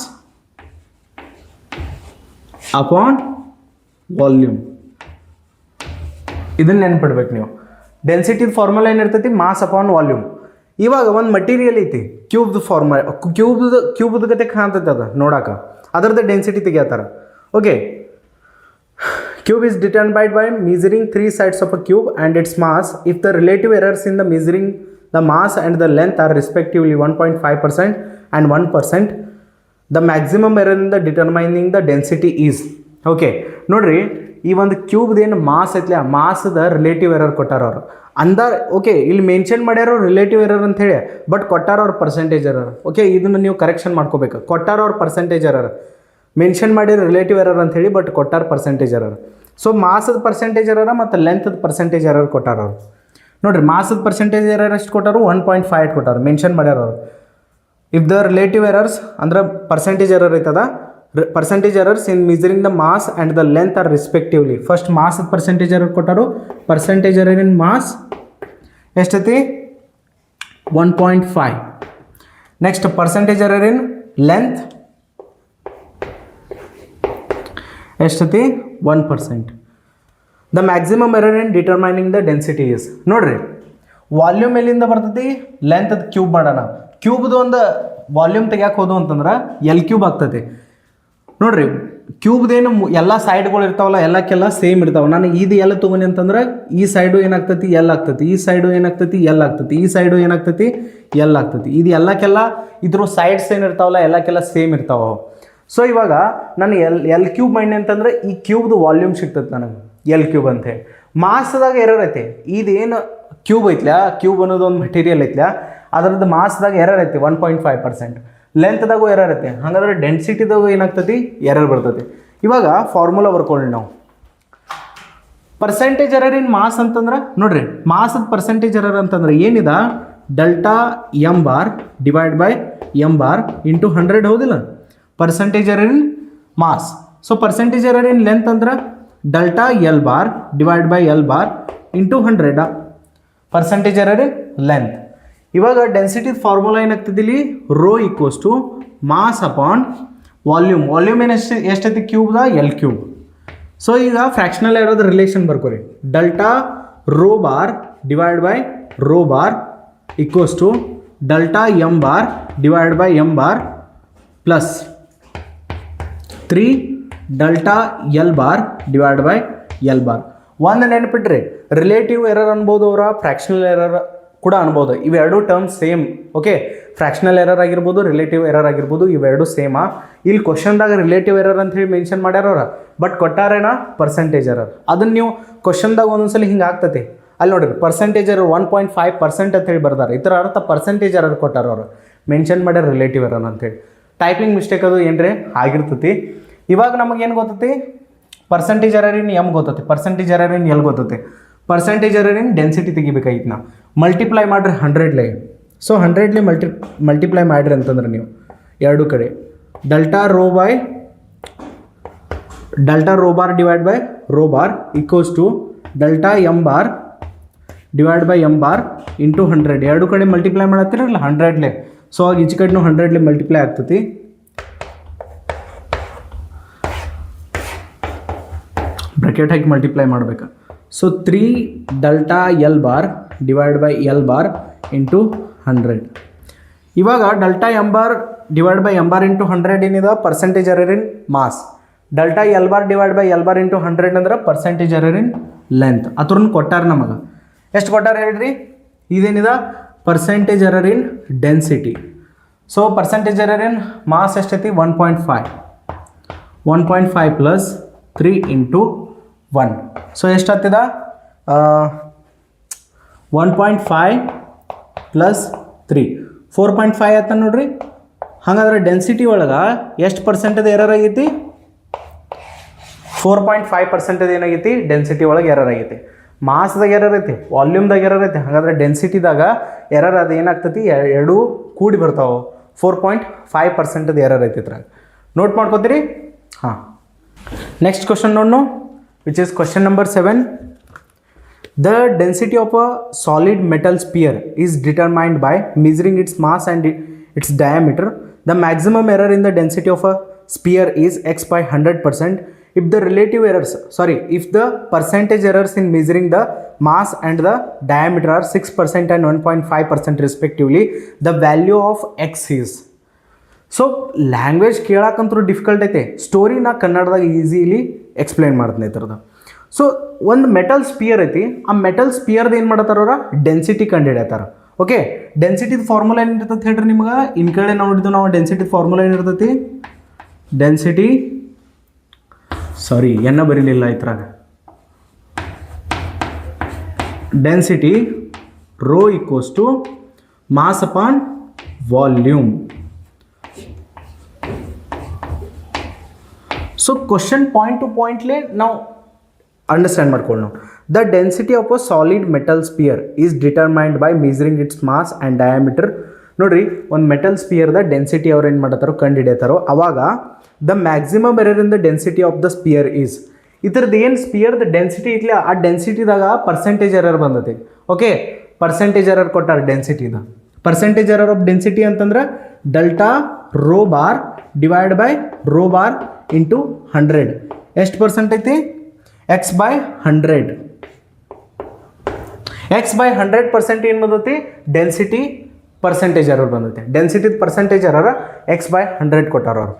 upon volume. ಇದನ್ನು ನೆನ್ಪಿಡ್ಬೇಕು ನೀವು. ಡೆನ್ಸಿಟಿದ ಫಾರ್ಮುಲಾ ಏನಿರ್ತೈತಿ ಮಾಸ್ ಅಪಾನ್ ವಾಲ್ಯೂಮ್. ಇವಾಗ ಒಂದು ಮಟೀರಿಯಲ್ ಐತಿ ಕ್ಯೂಬ್ದು ಕ್ಯೂಬ್ದ ಗತೆ ಕಾಣ್ತೈತೆ ಅದು ನೋಡಾಕ, ಅದರದ್ದು ಡೆನ್ಸಿಟಿ ತೆಗಿಯತ್ತಾರ. Okay, cube is determined by measuring three sides of a cube and its mass. If the relative errors in the measuring the mass and the length are respectively 1.5% and 1%, the maximum error in the determining the density is. Okay ನೋಡ್ರಿ, ಈ ಒಂದು ಕ್ಯೂಬ್ದೇನು mass ಐತ್ಲ, ಮಾಸದ relative error ಕೊಟ್ಟಾರ ಅವರು ಅಂದಾರ. Okay, ಇಲ್ಲಿ mention ಮಾಡ್ಯಾರ relative error ಅಂತ ಹೇಳಿ, ಬಟ್ ಕೊಟ್ಟಾರ ಅವ್ರ ಪರ್ಸೆಂಟೇಜ್ ಎರರ್. ಓಕೆ, ಇದನ್ನು ನೀವು ಕರೆಕ್ಷನ್ ಮಾಡ್ಕೋಬೇಕು. ಕೊಟ್ಟಾರ ಅವ್ರ ಪರ್ಸೆಂಟೇಜ್ ಎರರ್, ಮೆನ್ಷನ್ ಮಾಡಿರೋ ರಿಲೇಟಿವ್ ಎರರ್ ಅಂತ ಹೇಳಿ, ಬಟ್ ಕೊಟ್ಟಾರ ಪರ್ಸೆಂಟೇಜ್ ಎರರ್. ಸೊ ಮಾಸದ ಪರ್ಸೆಂಟೇಜ್ ಎರರ ಮತ್ತು ಲೆಂತ್ದ ಪರ್ಸೆಂಟೇಜ್ ಎರರ್ ಕೊಟ್ಟಾರ ಅವ್ರು. ನೋಡಿರಿ, ಮಾಸದ ಪರ್ಸೆಂಟೇಜ್ ಎರರ್ ಎಷ್ಟು ಕೊಟ್ಟಾರು? 1.5 ಕೊಟ್ಟಾರು, ಮೆನ್ಷನ್ ಮಾಡ್ಯಾರ ಅವರು. ಇಫ್ ದ ರಿಲೇಟಿವ್ ಎರರ್ಸ್ ಅಂದ್ರೆ ಪರ್ಸೆಂಟೇಜ್ ಎರರ್ ಐತದ, percentage errors in measuring the mass and the length are respectively. First ಮಾಸದ ಪರ್ಸೆಂಟೇಜ್ ಎರರ್ ಕೊಟ್ಟಾರು. ಪರ್ಸೆಂಟೇಜ್ ಎರರ್ ಇನ್ ಮಾಸ್ ಎಷ್ಟೈತಿ? 1.5. Next percentage error in length ಎಷ್ಟೈತಿ? 1%. The maximum error in determining the density is. ನೋಡ್ರಿ, volume ಎಲ್ಲಿಂದ ಬರ್ತೈತಿ? Length ಅದು cube ಮಾಡೋಣ. ಕ್ಯೂಬ್ದು ಒಂದು ವಾಲ್ಯೂಮ್ ತೆಗಿಯಕ್ಕೆ ಹೋದು ಅಂತಂದ್ರೆ ಎಲ್ ಕ್ಯೂಬ್ ಆಗ್ತೈತಿ. ನೋಡ್ರಿ, ಕ್ಯೂಬ್ದೇನು ಎಲ್ಲ ಸೈಡ್ಗಳು ಇರ್ತಾವಲ್ಲ, ಎಲ್ಲಕ್ಕೆಲ್ಲ ಸೇಮ್ ಇರ್ತಾವೆ. ನಾನು ಇದು ಎಲ್ಲ ತೊಗೊಂಡು ಅಂತಂದ್ರೆ ಈ ಸೈಡು ಏನಾಗ್ತೈತಿ? ಎಲ್ ಆಗ್ತೈತಿ. ಈ ಸೈಡು ಏನಾಗ್ತೈತಿ? ಎಲ್ ಆಗ್ತೈತಿ. ಈ ಸೈಡು ಏನಾಗ್ತೈತಿ? ಎಲ್ ಆಗ್ತೈತಿ. ಇದು ಎಲ್ಲಕ್ಕೆಲ್ಲ ಇದ್ರ ಸೈಡ್ಸ್ ಏನಿರ್ತಾವಲ್ಲ ಎಲ್ಲಕ್ಕೆಲ್ಲ ಸೇಮ್ ಇರ್ತಾವೆ. ಸೊ ಇವಾಗ ನಾನು ಎಲ್ ಕ್ಯೂಬ್ ಮೈಂಡ್ ಅಂತಂದ್ರೆ ಈ ಕ್ಯೂಬ್ದು ವಾಲ್ಯೂಮ್ ಸಿಗ್ತದೆ ನನಗೆ, ಎಲ್ ಕ್ಯೂಬ್ ಅಂತೇಳಿ. ಮಾಸ್ದಾಗ ಎರರ್ ಐತಿ. ಇದೇನು ಕ್ಯೂಬ್ ಐತ್ಲ, ಕ್ಯೂಬ್ ಅನ್ನೋದು ಒಂದು ಮೆಟೀರಿಯಲ್ ಐತ್ಲ, ಅದರದ್ದು ಮಾಸ್ದಾಗ ಎರರ್ ಐತಿ 1.5%. ಲೆಂತ್ದಾಗೂ ಎರರ್ ಐತಿ. ಹಾಗಾದ್ರೆ ಡೆನ್ಸಿಟಿದಾಗೂ ಏನಾಗ್ತೈತಿ? ಎರರ್ ಬರ್ತೈತಿ. ಇವಾಗ ಫಾರ್ಮುಲಾ ಬರ್ಕೊಳ್ಳಿ ನಾವು. ಪರ್ಸೆಂಟೇಜ್ ಎರರ್ ಇನ್ ಮಾಸ್ ಅಂತಂದ್ರೆ ನೋಡ್ರಿ, ಮಾಸದ ಪರ್ಸೆಂಟೇಜ್ ಎರರ್ ಅಂತಂದ್ರೆ ಏನಿದ? Delta M bar divide by M bar into 100 ಹೌದಿಲ್ಲ? Percentage error in mass. So percentage error in length ಅಂದ್ರೆ delta L bar divide by L bar into 100 percentage error in length. ಇವಾಗ density formula ಏನಾಗ್ತದೆ ಇಲ್ಲಿ? Rho equals to mass upon volume. Volume ಏನು ಎಷ್ಟೈತಿ? ಕ್ಯೂಬ್ದ L cube. So ಈಗ fractional ಇರೋದು relation ಬರ್ಕೋರಿ. Delta rho bar divide by rho bar equals to delta M bar divide by M bar plus 3 delta L bar divide by L bar. ಒಂದು ನೆನಪಿಟ್ರಿ, relative error ಅನ್ಬೋದು, ಅವರ fractional error ಕೂಡ ಅನ್ಬೋದು. ಇವೆರಡು terms same. Okay, fractional error ಆಗಿರ್ಬೋದು, relative error ಆಗಿರ್ಬೋದು, ಇವೆರಡು ಸೇಮಾ. ಇಲ್ಲಿ ಕ್ವಶನ್ದಾಗ ರಿಲೇಟಿವ್ ಎರರ್ ಅಂತ ಹೇಳಿ ಮೆನ್ಷನ್ ಮಾಡ್ಯಾರವ್ರ, ಬಟ್ ಕೊಟ್ಟಾರೇನ ಪರ್ಸೆಂಟೇಜ್ ಎರರ್. ಅದನ್ನು ನೀವು ಕ್ವಶನ್ದಾಗ ಒಂದೊಂದ್ಸಲಿ ಹಿಂಗೆ ಆಗ್ತೈತಿ. ಅಲ್ಲಿ ನೋಡಿರಿ, ಪರ್ಸೆಂಟೇಜ್ ಎರರ್ 1.5% ಅಂತ ಹೇಳಿ ಬರ್ತಾರೆ. ಈ ಥರ ಅರ್ಥ ಪರ್ಸೆಂಟೇಜ್ ಎರರ್ ಕೊಟ್ಟಾರ ಅವರು, ಮೆನ್ಷನ್ ಮಾಡ್ಯಾರ ರಿಲೇಟಿವ್ ಎರರ್ ಅಂತೇಳಿ. ಟೈಪಿಂಗ್ ಮಿಸ್ಟೇಕ್ ಅದು ಏನ್ರಿ ಆಗಿರ್ತೈತಿ. ಇವಾಗ ನಮಗೇನು ಗೊತ್ತೈತಿ? ಪರ್ಸೆಂಟೇಜ್ ಎರರ್ ಇನ್ ಎಮ್ ಗೊತ್ತೈತಿ, ಪರ್ಸೆಂಟೇಜ್ ಎರರ್ ಇನ್ ಎಲ್ ಗೊತ್ತೈತಿ. ಪರ್ಸೆಂಟೇಜ್ ಎರರ್ ಇನ್ ಡೆನ್ಸಿಟಿ ತೆಗಿಬೇಕಾಗಿತ್ತು ನಾವು. ಮಲ್ಟಿಪ್ಲೈ ಮಾಡಿರಿ 100 ಸೊ 100 ಮಲ್ಟಿಪ್ಲೈ ಮಾಡಿರಿ ಅಂತಂದ್ರೆ ನೀವು ಎರಡು ಕಡೆ delta rho bar divide by rho bar equals to delta M bar divide by M bar into 100. ಎರಡು ಕಡೆ ಮಲ್ಟಿಪ್ಲೈ ಮಾಡತ್ತೀರಲ್ಲ 100. ಸೊ ಆಗ ಈಚೆ ಕಡೆನೂ 100 ಮಲ್ಟಿಪ್ಲೈ ಆಗ್ತೈತಿ. ಬ್ರ್ಯಾಕೆಟ್ ಹಾಕಿ ಮಲ್ಟಿಪ್ಲೈ ಮಾಡ್ಬೇಕು. So 3 delta L bar divide by L bar into 100. ಇವಾಗ delta M bar divide by M bar into 100 ಏನಿದೆ? Percentage error in mass. Delta L bar divide by L bar into 100 ಅಂದ್ರೆ percentage error in length. ಅದ್ರನ್ನ ಕೊಟ್ಟಾರ ನಮಗೆ. ಎಷ್ಟು ಕೊಟ್ಟಾರ ಹೇಳ್ರಿ? ಇದೇನಿದೆ? Percentage error in density. So percentage error in mass ಎಷ್ಟೈತಿ? 1.5 ಪ್ಲಸ್ 3 ಇಂಟು 1. ಸೊ ಎಷ್ಟಾಗ್ತದ? 1.5 ಪ್ಲಸ್ 3 4.5 ಆಯ್ತ ನೋಡ್ರಿ. ಹಾಗಾದ್ರೆ ಡೆನ್ಸಿಟಿ ಒಳಗೆ ಎಷ್ಟು ಪರ್ಸೆಂಟೇಜ್ ಎರರ್ ಆಗೈತಿ? 4.5% ಏನಾಗೈತಿ? ಡೆನ್ಸಿಟಿ ಒಳಗೆ ಎರರ್ ಆಗೈತಿ. ಮಾಸ್ದಾಗ ಎರರ್ ಐತಿ, ವಾಲ್ಯೂಮ್ದಾಗ ಎರರ್ ಐತಿ. ಹಾಗಾದ್ರೆ ಡೆನ್ಸಿಟಿದಾಗ ಎರರ್ ಅದು ಏನಾಗ್ತೈತಿ? ಎರಡು ಕೂಡಿ ಬರ್ತಾವೆ. 4.5% ಎರರ್ ಐತಿ ಇದ್ರಾಗ. ನೋಟ್ ಮಾಡ್ಕೋತೀರಿ? ಹಾಂ. ನೆಕ್ಸ್ಟ್ ಕ್ವಶನ್ ನೋಡೋಣ, which is question number 7. The density of a solid metal sphere is determined by measuring its mass and its diameter. The maximum error in the density of a sphere is x by 100%. If the percentage errors in measuring the mass and the diameter are 6% and 1.5% respectively, the value of x is. So language ಕೇಳಕ್ಕಂತೂ difficult ಐತೆ, story ನಾ ಕನ್ನಡದಾಗ easily explain ಮಾಡ್ತೀನಿ ಈ ಥರದ. So ಒಂದು metal spear ಐತಿ, ಆ ಮೆಟಲ್ ಸ್ಪಿಯರ್ದು ಏನು ಮಾಡತ್ತಾರ ಅವ್ರ ಡೆನ್ಸಿಟಿ ಕಂಡು ಹಿಡಿಯತ್ತಾರ. ಓಕೆ, ಡೆನ್ಸಿಟಿದ ಫಾರ್ಮುಲಾ ಏನಿರ್ತೈತೆ ಹೇಳ್ರಿ ನಿಮ್ಗೆ, ಇನ್ ಕಡೆ ನೋಡಿದ್ದು ನಾವು ಡೆನ್ಸಿಟಿ ಫಾರ್ಮುಲಾ ಏನಿರ್ತೈತಿ, ಡೆನ್ಸಿಟಿ ಸಾರಿ ಎನ್ನ ಬರೀಲಿಲ್ಲ ಇದ್ರಾಗ, density rho equals to mass upon volume. So question point to ಪಾಯಿಂಟ್ಲೇ ನಾವು ಅಂಡರ್ಸ್ಟ್ಯಾಂಡ್ ಮಾಡ್ಕೊಳ್ಳಿ. ನಾವು the density of a solid metal sphere is determined by measuring its mass and diameter. ನೋಡಿರಿ, ಒಂದು ಮೆಟಲ್ ಸ್ಪಿಯರ್ದ ಡೆನ್ಸಿಟಿ ಅವ್ರು ಏನು ಮಾಡತ್ತಾರೋ ಕಂಡು ಹಿಡಿಯತ್ತಾರೋ, ಅವಾಗ the maximum error in the density of the sphere is, ಇದ್ರದ್ದು ಏನು ಸ್ಪಿಯರ್ದ ಡೆನ್ಸಿಟಿ ಇಟ್ಲಿ ಆ ಡೆನ್ಸಿಟಿದಾಗ ಪರ್ಸೆಂಟೇಜ್ ಎರರ್ ಬಂದೈತಿ. ಓಕೆ, ಪರ್ಸೆಂಟೇಜ್ ಎರರ್ ಕೊಟ್ಟಾರ ಡೆನ್ಸಿಟಿದ. ಪರ್ಸೆಂಟೇಜ್ ಎರರ್ ಆಫ್ ಡೆನ್ಸಿಟಿ ಅಂತಂದ್ರೆ delta rho bar divide by rho bar into 100. ಎಷ್ಟು ಪರ್ಸೆಂಟ್ ಐತಿ? X by 100. ಎಕ್ಸ್ ಬೈ 100% ಏನು ಬಂದೈತಿ? ಡೆನ್ಸಿಟಿ ಪರ್ಸೆಂಟೇಜ್ ಎರರ್ ಬಂದೈತಿ. Density percentage error X by 100 ಕೊಟ್ಟಾರ ಅವರು.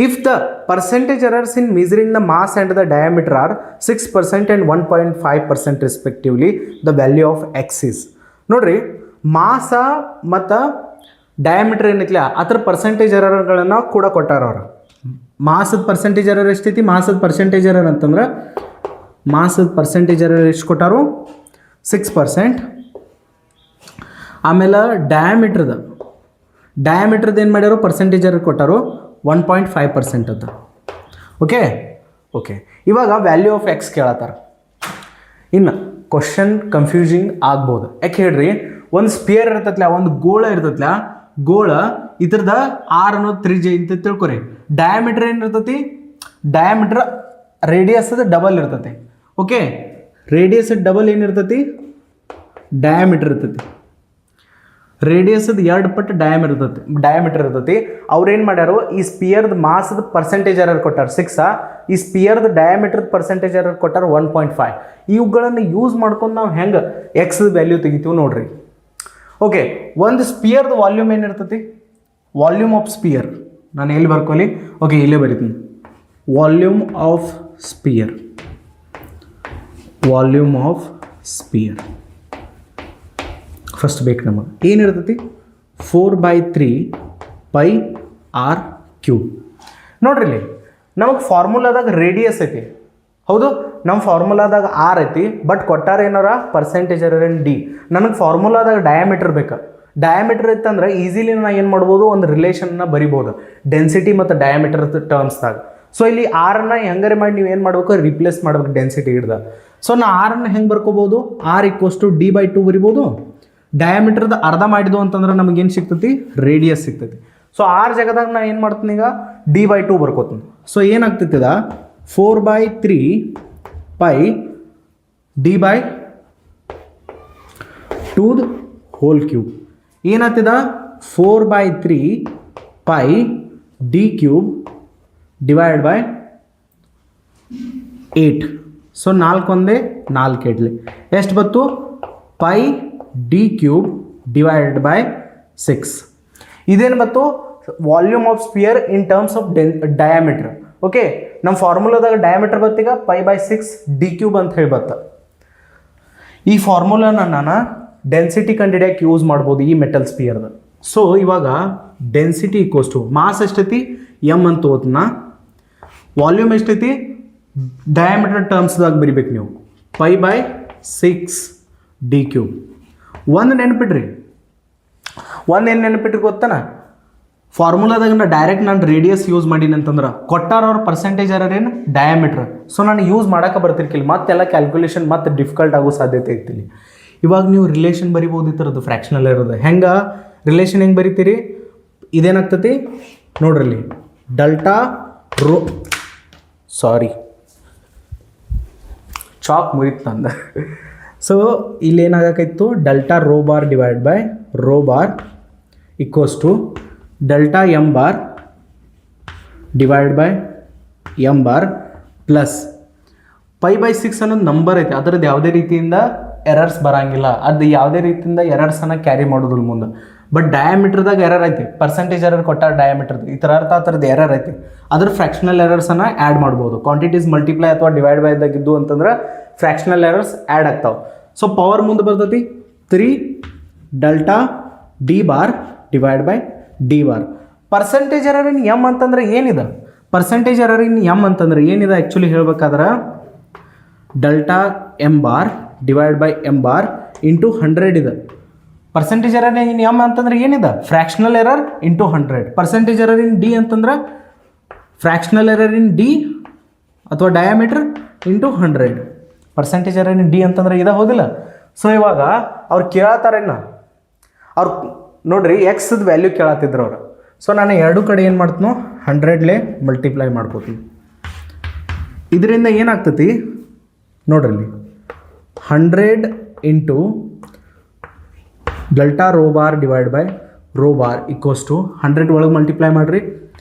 If the percentage errors in measuring the mass and the diameter are 6% and 1.5% respectively, the value of x is. ನೋಡ್ರಿ, ಮಾಸ ಮತ್ತು diameter ಏನೈತಿಲ್ಲ ಅದ್ರ percentage ಎರರ್ಗಳನ್ನು ಕೂಡ ಕೊಟ್ಟಾರ ಅವರು. ಮಾಸದ ಪರ್ಸೆಂಟೇಜ್ ಎರರ್ ಎಷ್ಟೈತಿ? ಮಾಸದ ಪರ್ಸೆಂಟೇಜ್ ಎರರ್ ಅಂತಂದ್ರೆ ಮಾಸದ ಪರ್ಸೆಂಟೇಜ್ ಎರರ್ ಎಷ್ಟು ಕೊಟ್ಟಾರು? 6%. ಆಮೇಲೆ ಡಯಾಮೀಟ್ರದ್ದು ಏನು ಮಾಡ್ಯಾರೋ ಪರ್ಸೆಂಟೇಜ್ ಎರರ್ ಕೊಟ್ಟಾರು 1.5% ಅಂತ. ಓಕೆ ಓಕೆ, ಇವಾಗ ವ್ಯಾಲ್ಯೂ ಆಫ್ ಎಕ್ಸ್ ಕೇಳತ್ತಾರ. ಇನ್ನು ಕ್ವಶನ್ ಕನ್ಫ್ಯೂಸಿಂಗ್ ಆಗ್ಬೋದು. ಯಾಕೆ ಹೇಳ್ರಿ, ಒಂದು ಸ್ಪಿಯರ್ ಇರ್ತತ್ಲ, ಒಂದು ಗೋಳ ಇರ್ತತ್ಲ, ಗೋಳ ಇದ್ರದ ಆರ್ ಅನ್ನೋದು ತ್ರಿಜ್ಯ ಅಂತ ತಿಳ್ಕೊರಿ. ಡಯಾಮೀಟರ್ ಏನಿರ್ತತಿ? ಡಯಾಮೀಟರ್ ರೇಡಿಯಸ್ ಡಬಲ್ ಇರ್ತತಿ. ಓಕೆ, ರೇಡಿಯಸ್ ಡಬಲ್ ಏನಿರ್ತತಿ? ಡಯಾಮೀಟರ್ ಇರ್ತತಿ. ರೇಡಿಯಸ್ದ 2 ಪಟ್ಟು ಡಯಾಮೀಟರ್ ಇರ್ತತಿ. ಅವ್ರು ಏನು ಮಾಡ್ಯಾರು, ಈ ಸ್ಪಿಯರ್ದ ಮಾಸದ ಪರ್ಸೆಂಟೇಜ್ ಎರರ್ ಕೊಟ್ಟಾರ 6, ಈ ಸ್ಪಿಯರ್ದ ಡಯಾಮೀಟರ್ದ ಪರ್ಸೆಂಟೇಜ್ ಎರರ್ ಕೊಟ್ಟಾರ 1.5. ಇವುಗಳನ್ನು ಯೂಸ್ ಮಾಡ್ಕೊಂಡು ನಾವು ಹೆಂಗೆ ಎಕ್ಸ್ ವ್ಯಾಲ್ಯೂ ತೆಗಿತೀವಿ ನೋಡ್ರಿ. ಓಕೆ, ಒಂದು ಸ್ಪಿಯರ್ದ ವಾಲ್ಯೂಮ್ ಏನಿರ್ತತಿ? ವಾಲ್ಯೂಮ್ ಆಫ್ ಸ್ಪಿಯರ್ ನಾನು ಎಲ್ಲಿ ಬರ್ಕೊಳ್ಳಿ? ಓಕೆ, ಇಲ್ಲೇ ಬರೀತೀನಿ. Volume of sphere, volume of sphere first ಬೇಕು ನಮಗೆ. ಏನಿರ್ತತಿ? 4/3 pi r³. ನೋಡ್ರಿ, ಇಲ್ಲಿ ನಮಗೆ ಫಾರ್ಮುಲಾದಾಗ ರೇಡಿಯಸ್ ಐತಿ, ಹೌದು, ನಮ್ಮ ಫಾರ್ಮುಲಾದಾಗ ಆರ್ ಐತಿ, ಬಟ್ ಕೊಟ್ಟಾರ ಏನಾರ ಪರ್ಸೆಂಟೇಜ್ ಎರರ್ ಇನ್ ಡಿ. ನನಗೆ ಫಾರ್ಮುಲಾದಾಗ ಡಯಾಮೀಟರ್ ಬೇಕಾ? ಡಯಾಮೀಟರ್ ಇತ್ತಂದ್ರೆ ಈಸಿಲಿ ನಾನು ಏನು ಮಾಡ್ಬೋದು, ಒಂದು ರಿಲೇಷನ್ನ ಬರಿಬೋದು ಡೆನ್ಸಿಟಿ ಮತ್ತು ಡಯಾಮೀಟರ್ ಟರ್ಮ್ಸ್ದಾಗ. ಸೊ ಇಲ್ಲಿ ಆರನ್ನು ಹೆಂಗಾರೆ ಮಾಡಿ ನೀವು ಏನು ಮಾಡಬೇಕು, ರಿಪ್ಲೇಸ್ ಮಾಡ್ಬೇಕು ಡೆನ್ಸಿಟಿ ಹಿಡ್ದ. ಸೊ ನಾ ಆರನ್ನು ಹೆಂಗೆ ಬರ್ಕೋಬೋದು? ಆರ್ ಈಕ್ವಲ್ಸ್ ಟು d/2 ಬರಿಬೋದು. ಡಯಾಮೀಟರ್ದ ಅರ್ಧ ಮಾಡಿದ್ವು ಅಂತಂದ್ರೆ ನಮಗೇನು ಸಿಗ್ತೈತಿ? ರೇಡಿಯಸ್ ಸಿಗ್ತೈತಿ. ಸೊ ಆರ್ ಜಾಗದಾಗ ನಾನು ಏನು ಮಾಡ್ತೀನಿ, ಈಗ d/2 ಬರ್ಕೋತೀನಿ. ಸೊ ಏನಾಗ್ತೈತಿದ 4/3 pi d/2 ಹೋಲ್ ಕ್ಯೂಬ್. ಏನಾಗ್ತದ? 4/3 pi d³ divide by 8. So 4 ಒಂದೇ 4 ಇಡ್ಲಿ ಎಷ್ಟು ಬಂತು? pi d³ divided by 6. ಇದೇನು ಬಂತು? Volume of spear in terms of diameter. Okay, ನಮ್ಮ ಫಾರ್ಮುಲಾದಾಗ ಡಯಾಮೀಟರ್ ಬತ್ತೀಗ π/6 d³ ಅಂತ ಹೇಳಿ ಬತ್ತ. ಈ ಫಾರ್ಮುಲಾನ ನಾನು ಡೆನ್ಸಿಟಿ ಕಂಡಿಡಿಯಕ್ಕೆ ಯೂಸ್ ಮಾಡ್ಬೋದು ಈ ಮೆಟಲ್ ಸ್ಪಿಯರ್ದ. ಸೊ ಇವಾಗ ಡೆನ್ಸಿಟಿ ಈಕ್ವಲ್ಸ್ ಟು ಮಾಸ್ ಎಷ್ಟೈತಿ? ಎಮ್ ಅಂತ ಓದ್ನ. ವಾಲ್ಯೂಮ್ ಎಷ್ಟೈತಿ? ಡಯಾಮೀಟರ್ ಟರ್ಮ್ಸ್ದಾಗ ಬರಿಬೇಕು ನೀವು, π/6 d³. ಒಂದು ನೆನಪಿಡ್ರಿ, ಏನು ನೆನಪಿಟ್ರಿ ಗೊತ್ತಾನ? ಫಾರ್ಮುಲಾದಾಗ ಡೈರೆಕ್ಟ್ ನಾನು ರೇಡಿಯಸ್ ಯೂಸ್ ಮಾಡೀನಿ ಅಂತಂದ್ರೆ ಕೊಟ್ಟಾರ ಅವ್ರ ಪರ್ಸೆಂಟೇಜ್ ಎರರ್ ಏನು? ಡಯಾಮೀಟ್ರ್. ಸೊ ನಾನು ಯೂಸ್ ಮಾಡೋಕೆ ಬರ್ತಿರ್ಕಿಲ್ಲ, ಮತ್ತೆಲ್ಲ ಕ್ಯಾಲ್ಕುಲೇಷನ್ ಮತ್ತೆ ಡಿಫಿಕಲ್ಟ್ ಆಗೋ ಸಾಧ್ಯತೆ ಇರ್ತಿಲ್ಲ. ಇವಾಗ ನೀವು ರಿಲೇಷನ್ ಬರಿಬೋದು ಈ ಥರದ್ದು ಫ್ರ್ಯಾಕ್ಷನಲ್ ಇರೋದು. ಹೆಂಗೆ ರಿಲೇಷನ್ ಹೆಂಗೆ ಬರಿತೀರಿ? ಇದೇನಾಗ್ತತಿ ನೋಡ್ರಲ್ಲಿ, ಡೆಲ್ಟಾ ರೋ, ಸಾರಿ ಚಾಕ್ ಮುರಿತು ನಂದು. ಸೊ ಇಲ್ಲೇನಾಗಕ್ಕಿತ್ತು? Delta rho bar divide by rho bar equals to delta M bar divide by M bar plus π/6 ಅನ್ನೋದು ನಂಬರ್ ಐತೆ, ಅದ್ರದ್ದು ಯಾವುದೇ ರೀತಿಯಿಂದ ಎರರ್ಸ್ ಬರಂಗಿಲ್ಲ, ಅದು ಯಾವುದೇ ರೀತಿಯಿಂದ ಎರರ್ಸನ್ನು ಕ್ಯಾರಿ ಮಾಡೋದಿಲ್ಲ ಮುಂದೆ. ಬಟ್ ಡಯಾಮೀಟ್ರದಾಗ ಎರರ್ ಐತಿ, ಪರ್ಸೆಂಟೇಜ್ ಎರರ್ ಕೊಟ್ಟಾರ ಡಯಾಮೀಟ್ರದ್ದು, ಈ ಥರ ಅರ್ಥ ಆ ಥರದ್ದು ಎರರ್ ಐತಿ, ಅದ್ರ ಫ್ರ್ಯಾಕ್ಷನಲ್ ಎರರ್ಸನ್ನು ಆ್ಯಡ್ ಮಾಡ್ಬೋದು. ಕ್ವಾಂಟಿಟೀಸ್ ಮಲ್ಟಿಪ್ಲೈ ಅಥವಾ ಡಿವೈಡ್ ಬೈ ಇದ್ದಾಗಿದ್ದು ಅಂತಂದ್ರೆ ಫ್ರ್ಯಾಕ್ಷನಲ್ ಎರರ್ಸ್ ಆ್ಯಡ್ ಆಗ್ತಾವೆ. ಸೊ ಪವರ್ ಮುಂದೆ ಬರ್ತೈತಿ 3 delta D bar divide by D bar. Percentage error in M ಅಂತಂದ್ರೆ ಏನಿದೆ? ಪರ್ಸೆಂಟೇಜ್ ಎರರ್ ಇನ್ ಎಮ್ ಅಂತಂದ್ರೆ ಏನಿದೆ ಆ್ಯಕ್ಚುಲಿ ಹೇಳ್ಬೇಕಾದ್ರೆ delta M bar divide by M bar into 100 ಇದೆ. ಪರ್ಸೆಂಟೇಜ್ ಎರರ್ ಇನ್ ಎಮ್ ಅಂತಂದ್ರೆ ಏನಿದೆ? Fractional error into 100. Percentage error in D ಅಂತಂದ್ರೆ fractional error in D ಅಥವಾ diameter into 100. Percentage error in D ಅಂತಂದ್ರೆ ಇದೆ, ಹೌದಿಲ್ಲ? ಸೊ ಇವಾಗ ಅವ್ರು ಕೇಳತ್ತಾರೇನ, ಅವ್ರು ನೋಡ್ರಿ ಎಕ್ಸ್ದ ವ್ಯಾಲ್ಯೂ ಕೇಳತ್ತಿದ್ರು ಅವ್ರು. ಸೊ ನಾನು ಎರಡು ಕಡೆ ಏನು ಮಾಡ್ತೀನೋ 100ಲೇ ಮಲ್ಟಿಪ್ಲೈ ಮಾಡ್ಕೋತೀನಿ. ಇದರಿಂದ ಏನಾಗ್ತತಿ ನೋಡ್ರಿ, 100 into delta rho bar divide by rho bar equals to 100 ಒಳಗೆ ಮಲ್ಟಿಪ್ಲೈ ಮಾಡಿರಿ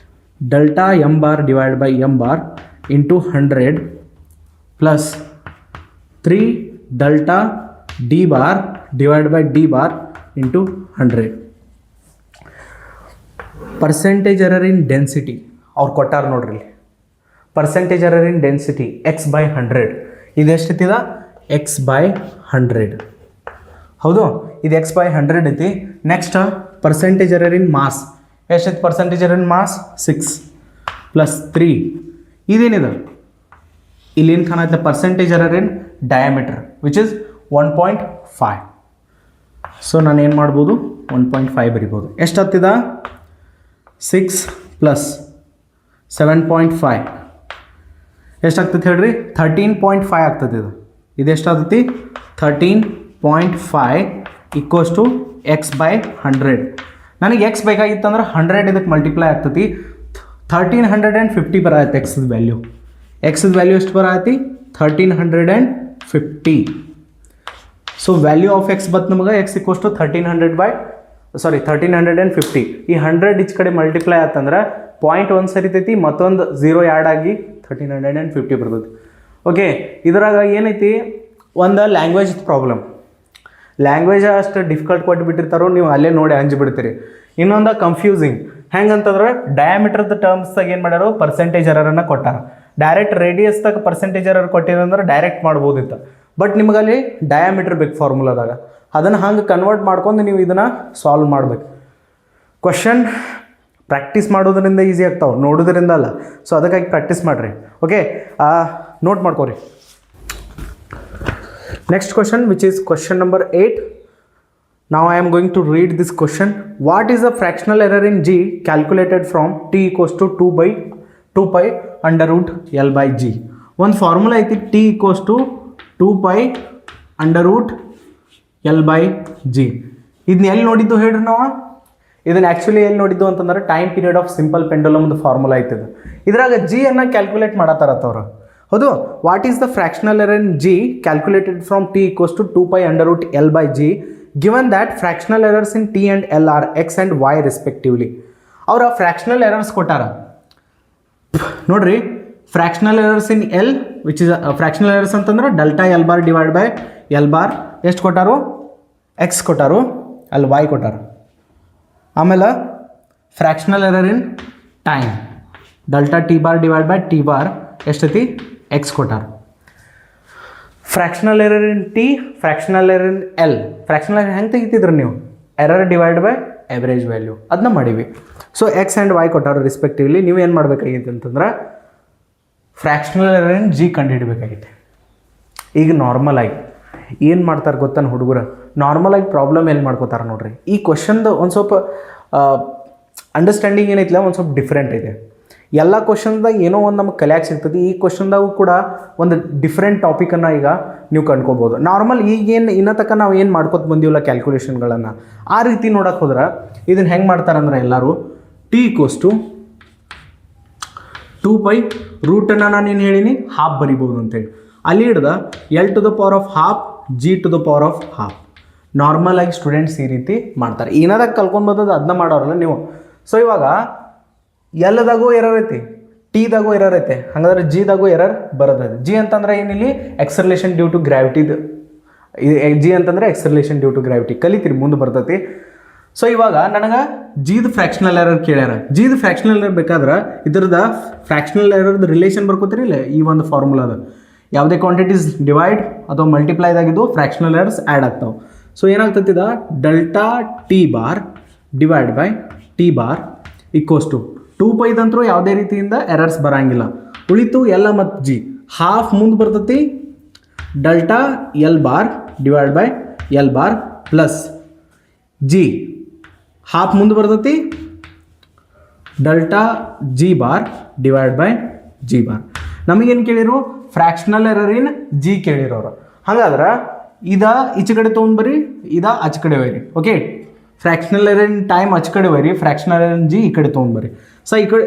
delta M bar divide by M bar into 100 plus 3 delta D bar divide by D bar into 100. Percentage error in density ಅವ್ರು ಕೊಟ್ಟಾರ ನೋಡ್ರಿ, percentage error in density x/100 ಇದು ಎಷ್ಟೈತಿದ? x/100, ಹೌದು, ಇದು x/100 ಐತಿ. Next percentage error in mass ಎಷ್ಟೈತಿ? Percentage error in mass 6 plus 3 ಇದೇನಿದೆ ಇಲ್ಲೇನು ಕಾಣುತ್ತೆ? Percentage error in diameter which is 1.5. So ನಾನು ಏನು ಮಾಡ್ಬೋದು? 1.5 ಬರಿಬೋದು. ಎಷ್ಟು ಹತ್ತಿದ? 6 ಪ್ಲಸ್ 7.5 ಎಷ್ಟಾಗ್ತದೆ ಹೇಳ್ರಿ? 13.5 ಆಗ್ತದೆ. ಇದು ಎಷ್ಟಾಗ್ತೈತಿ? 13.5 ಈಕ್ವಲ್ಸ್ ಟು x/100. ನನಗೆ x ಬೇಕಾಗಿತ್ತಂದ್ರೆ 100 ಇದಕ್ಕೆ ಮಲ್ಟಿಪ್ಲೈ ಆಗ್ತೈತಿ. 1350 ಬರತ್ತೆ ಎಕ್ಸ್ದ ವ್ಯಾಲ್ಯೂ. ಎಕ್ಸ್ದ ವ್ಯಾಲ್ಯೂ ಎಷ್ಟು ಬರತ್ತೆ? 1350. ಸೊ ವ್ಯಾಲ್ಯೂ ಆಫ್ ಎಕ್ಸ್ ಬತ್ ನಮಗೆ x ಈಕ್ವಲ್ಸ್ ಟು 1350. ಈ 100 ಈಚ್ ಕಡೆ ಮಲ್ಟಿಪ್ಲೈ ಆತಂದ್ರೆ 0.1 ಸರಿತೈತಿ, ಮತ್ತೊಂದು 0 ಆ್ಯಡ್ ಆಗಿ 1350 ಬರ್ತೈತಿ. ಓಕೆ, ಇದ್ರಾಗ ಏನೈತಿ? ಒಂದು ಲ್ಯಾಂಗ್ವೇಜ್ ಪ್ರಾಬ್ಲಮ್. ಲ್ಯಾಂಗ್ವೇಜ್ ಅಷ್ಟು ಡಿಫಿಕಲ್ಟ್ ಕೊಟ್ಟುಬಿಟ್ಟಿರ್ತಾರೋ, ನೀವು ಅಲ್ಲೇ ನೋಡಿ ಅಂಜಿಬಿಡ್ತೀರಿ. ಇನ್ನೊಂದು ಕನ್ಫ್ಯೂಸಿಂಗ್ ಹೆಂಗಂತಂದ್ರೆ ಡಯಾಮೀಟರ್ದ ಟರ್ಮ್ಸ್ದಾಗ ಏನು ಮಾಡ್ಯಾರೋ ಪರ್ಸೆಂಟೇಜ್ ಎರರನ್ನು ಕೊಟ್ಟಾರ. ಡೈರೆಕ್ಟ್ ರೇಡಿಯಸ್ದಾಗ ಪರ್ಸೆಂಟೇಜ್ ಎರರ್ ಕೊಟ್ಟಿರಂದ್ರೆ ಡೈರೆಕ್ಟ್ ಮಾಡ್ಬೋದಿತ್ತು. ಬಟ್ ನಿಮಗಲ್ಲಿ ಡಯಾಮೀಟರ್ ಬೇಕು ಫಾರ್ಮುಲಾದಾಗ, ಅದನ್ನು ಹಂಗೆ ಕನ್ವರ್ಟ್ ಮಾಡ್ಕೊಂಡು ನೀವು ಇದನ್ನು ಸಾಲ್ವ್ ಮಾಡ್ಬೇಕು. ಕ್ವಶನ್ ಪ್ರಾಕ್ಟೀಸ್ ಮಾಡೋದ್ರಿಂದ ಈಸಿ ಆಗ್ತಾವೆ, ನೋಡೋದ್ರಿಂದ ಅಲ್ಲ. ಸೊ ಅದಕ್ಕಾಗಿ ಪ್ರಾಕ್ಟೀಸ್ ಮಾಡಿರಿ. ಓಕೆ, ನೋಟ್ ಮಾಡ್ಕೊರಿ. Next question which is question number 8. Now I am going to read this question. What is the fractional error in G calculated from t equals to 2 pi under root L by G? ಒಂದು formula ಐತಿ, t equals to 2 pi under root L by G. ಇದನ್ನ ಎಲ್ಲಿ ನೋಡಿದ್ದು ಹೇಳ್ರಿ ನಾವು? ಇದನ್ನು actually ಎಲ್ಲಿ ನೋಡಿದ್ದು ಅಂತಂದ್ರೆ ಟೈಮ್ ಪೀರಿಯಡ್ ಆಫ್ ಸಿಂಪಲ್ ಪೆಂಡುಲಮ್ದು ಫಾರ್ಮುಲಾ ಐತಿದು. ಇದ್ರಾಗ G ಅನ್ನು ಕ್ಯಾಲ್ಕುಲೇಟ್ ಮಾಡತ್ತಾರತ್ತವ್ರು, ಹೌದು. What is the fractional error in G calculated from t equals to 2 pi under root L by G given that fractional errors in t and L are x and y respectively. ಅವರ fractional errors ಕೊಟ್ಟಾರ ನೋಡ್ರಿ. Fractional errors in L which is fractional errors ಅಂತಂದ್ರೆ delta L bar divide by L bar ಎಷ್ಟು ಕೊಟ್ಟಾರು? x ಕೊಟ್ಟಾರು, ಅಲ್ಲಿ y ಕೊಟ್ಟಾರು. ಆಮೇಲೆ fractional error in time delta T bar divide by T bar ಎಷ್ಟೈತಿ? x ಕೊಟ್ಟಾರು. Fractional error in T, fractional error in L. Fractional error ಹೆಂಗೆ ತೆಗಿತಿದ್ರು ನೀವು? Error divide by average value, ಅದನ್ನ ಮಾಡೀವಿ. So X and Y ಕೊಟ್ಟಾರು respectively. ನೀವು ಏನು ಮಾಡಬೇಕಾಗಿತ್ತು ಅಂತಂದ್ರೆ ಫ್ರ್ಯಾಕ್ಷನಲ್ ಎರರ್ ಇನ್ ಜಿ ಕಂಡುಹಿಡಬೇಕಾಗಿತ್ತು. ಈಗ ನಾರ್ಮಲ್ ಆಗಿ ಏನು ಮಾಡ್ತಾರೆ ಗೊತ್ತಾನ ಹುಡುಗರು? ನಾರ್ಮಲ್ ಆಗಿ ಪ್ರಾಬ್ಲಮ್ ಎಲ್ಲಿ ಮಾಡ್ಕೋತಾರೆ ನೋಡ್ರಿ. ಈ ಕ್ವಶನ್ದು ಒಂದು ಸ್ವಲ್ಪ ಅಂಡರ್ಸ್ಟ್ಯಾಂಡಿಂಗ್ ಏನೈತಿಲ್ಲ, ಒಂದು ಸ್ವಲ್ಪ ಡಿಫ್ರೆಂಟ್ ಇದೆ. ಎಲ್ಲ ಕ್ವಶನ್ದಾಗ ಏನೋ ಒಂದು ನಮಗೆ ಕಲಿಯಾಕೆ ಸಿಗ್ತದೆ. ಈ ಕ್ವಶನ್ದಾಗೂ ಕೂಡ ಒಂದು ಡಿಫ್ರೆಂಟ್ ಟಾಪಿಕನ್ನು ಈಗ ನೀವು ಕಂಡ್ಕೋಬೋದು. ನಾರ್ಮಲ್ ಈಗೇನು ಇನ್ನೂ ತನಕ ನಾವು ಏನು ಮಾಡ್ಕೊತ ಬಂದೀವಲ್ಲ ಕ್ಯಾಲ್ಕುಲೇಷನ್ಗಳನ್ನು, ಆ ರೀತಿ ನೋಡೋಕೆ ಹೋದ್ರೆ ಇದನ್ನು ಹೆಂಗೆ ಮಾಡ್ತಾರಂದ್ರೆ ಎಲ್ಲರೂ ಟಿ ಈಕ್ವಲ್ಸ್ ಟು 2 pi ರೂಟನ್ನು ನಾನು ಏನು ಹೇಳೀನಿ ಹಾಫ್ ಬರಿಬೋದು ಅಂತೇಳಿ. ಅಲ್ಲಿ ಹಿಡ್ದ L to the power of half G to the power of half. Normal ಆಗಿ ಸ್ಟೂಡೆಂಟ್ಸ್ ಈ ರೀತಿ ಮಾಡ್ತಾರೆ. ಏನಾದಾಗ ಕಲ್ಕೊಂಡು ಬಂದದ್ದು ಅದನ್ನ ಮಾಡೋರಲ್ಲ ನೀವು. ಸೊ ಇವಾಗ ಎಲ್ಲದಾಗೂ ಎರರ್ ಐತಿ. ಟಿದಾಗೂ ಎರರ್ ಐತೆ, ಹಾಗಾದ್ರೆ ಜಿದಾಗೂ ಎರರ್ ಬರೋದೈತೆ. ಜಿ ಅಂತಂದ್ರೆ ಏನಿಲ್ಲಿ ಎಕ್ಸರ್ಲೇಷನ್ ಡ್ಯೂ ಟು ಗ್ರಾವಿಟಿದು, ಜಿ ಅಂತಂದ್ರೆ ಎಕ್ಸರ್ಲೇಷನ್ ಡ್ಯೂ ಟು ಗ್ರಾವಿಟಿ ಕಲಿತೀರಿ, ಮುಂದೆ ಬರ್ತೈತಿ. ಸೊ ಇವಾಗ ನನಗೆ ಜಿದು ಫ್ರ್ಯಾಕ್ಷನಲ್ ಎರರ್ ಕೇಳ್ಯಾರ. ಜಿದು ಫ್ರ್ಯಾಕ್ಷನಲ್ ಎರರ್ ಬೇಕಾದ್ರೆ ಇದ್ರದ ಫ್ರ್ಯಾಕ್ಷನಲ್ ಎರರ್ದು ರಿಲೇಷನ್ ಬರ್ಕೋತೀರಿ ಇಲ್ಲ ಈ ಒಂದು ಫಾರ್ಮುಲಾದ. ಯಾವುದೇ ಕ್ವಾಂಟಿಟೀಸ್ ಡಿವೈಡ್ ಅಥವಾ ಮಲ್ಟಿಪ್ಲೈದಾಗಿದ್ದು ಫ್ರ್ಯಾಕ್ಷನಲ್ ಎರರ್ಸ್ ಆ್ಯಡ್ ಆಗ್ತಾವೆ. ಸೊ ಏನಾಗ್ತೈತಿದ delta T bar divide by T bar equals to 2π ದಂತರೂ ಯಾವುದೇ ರೀತಿಯಿಂದ ಎರರ್ಸ್ ಬರೋಂಗಿಲ್ಲ. ಉಳಿತು ಎಲ್ಲ ಮತ್ತು ಜಿ ಹಾಫ್ ಮುಂದೆ ಬರ್ತೈತಿ delta L bar divide by L bar plus G half ಮುಂದೆ ಬರ್ತೈತಿ delta G bar divide by G bar. ನಮಗೇನು ಕೇಳಿರು ಫ್ರ್ಯಾಕ್ಷನಲ್ ಎರರ್ ಇನ್ ಜಿ ಕೇಳಿರೋರು. ಹಾಗಾದ್ರೆ ಈಚೆ ಕಡೆ ತೊಗೊಂಡ್ಬರಿ, ಆಚೆ ಕಡೆ ಒಯ್ರಿ. Okay, fractional error in time ಆಚೆ ಕಡೆ ಒಯ್ರಿ, ಫ್ರ್ಯಾಕ್ಷನಲ್ ಎರರ್ ಇನ್ ಜಿ ಈ ಕಡೆ ತೊಗೊಂಡ್ಬರಿ. ಸೊ ಈ ಕಡೆ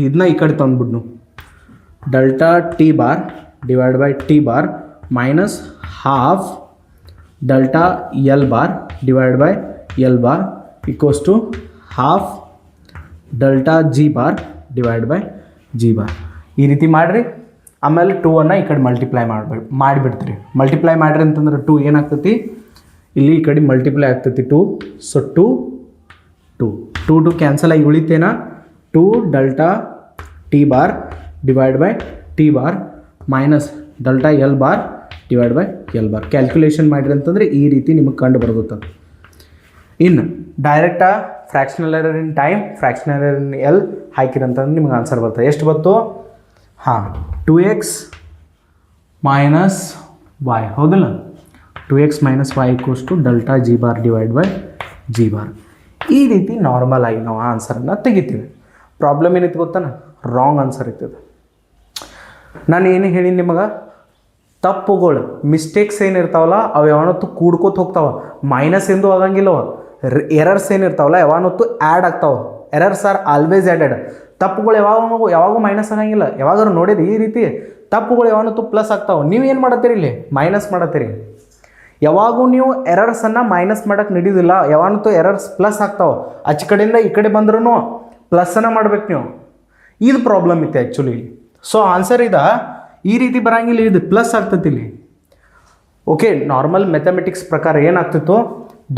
ಇದನ್ನ ಈ ಕಡೆ ತಂದ್ಬಿಡ್ನು delta T bar divide by T bar minus half delta L bar divide by L bar equals to half delta G bar divide by G bar. ಈ ರೀತಿ ಮಾಡಿರಿ. ಆಮೇಲೆ 2 ಈ ಕಡೆ ಮಲ್ಟಿಪ್ಲೈ ಮಾಡಿಬಿಡ್ತೀರಿ. ಮಲ್ಟಿಪ್ಲೈ ಮಾಡಿರಿ ಅಂತಂದ್ರೆ 2 ಏನಾಗ್ತೈತಿ ಇಲ್ಲಿ ಈ ಕಡೆ ಮಲ್ಟಿಪ್ಲೈ ಆಗ್ತೈತಿ 2. ಸೊ 2 ಕ್ಯಾನ್ಸಲ್ ಆಗಿ ಉಳಿತೇನಾ 2 delta T bar divide by T bar minus delta L bar divide by L bar. Calculation ಮಾಡಿರಿ ಅಂತಂದರೆ ಈ ರೀತಿ ನಿಮಗೆ ಕಂಡು ಬರ್ತದೆ. ಇನ್ನು ಡೈರೆಕ್ಟಾ fractional error in time fractional error in L ಹಾಕಿರಂತಂದ್ರೆ ನಿಮ್ಗೆ ಆನ್ಸರ್ ಬರ್ತದೆ. ಎಷ್ಟು ಬಂತು? ಹಾಂ, 2x ಮೈನಸ್ ವೈ, ಹೌದಲ್ಲ? 2x minus Y equals to delta G bar divide by G bar. ಈ ರೀತಿ ನಾರ್ಮಲ್ ಆಗಿ ನಾವು ಆನ್ಸರನ್ನು ತೆಗಿತೀವಿ. ಪ್ರಾಬ್ಲಮ್ ಏನಿತ್ತು ಗೊತ್ತಾನ? ರಾಂಗ್ ಆನ್ಸರ್ ಇರ್ತದೆ. ನಾನು ಏನು ಹೇಳೀನಿ ನಿಮಗೆ, ತಪ್ಪುಗಳು ಮಿಸ್ಟೇಕ್ಸ್ ಏನಿರ್ತಾವಲ್ಲ ಅವು ಯಾವತ್ತೂ ಕೂಡ್ಕೋತ ಹೋಗ್ತಾವೆ, ಮೈನಸ್ ಎಂದು ಆಗಂಗಿಲ್ಲವ. ಎರರ್ಸ್ ಏನಿರ್ತಾವಲ್ಲ ಯಾವತ್ತೂ ಆ್ಯಡ್ ಆಗ್ತಾವೆ. Errors are always added. ತಪ್ಪುಗಳು ಯಾವಾಗೂ ಮೈನಸ್ ಆಗಂಗಿಲ್ಲ. ಯಾವಾಗಾದ್ರು ನೋಡಿರಿ ಈ ರೀತಿ ತಪ್ಪುಗಳು ಯಾವತ್ತೂ ಪ್ಲಸ್ ಆಗ್ತಾವೆ. ನೀವು ಏನು ಮಾಡತ್ತೀರಿ ಇಲ್ಲಿ? ಮೈನಸ್ ಮಾಡತ್ತೀರಿ. ಯಾವಾಗೂ ನೀವು ಎರರ್ಸನ್ನು ಮೈನಸ್ ಮಾಡೋಕ್ಕೆ ನಡೆಯೋದಿಲ್ಲ. ಯಾವತ್ತೂ ಎರರ್ಸ್ ಪ್ಲಸ್ ಆಗ್ತಾವೆ. ಆಚೆ ಕಡೆಯಿಂದ ಈ ಕಡೆ ಬಂದ್ರೂ ಪ್ಲಸ್ಸನ್ನು ಮಾಡ್ಬೇಕು ನೀವು. ಇದು ಪ್ರಾಬ್ಲಮ್ ಇತ್ತು ಆ್ಯಕ್ಚುಲಿ. ಸೊ ಆನ್ಸರ್ ಈ ರೀತಿ ಬರೋಂಗಿಲ್ಲ, ಇದು ಪ್ಲಸ್ ಆಗ್ತೈತಿ ಇಲ್ಲಿ. ಓಕೆ, ನಾರ್ಮಲ್ ಮೆಥಮೆಟಿಕ್ಸ್ ಪ್ರಕಾರ ಏನಾಗ್ತಿತ್ತು,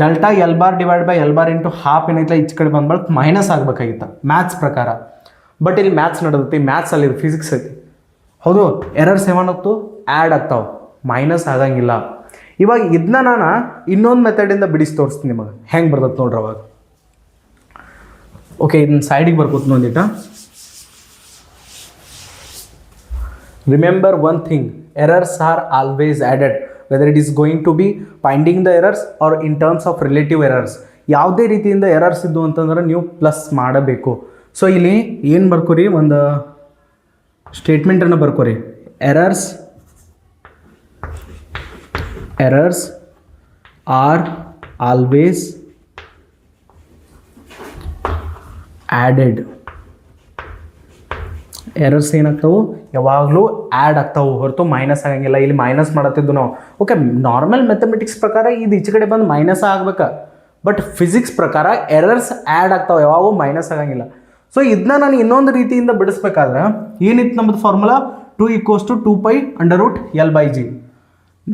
delta L bar divide by L bar into half ಏನೈತಲ್ಲ ಈಚೆ ಕಡೆ ಬಂದ್ಬಳಕ್ ಮೈನಸ್ ಆಗಬೇಕಾಗಿತ್ತು ಮ್ಯಾಥ್ಸ್ ಪ್ರಕಾರ. ಬಟ್ ಇಲ್ಲಿ ಮ್ಯಾಥ್ಸ್ ನಡೆದೈತಿ, ಮ್ಯಾಥ್ಸ್ ಅಲ್ಲಿ ಫಿಸಿಕ್ಸ್ ಐತಿ. ಹೌದು, ಎರರ್ಸ್ ಏನಾಗ್ತು ಆ್ಯಡ್ ಆಗ್ತಾವೆ, ಮೈನಸ್ ಆಗಂಗಿಲ್ಲ. ಇವಾಗ ಇದನ್ನ ನಾನು ಇನ್ನೊಂದು ಮೆಥಡಿಂದ ಬಿಡಿಸಿ ತೋರಿಸ್ತೀನಿ ನಿಮಗೆ ಹೆಂಗೆ ಬರ್ತದೆ ನೋಡ್ರಿ ಅವಾಗ. ಓಕೆ, ಇದನ್ನ ಸೈಡಿಗೆ ಬರ್ಕೋತೀನಿ ಒಂದಿಟ. Remember one thing, errors are always added, whether it is going to be finding the errors or in terms of relative errors. ಯಾವುದೇ ರೀತಿಯಿಂದ ಎರರ್ಸ್ ಇದ್ದು ಅಂತಂದ್ರೆ ನೀವು ಪ್ಲಸ್ ಮಾಡಬೇಕು. ಸೊ ಇಲ್ಲಿ ಏನು ಬರ್ಕೋರಿ, ಒಂದು ಸ್ಟೇಟ್ಮೆಂಟನ್ನು ಬರ್ಕೋರಿ. Errors are always added. ಎರರ್ಸ್ ಏನಾಗ್ತಾವೆ? ಯಾವಾಗಲೂ ಆ್ಯಡ್ ಆಗ್ತಾವೆ ಹೊರತು ಮೈನಸ್ ಆಗಂಗಿಲ್ಲ. ಇಲ್ಲಿ ಮೈನಸ್ ಮಾಡತ್ತಿದ್ದು ನಾವು. ಓಕೆ, ನಾರ್ಮಲ್ ಮೆಥಮೆಟಿಕ್ಸ್ ಪ್ರಕಾರ ಇದು ಈಚೆ ಕಡೆ ಬಂದು ಮೈನಸ್ ಆಗ್ಬೇಕು. ಬಟ್ ಫಿಸಿಕ್ಸ್ ಪ್ರಕಾರ ಎರರ್ಸ್ ಆ್ಯಡ್ ಆಗ್ತಾವೆ, ಯಾವಾಗೂ ಮೈನಸ್ ಆಗಂಗಿಲ್ಲ. ಸೊ ಇದನ್ನ ನಾನು ಇನ್ನೊಂದು ರೀತಿಯಿಂದ ಬಿಡಿಸ್ಬೇಕಾದ್ರೆ ಏನಿತ್ತು ನಮ್ಮದು ಫಾರ್ಮುಲಾ? 2 = 2π√L/G.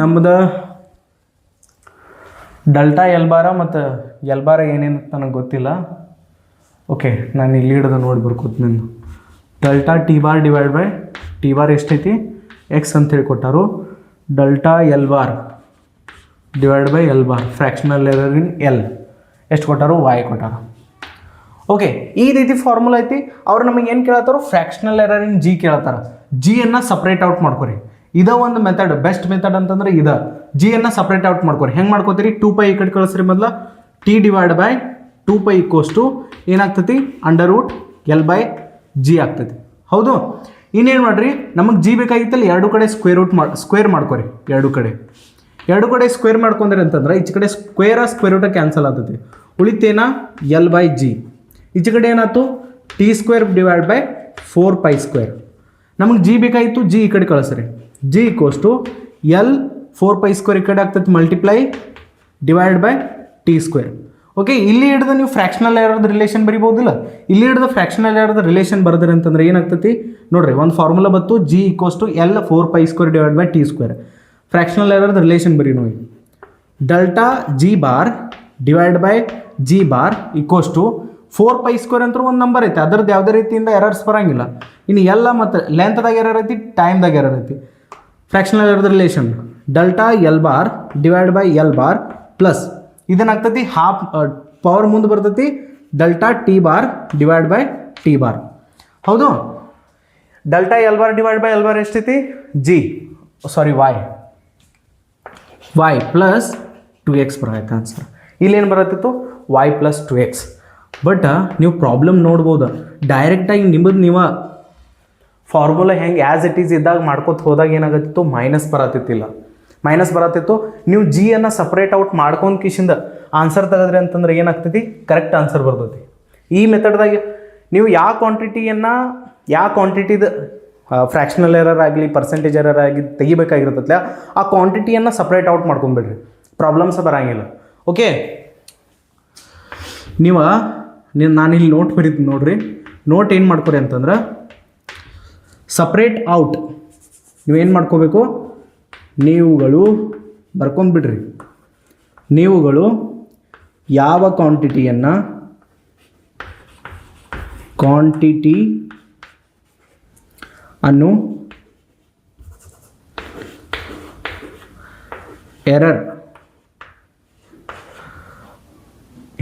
ನಮ್ಮದು ಡೆಲ್ಟಾ ಎಲ್ ಬಾರ ಮತ್ತು ಎಲ್ ಬಾರ ಏನೇನು ನನಗೆ ಗೊತ್ತಿಲ್ಲ. ಓಕೆ, ನಾನು ಇಲ್ಲಿ ಹಿಡಿದು ನೋಡಿ ಬರ್ಕೋತೀನಿ. Delta T bar divide by T bar ಎಷ್ಟೈತಿ? ಎಕ್ಸ್ ಅಂತೇಳಿ ಕೊಟ್ಟಾರು. Delta L bar divide by L bar fractional error in L ಎಷ್ಟು ಕೊಟ್ಟಾರು? ವೈ ಕೊಟ್ಟಾರು. ಓಕೆ, ಈ ರೀತಿ ಫಾರ್ಮುಲಾ ಐತಿ. ಅವ್ರು ನಮಗೆ ಏನು ಕೇಳತ್ತಾರೋ? ಫ್ರ್ಯಾಕ್ಷನಲ್ ಎರರ್ ಇನ್ ಜಿ ಕೇಳತ್ತಾರ. ಜಿಯನ್ನು ಸಪ್ರೇಟ್ ಔಟ್ ಮಾಡ್ಕೊರಿ. ಇದ ಒಂದು ಮೆಥಡ್, ಬೆಸ್ಟ್ ಮೆಥಡ್ ಅಂತಂದ್ರೆ ಜಿಯನ್ನು ಸಪ್ರೇಟ್ ಔಟ್ ಮಾಡ್ಕೊರಿ. ಹೆಂಗೆ ಮಾಡ್ಕೋತೀರಿ? 2π ಈ ಕಡೆ ಕಳಿಸ್ರಿ. ಮೊದಲ ಟಿ ಡಿವೈಡ್ ಬೈ 2π = ಏನಾಗ್ತೈತಿ? √L/G ಆಗ್ತೈತಿ. ಹೌದು, ಇನ್ನೇನು ಮಾಡಿರಿ, ನಮಗೆ ಜಿ ಬೇಕಾಗಿತ್ತಲ್ಲ, ಎರಡು ಕಡೆ ಸ್ಕ್ವೇರ್ ಮಾಡ್ಕೊರಿ. ಎರಡು ಕಡೆ ಸ್ಕ್ವೇರ್ ಮಾಡ್ಕೊಂಡ್ರಿ ಅಂತಂದ್ರೆ ಈಚೆ ಕಡೆ ಸ್ಕ್ವೇರ್ ರೂಟ ಕ್ಯಾನ್ಸಲ್ ಆಗ್ತೈತಿ. ಉಳಿತೇನ L/G. ಈಚೆ ಕಡೆ ಏನಾಯ್ತು? T² divide by 4π². ನಮಗೆ ಜಿ ಬೇಕಾಗಿತ್ತು, ಜಿ ಈ ಕಡೆ ಕಳಿಸ್ರಿ. G = L 4π² ಈ ಕಡೆ ಆಗ್ತೈತಿ multiply divide by T². Okay, ಇಲ್ಲಿ ಹಿಡಿದು ನೀವು ಫ್ರ್ಯಾಕ್ಷನಲ್ ಎರರ್ದ ರಿಲೇಷನ್ ಬರಿಬೋದಿಲ್ಲ. ಇಲ್ಲಿ ಹಿಡಿದು ಫ್ರ್ಯಾಕ್ಷನಲ್ ಎರರ್ದ ರಿಲೇಷನ್ ಬರೆದ್ರಿ ಅಂತಂದ್ರೆ ಏನಾಗ್ತೈತಿ ನೋಡ್ರಿ, ಒಂದು ಫಾರ್ಮುಲಾ ಬಂತು G = L 4π² / T². ಫ್ರ್ಯಾಕ್ಷನಲ್ ಎರರ್ದ ರಿಲೇಷನ್ ಬರಿ ನೋಡಿ, delta G bar divide by G bar = 4π² ಅಂತ ಒಂದು ನಂಬರ್ ಐತೆ, ಅದರದ್ದು ಯಾವುದೇ ರೀತಿಯಿಂದ ಎರರ್ಸ್ ಬರೋಂಗಿಲ್ಲ. ಇನ್ನು ಎಲ್ಲ ಮತ್ತು ಲೆಂತ್ದಾಗ ಎರರ್ ಐತಿ, ಟೈಮ್ದಾಗ ಎರರ್ ಐತಿ. ಫ್ರ್ಯಾಕ್ಷನಲ್ ಎರರ್ದ relation delta L bar divide by L bar plus ಇದೇನಾಗ್ತೈತಿ ಹಾಫ್ ಪವರ್ ಮುಂದೆ ಬರ್ತೈತಿ delta T bar divide by T bar. ಹೌದು, delta L bar divide by L bar ಎಷ್ಟೈತಿ y ಪ್ಲಸ್ 2x ಬರತ್ತೆ ಆನ್ಸರ್. ಇಲ್ಲೇನು ಬರತ್ತಿತ್ತು y ಪ್ಲಸ್ 2x. ಬಟ್ ನೀವು problem ನೋಡ್ಬೋದು, ಡೈರೆಕ್ಟಾಗಿ ನಿಮ್ಮದು ನೀವು ಫಾರ್ಮುಲಾ ಹೆಂಗೆ ಆ್ಯಸ್ ಇಟ್ ಈಸ್ ಇದ್ದಾಗ ಮಾಡ್ಕೊತ ಹೋದಾಗ ಏನಾಗತ್ತಿತ್ತು ಮೈನಸ್ ಬರತ್ತಿತ್ತು. ನೀವು Gಯನ್ನು ಸಪ್ರೇಟ್ ಔಟ್ ಮಾಡ್ಕೊಂಡು ಕಿಶಿಂದ ಆನ್ಸರ್ ತೆಗೆದ್ರಿ ಅಂತಂದ್ರೆ ಏನಾಗ್ತೈತಿ ಕರೆಕ್ಟ್ ಆನ್ಸರ್ ಬರ್ತೈತಿ. ಈ ಮೆಥಡ್ದಾಗ ನೀವು ಯಾವ ಕ್ವಾಂಟಿಟಿದ ಫ್ರ್ಯಾಕ್ಷನಲ್ ಎರರ್ ಆಗಲಿ ಪರ್ಸೆಂಟೇಜ್ ಎರರ್ ಆಗಿ ತೆಗಿಬೇಕಾಗಿರ್ತೈತಲ್ಲ ಆ ಕ್ವಾಂಟಿಟಿಯನ್ನು ಸಪ್ರೇಟ್ ಔಟ್ ಮಾಡ್ಕೊಂಡ್ಬಿಡ್ರಿ, ಪ್ರಾಬ್ಲಮ್ಸ್ ಬರೋಂಗಿಲ್ಲ. ಓಕೆ, ನಾನಿಲ್ಲಿ ನೋಟ್ ಬರೀತೀನಿ ನೋಡ್ರಿ. ನೋಟ್ ಏನು ಮಾಡ್ಕೊರಿ ಅಂತಂದ್ರೆ ಸಪ್ರೇಟ್ ಔಟ್ ನೀವೇನು ಮಾಡ್ಕೋಬೇಕು, ನೀವುಗಳು ಬರ್ಕೊಂಡ್ಬಿಡ್ರಿ. ನೀವುಗಳು ಯಾವ ಕ್ವಾಂಟಿಟಿಯನ್ನು ಎರರ್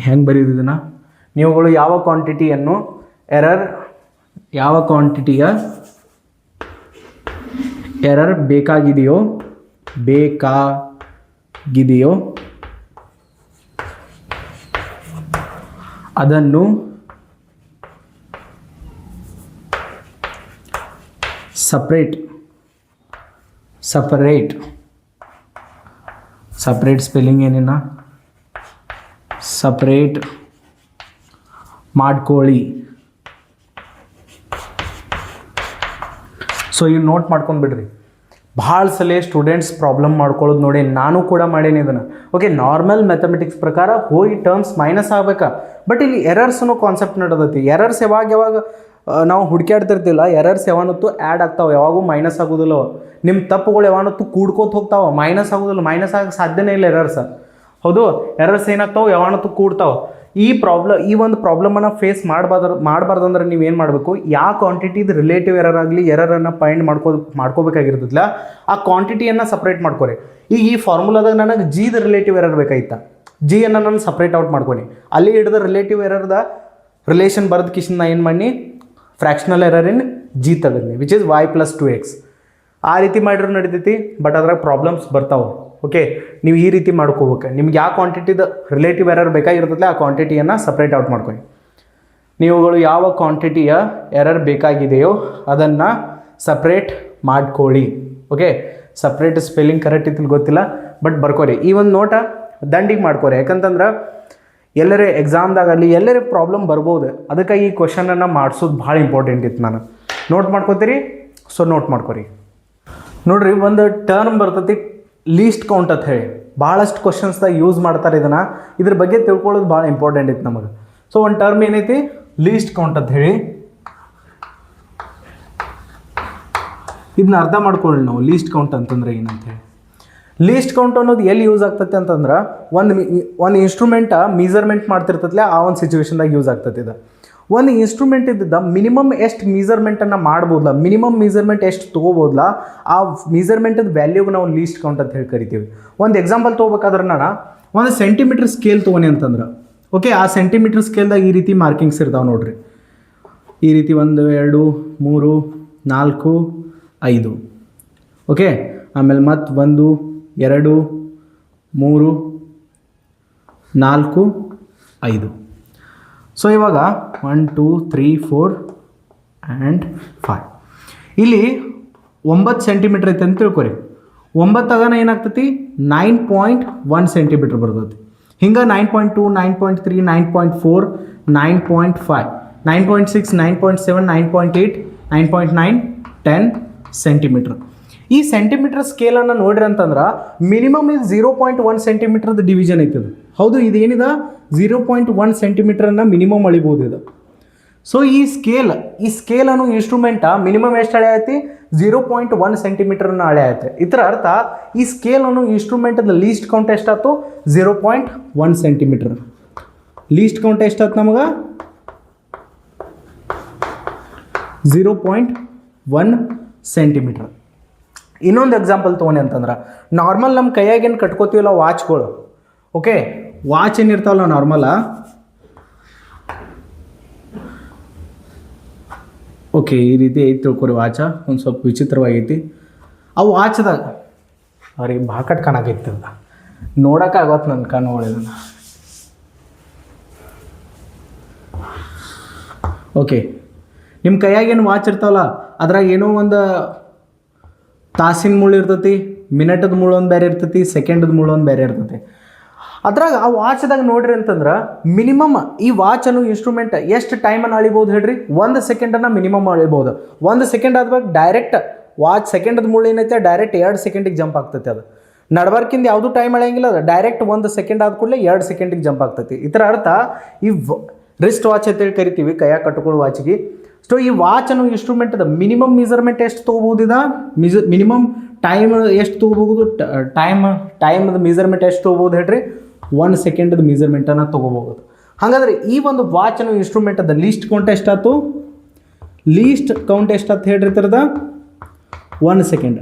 ಹೆಂಗೆ ಬರೀದಿದನ್ನ, ನೀವುಗಳು ಯಾವ ಕ್ವಾಂಟಿಟಿಯ ಎರರ್ ಬೇಕಾಗಿದೆಯೋ ಅದನ್ನು ಸಪ್ರೇಟ್ ಸ್ಪೆಲ್ಲಿಂಗ್ ಏನೇನ ಸಪ್ರೇಟ್ ಮಾಡ್ಕೊಳ್ಳಿ. ಸೊ ಇವು ನೋಟ್ ಮಾಡ್ಕೊಂಡ್ಬಿಡ್ರಿ. ಭಾಳ ಸಲ ಸ್ಟೂಡೆಂಟ್ಸ್ ಪ್ರಾಬ್ಲಮ್ ಮಾಡ್ಕೊಳ್ಳೋದು ನೋಡಿ, ನಾನು ಕೂಡ ಮಾಡೇನಿ ಇದನ್ನು. ಓಕೆ, ನಾರ್ಮಲ್ ಮ್ಯಾಥಮೆಟಿಕ್ಸ್ ಪ್ರಕಾರ ಹೋಗಿ ಟರ್ಮ್ಸ್ ಮೈನಸ್ ಆಗ್ಬೇಕಾ, ಬಟ್ ಇಲ್ಲಿ ಎರರ್ಸ್ ಅನ್ನೋ ಕಾನ್ಸೆಪ್ಟ್ ನಡೆದೈತಿ. ಎರರ್ಸ್ ಯಾವಾಗ ನಾವು ಹುಡುಕ್ಯಾಡ್ತಿರ್ತಿಲ್ಲ, ಎರರ್ಸ್ ಯಾವತ್ತೂ ಆ್ಯಡ್ ಆಗ್ತಾವೆ, ಯಾವಾಗೂ ಮೈನಸ್ ಆಗೋದಿಲ್ಲ. ನಿಮ್ಮ ತಪ್ಪುಗಳು ಯಾವತ್ತೂ ಕೂಡ್ಕೋತ ಹೋಗ್ತಾವೆ, ಮೈನಸ್ ಆಗೋದಿಲ್ಲ. ಮೈನಸ್ ಆಗಕ್ಕೆ ಸಾಧ್ಯನೇ ಇಲ್ಲ ಎರರ್ಸ್. ಹೌದು, ಎರರ್ಸ್ ಏನಾಗ್ತಾವೆ ಯಾವತ್ತೂ ಕೂಡ್ತಾವೆ. ಈ ಒಂದು ಪ್ರಾಬ್ಲಮನ್ನು ಫೇಸ್ ಮಾಡಬಾರ್ದಂದ್ರೆ ನೀವೇನು ಮಾಡಬೇಕು, ಯಾವ ಕ್ವಾಂಟಿಟಿದು ರಿಲೇಟಿವ್ ಎರರ್ ಆಗಲಿ ಎರರನ್ನು ಫೈಂಡ್ ಮಾಡ್ಕೋಬೇಕಾಗಿರ್ತದಲ್ಲ ಆ ಕ್ವಾಂಟಿಟಿಯನ್ನು ಸಪ್ರೇಟ್ ಮಾಡ್ಕೊರಿ. ಈಗ ಈ ಫಾರ್ಮುಲಾದಾಗ ನನಗೆ Gದ ರಿಲೇಟಿವ್ ಎರರ್ ಬೇಕಾಯ್ತಾ, Gಯನ್ನು ನಾನು ಸಪ್ರೇಟ್ ಔಟ್ ಮಾಡ್ಕೊನಿ. ಅಲ್ಲಿ ಹಿಡಿದ ರಿಲೇಟಿವ್ ಎರರ್ದ ರಿಲೇಷನ್ ಬರೆದ ಕಿಶನ್ ನಾ ಏನು ಮಾಡಿ ಫ್ರ್ಯಾಕ್ಷನಲ್ ಎರರ್ ಇನ್ G ತೆಗೆದ್ನಿ ವಿಚ್ ಇಸ್ y + 2x. ಆ ರೀತಿ ಮಾಡಿದ್ರು ನಡಿತೈತಿ, ಬಟ್ ಅದ್ರಾಗ ಪ್ರಾಬ್ಲಮ್ಸ್ ಬರ್ತಾವೆ. ಓಕೆ, ನೀವು ಈ ರೀತಿ ಮಾಡ್ಕೋಬೇಕು. ನಿಮ್ಗೆ ಯಾವ ಕ್ವಾಂಟಿಟಿದ ರಿಲೇಟಿವ್ ಎರರ್ ಬೇಕಾಗಿರ್ತದೆ ಆ ಕ್ವಾಂಟಿಟಿಯನ್ನು ಸಪ್ರೇಟ್ ಔಟ್ ಮಾಡ್ಕೊಳ್ಳಿ. ನೀವುಗಳು ಯಾವ ಕ್ವಾಂಟಿಟಿಯ ಎರರ್ ಬೇಕಾಗಿದೆಯೋ ಅದನ್ನು ಸಪ್ರೇಟ್ ಮಾಡ್ಕೊಳ್ಳಿ. ಓಕೆ, ಸಪ್ರೇಟ್ ಸ್ಪೆಲ್ಲಿಂಗ್ ಕರೆಕ್ಟ್ ಇತ್ತು ಗೊತ್ತಿಲ್ಲ, ಬಟ್ ಬರ್ಕೋರಿ. ಈ ಒಂದು ನೋಟ ದಂಡಿಗೆ ಮಾಡ್ಕೋರಿ. ಯಾಕಂತಂದ್ರೆ ಎಲ್ಲರೇ ಎಕ್ಸಾಮ್ದಾಗಲಿ ಎಲ್ಲರೇ ಪ್ರಾಬ್ಲಮ್ ಬರ್ಬೋದು, ಅದಕ್ಕೆ ಈ ಕ್ವಶನನ್ನು ಮಾಡಿಸೋದು ಭಾಳ ಇಂಪಾರ್ಟೆಂಟ್ ಇತ್ತು. ನಾನು ನೋಟ್ ಮಾಡ್ಕೋತೀರಿ, ಸೊ ನೋಟ್ ಮಾಡ್ಕೊರಿ. ನೋಡಿರಿ, ಒಂದು ಟರ್ಮ್ ಬರ್ತೈತಿ ಲೀಸ್ಟ್ ಕೌಂಟ್ ಅಂತ ಹೇಳಿ. ಭಾಳಷ್ಟು ಕ್ವಶನ್ಸ್ದಾಗ ಯೂಸ್ ಮಾಡ್ತಾರೆ ಇದನ್ನು. ಇದ್ರ ಬಗ್ಗೆ ತಿಳ್ಕೊಳ್ಳೋದು ಭಾಳ ಇಂಪಾರ್ಟೆಂಟ್ ಇತ್ತು ನಮಗೆ. ಸೊ ಒಂದು ಟರ್ಮ್ ಏನೈತಿ ಲೀಸ್ಟ್ ಕೌಂಟ್ ಅಂತ ಹೇಳಿ, ಇದನ್ನ ಅರ್ಥ ಮಾಡ್ಕೊಳ್ಳಿ ನಾವು. ಲೀಸ್ಟ್ ಕೌಂಟ್ ಅಂತಂದ್ರೆ ಏನಂತೇಳಿ, ಲೀಸ್ಟ್ ಕೌಂಟ್ ಅನ್ನೋದು ಎಲ್ಲಿ ಯೂಸ್ ಆಗ್ತೈತೆ ಅಂತಂದ್ರೆ ಒಂದು ಇನ್ಸ್ಟ್ರೂಮೆಂಟ ಮೆಜರ್ಮೆಂಟ್ ಮಾಡ್ತಿರ್ತೈತಲ್ಲ ಆ ಒಂದು ಸಿಚುವೇಶನ್ದಾಗ ಯೂಸ್ ಆಗ್ತೈತೆ. ಇದು ಒಂದು ಇನ್ಸ್ಟ್ರೂಮೆಂಟ್ ಇದ್ದಿದ್ದ ಮಿನಿಮಮ್ ಎಷ್ಟು ಮೆಜರ್ಮೆಂಟನ್ನು ಮಾಡ್ಬೋದಲ್ಲ, ಮಿನಿಮಮ್ ಮೆಜರ್ಮೆಂಟ್ ಎಷ್ಟು ತೊಗೋಬೋದಲ್ಲ, ಆ ಮೆಜರ್ಮೆಂಟದ ವ್ಯಾಲ್ಯೂಗೆ ನಾವು ಲೀಸ್ಟ್ ಕೌಂಟ್ ಅಂತ ಹೇಳಿ ಕರಿತೀವಿ. ಒಂದು ಎಕ್ಸಾಂಪಲ್ ತೊಗೋಬೇಕಾದ್ರೆ ನಾನು ಒಂದು ಸೆಂಟಿಮೀಟ್ರ್ ಸ್ಕೇಲ್ ತೊಗೊನಿ ಅಂತಂದ್ರೆ, ಓಕೆ, ಆ ಸೆಂಟಿಮೀಟ್ರ್ ಸ್ಕೇಲ್ದಾಗ ಈ ರೀತಿ ಮಾರ್ಕಿಂಗ್ಸ್ ಇರ್ತಾವೆ ನೋಡ್ರಿ. ಈ ರೀತಿ 1 2 3 4 5. ಓಕೆ, ಆಮೇಲೆ ಮತ್ತು 1 2 3 4 5. ಸೊ ಇವಾಗ 1 2 3 4 ಆ್ಯಂಡ್ 5 ಇಲ್ಲಿ 9 ಸೆಂಟಿಮೀಟ್ರ್ ಐತೆ ಅಂತ ತಿಳ್ಕೊರಿ. 9 ಏನಾಗ್ತೈತಿ 9.1 ಸೆಂಟಿಮೀಟ್ರ್ ಬರ್ತೈತಿ. ಹಿಂಗೆ 9.2 9.3 9.4 9.5 9.6 9.7 9.8 9.9 10 ಸೆಂಟಿಮೀಟ್ರ್. ಈ ಸೆಂಟಿಮೀಟ್ರ್ ಸ್ಕೇಲನ್ನು ನೋಡ್ರಿ ಅಂತಂದ್ರೆ ಮಿನಿಮಮ್ ಇದು 0.1 ಸೆಂಟಿಮೀಟ್ರದ್ದು ಡಿವಿಷನ್ ಐತದ. ಹೌದು, ಇದೇನಿದೆ 0.1 ಸೆಂಟಿಮೀಟ್ರನ್ನು ಮಿನಿಮಮ್ ಅಳಿಬೋದು ಇದು. ಸೊ ಈ ಸ್ಕೇಲ್ ಅನ್ನೋ ಇನ್ಸ್ಟ್ರೂಮೆಂಟ ಮಿನಿಮಮ್ ಎಷ್ಟು ಹಳೆ ಐತಿ 0.1 ಸೆಂಟಿಮೀಟರ್ನ ಹಳೆ ಐತೆ. ಇದರ ಅರ್ಥ ಈ ಸ್ಕೇಲ್ ಅನ್ನೋ ಇನ್ಸ್ಟ್ರೂಮೆಂಟದ ಲೀಸ್ಟ್ ಕೌಂಟ್ ಎಷ್ಟಾಯ್ತು 0.1 ಸೆಂಟಿಮೀಟರ್. ಲೀಸ್ಟ್ ಕೌಂಟ್ ಎಷ್ಟಾಯ್ತು ನಮಗೆ 0.1 ಸೆಂಟಿಮೀಟರ್. ಇನ್ನೊಂದು ಎಕ್ಸಾಂಪಲ್ ತೊಗೊಂಡು ಅಂತಂದ್ರೆ, ನಾರ್ಮಲ್ ನಮ್ಮ ಕೈಯಾಗೇನು ಕಟ್ಕೋತೀವಲ್ಲ ವಾಚ್ಗಳು, ಓಕೆ, ವಾಚ್ ಏನಿರ್ತಾವಲ್ಲ ನಾರ್ಮಲ, ಓಕೆ, ಈ ರೀತಿ ಐತಿ ತಿಳ್ಕೊರಿ ವಾಚ. ಒಂದು ಸ್ವಲ್ಪ ವಿಚಿತ್ರವಾಗೈತಿ ಆ ವಾಚ್ದಾಗ. ಅವ್ರಿಗೆ ಭಾಳ ಕಟ್ ಕಾಣಕೈತಿ, ನೋಡೋಕ್ಕಾಗತ್ತೆ ನನ್ನ ಕಣ್ಣು ಇದನ್ನು. ಓಕೆ, ನಿಮ್ಮ ಕೈಯಾಗೇನು ವಾಚ್ ಇರ್ತಾವಲ್ಲ, ಅದ್ರಾಗ ಏನೋ ಒಂದು ತಾಸಿನ ಮುಳ್ಳು ಇರ್ತೈತಿ, ಮಿನಿಟದ ಮುಳ್ಳು ಒಂದು ಬೇರೆ ಇರ್ತೈತಿ, ಸೆಕೆಂಡದ ಮುಳ್ಳು ಒಂದು ಬೇರೆ ಇರ್ತೈತಿ. ಅದ್ರಾಗ ಆ ವಾಚ್ದಾಗ ನೋಡ್ರಿ ಅಂತಂದ್ರೆ ಮಿನಿಮಮ್ ಈ ವಾಚ್ ಅನ್ನೋ ಇನ್ಸ್ಟ್ರೂಮೆಂಟ್ ಎಷ್ಟು ಟೈಮನ್ನು ಅಳಿಬೋದು ಹೇಳ್ರಿ? 1 ಸೆಕೆಂಡನ್ನು ಮಿನಿಮಮ್ ಅಳಿಬೋದು. 1 ಸೆಕೆಂಡ್ ಆದ್ಮೇಲೆ ಡೈರೆಕ್ಟ್ ವಾಚ್ ಸೆಕೆಂಡದ ಮುಳ್ಳು ಏನೈತೆ ಡೈರೆಕ್ಟ್ 2 ಸೆಕೆಂಡಿಗೆ ಜಂಪ್ ಆಗ್ತೈತೆ. ಅದು ನಡ್ಬರ್ಕಿಂದ ಯಾವುದೂ ಟೈಮ್ ಅಳೆಯಂಗಿಲ್ಲ, ಅದು ಡೈರೆಕ್ಟ್ 1 ಸೆಕೆಂಡ್ ಆದ ಕೂಡಲೇ 2 ಸೆಕೆಂಡಿಗೆ ಜಂಪ್ ಆಗ್ತೈತಿ. ಇದರ ಅರ್ಥ ಈ ರಿಸ್ಟ್ ವಾಚ್ ಅಂತೇಳಿ ಕರಿತೀವಿ, ಕೈಯಾಗ ಕಟ್ಕೊಳ್ಳೋ ವಾಚಿಗೆ. ಸೊ ಈ ವಾಚ್ ಅನ್ನೋ ಇನ್ಸ್ಟ್ರೂಮೆಂಟದ ಮಿನಿಮಮ್ ಮೆಜರ್ಮೆಂಟ್ ಎಷ್ಟು ತೊಗೋಬೋದಿದ? ಮಿನಿಮಮ್ ಟೈಮ್ ಎಷ್ಟು ತೊಗೋಬೋದು? ಟೈಮದ ಮೆಜರ್ಮೆಂಟ್ ಎಷ್ಟು ತೊಗೋಬೋದು ಹೇಳ್ರಿ? 1 ಸೆಕೆಂಡದ ಮೆಜರ್ಮೆಂಟನ್ನು ತೊಗೋಬೋದು. ಹಾಗಾದರೆ ಈ ಒಂದು ವಾಚ್ ಅನ್ನೋ ಇನ್ಸ್ಟ್ರೂಮೆಂಟದ ಲೀಸ್ಟ್ ಕೌಂಟ್ ಎಷ್ಟಾಯ್ತು? ಲೀಸ್ಟ್ ಕೌಂಟ್ ಎಷ್ಟಾಯ್ತು ಹೇಳ್ರಿ? ಥರದ 1 ಸೆಕೆಂಡ್.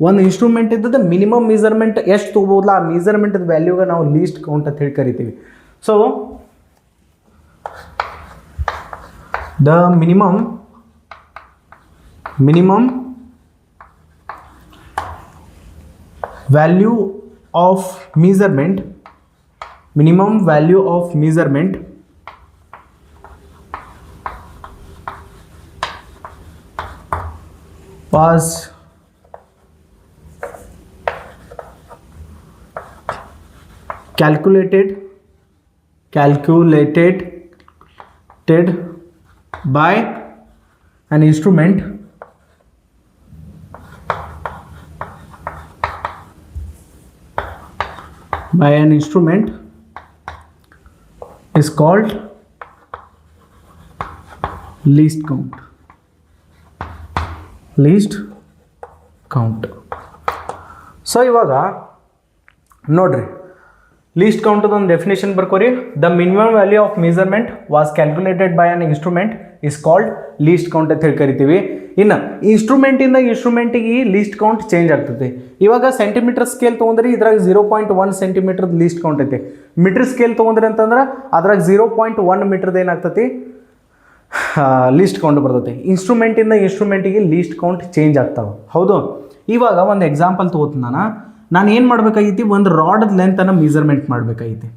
ಒಂದು ಇನ್ಸ್ಟ್ರೂಮೆಂಟ್ ಇದ್ದದ ಮಿನಿಮಮ್ ಮೆಜರ್ಮೆಂಟ್ ಎಷ್ಟು ತೊಗೋಬೋದಲ್ಲ, ಆ ಮೆಜರ್ಮೆಂಟದ ವ್ಯಾಲ್ಯೂಗೆ ನಾವು ಲೀಸ್ಟ್ ಕೌಂಟ್ ಅಂತ ಹೇಳಿ ಕರಿತೀವಿ. So the minimum value of measurement was calculated by an instrument is called least count. So ಇವಾಗ ನೋಡ್ರಿ, ಲೀಸ್ಟ್ ಕೌಂಟದ ಒಂದು ಡೆಫಿನೇಷನ್ ಬರ್ಕೋರಿ. The minimum value of measurement was calculated by an instrument is called least count ಅಂತ ಹೇಳಿ ಕರಿತೀವಿ. ಇನ್ನು ಇನ್ಸ್ಟ್ರೂಮೆಂಟಿಗೆ least count change ಆಗ್ತೈತಿ. ಇವಾಗ ಸೆಂಟಿಮೀಟರ್ ಸ್ಕೇಲ್ ತೊಗೊಂಡ್ರಿ, ಇದ್ರಾಗ 0.1 ಸೆಂಟಿಮೀಟರ್ದು ಲೀಸ್ಟ್ ಕೌಂಟ್ ಐತಿ. ಮೀಟರ್ ಸ್ಕೇಲ್ ತೊಗೊಂಡ್ರಿ ಅಂತಂದ್ರೆ ಅದ್ರಾಗ 0.1 ಮೀಟರ್ದು ಏನಾಗ್ತೈತಿ ಲೀಸ್ಟ್ ಕೌಂಟ್ ಬರ್ತೈತಿ. ಇನ್ಸ್ಟ್ರೂಮೆಂಟಿಗೆ ಲೀಸ್ಟ್ ಕೌಂಟ್ ಚೇಂಜ್ ಆಗ್ತಾವೆ. ಹೌದು, ಇವಾಗ ಒಂದು ಎಕ್ಸಾಂಪಲ್ ತೊಗೋತೀನಿ ನಾನು ಏನು ಮಾಡಬೇಕಾಗೈತಿ, ಒಂದು ರಾಡದ ಲೆಂತನ್ನು ಮೆಜರ್ಮೆಂಟ್ ಮಾಡಬೇಕಾಗೈತಿ.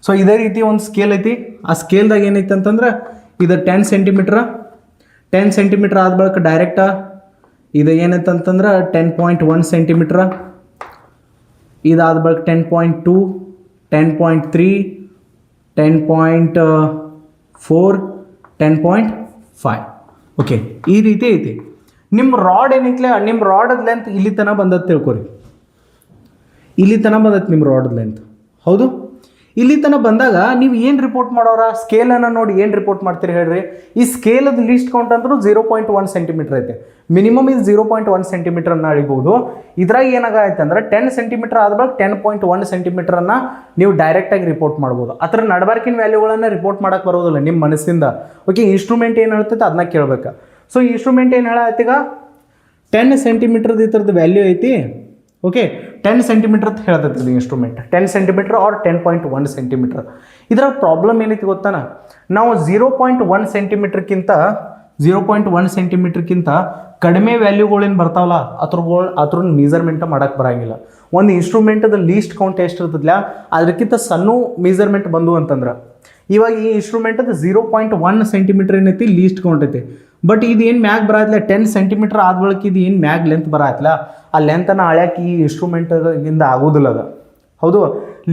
ಸೊ ಇದೇ ರೀತಿ ಒಂದು ಸ್ಕೇಲ್ ಐತಿ. ಆ ಸ್ಕೇಲ್ದಾಗ ಏನೈತಿ ಅಂತಂದ್ರೆ ಇದು 10 ಸೆಂಟಿಮೀಟ್ರ್ ಆದ ಬಳಿಕ ಡೈರೆಕ್ಟ ಇದು ಏನೈತಂತಂದ್ರೆ 10.1 ಸೆಂಟಿಮೀಟ್ರ, ಇದಾದ ಬಳಿಕ 10.2, 10.3, 10.4, 10.5. ಓಕೆ, ಈ ರೀತಿ ಐತಿ. ನಿಮ್ಮ ರಾಡ್ ಏನೈತಿ, ನಿಮ್ಮ ರಾಡದ ಲೆಂತ್ ಇಲ್ಲಿ ತನಕ ಬಂದದ್ದು ತಿಳ್ಕೊರಿ. ಇಲ್ಲಿ ತನಕ ಬಂದೈತೆ ನಿಮ್ಮ ರಾಡದ ಲೆಂತ್. ಹೌದು, ಇಲ್ಲಿ ತನಕ ಬಂದಾಗ ನೀವು ಏನು ರಿಪೋರ್ಟ್ ಮಾಡೋರ? ಸ್ಕೇಲನ್ನು ನೋಡಿ ಏನು ರಿಪೋರ್ಟ್ ಮಾಡ್ತೀರಿ ಹೇಳ್ರಿ? ಈ ಸ್ಕೇಲದ ಲೀಸ್ಟ್ ಕೌಂಟ್ ಅಂದ್ರೂ 0.1 ಸೆಂಟಿಮೀಟ್ರ್ ಐತೆ. ಮಿನಿಮಮ್ ಇದು 0.1 ಸೆಂಟಿಮೀಟ್ರನ್ನು ಅಳಿಬೋದು. ಇದ್ರಾಗ ಏನಾಗೈತೆ ಅಂದ್ರೆ 10 ಸೆಂಟಿಮೀಟ್ರ್ ಆದ್ಮೇಲೆ 10.1 ಸೆಂಟಿಮೀಟ್ರನ್ನು ನೀವು ಡೈರೆಕ್ಟಾಗಿ ರಿಪೋರ್ಟ್ ಮಾಡ್ಬೋದು. ಅದರ ನಡಬಾರ್ಕಿನ ವ್ಯಾಲ್ಯೂಗಳನ್ನು ರಿಪೋರ್ಟ್ ಮಾಡೋಕ್ಕೆ ಬರೋದಿಲ್ಲ ನಿಮ್ಮ ಮನಸ್ಸಿಂದ. ಓಕೆ, ಇನ್ಸ್ಟ್ರೂಮೆಂಟ್ ಏನು ಹೇಳ್ತೈತೆ ಅದನ್ನ ಕೇಳಬೇಕು. ಸೊ ಇನ್ಸ್ಟ್ರೂಮೆಂಟ್ ಏನು ಹೇಳತ್ತೀಗ 10 ಸೆಂಟಿಮೀಟ್ರದ್ದು ಈ ಥರದ್ದು ವ್ಯಾಲ್ಯೂ ಐತಿ. ಓಕೆ, 10 ಸೆಂಟಿಮೀಟ್ರ್ ಅಂತ ಹೇಳ್ತೈತಿ ಇನ್ಸ್ಟ್ರೂಮೆಂಟ್. 10 centimetre or 10.1 centimetre. ಇದರ ಪ್ರಾಬ್ಲಮ್ ಏನೈತಿ ಗೊತ್ತಾನ? ನಾವು 0.1 ಸೆಂಟಿಮೀಟ್ರ್ಕ್ಕಿಂತ ಕಡಿಮೆ ವ್ಯಾಲ್ಯೂಗಳೇನು ಬರ್ತಾವಲ್ಲ ಅದ್ರ ಮೆಜರ್ಮೆಂಟ್ ಮಾಡೋಕ್ಕೆ ಬರೋಂಗಿಲ್ಲ. ಒಂದು ಇನ್ಸ್ಟ್ರೂಮೆಂಟದ ಲೀಸ್ಟ್ ಕೌಂಟ್ ಎಷ್ಟು ಇರ್ತದಲ್ಲ ಅದಕ್ಕಿಂತ ಸಣ್ಣ ಮೆಜರ್ಮೆಂಟ್ ಬಂದು ಅಂತಂದ್ರೆ, ಇವಾಗ ಈ ಇನ್ಸ್ಟ್ರೂಮೆಂಟದ 0.1 ಸೆಂಟಿಮೀಟ್ರ್ ಏನೈತಿ ಲೀಸ್ಟ್ ಕೌಂಟ್ ಐತಿ. ಬಟ್ ಇದು ಏನು ಮ್ಯಾಗ್ ಬರತ್ತಲ್ಲ 10 ಸೆಂಟಿಮೀಟ್ರ್ ಆದ ಬಳಿಕ ಇದು ಏನು ಮ್ಯಾಗ್ ಲೆಂತ್ ಬರತ್ತಲ್ಲ, ಆ ಲೆಂತನ್ನು ಅಳ್ಯಾಕೆ ಈ ಇನ್ಸ್ಟ್ರೂಮೆಂಟಿಂದ ಆಗೋದಿಲ್ಲ ಅದು. ಹೌದು,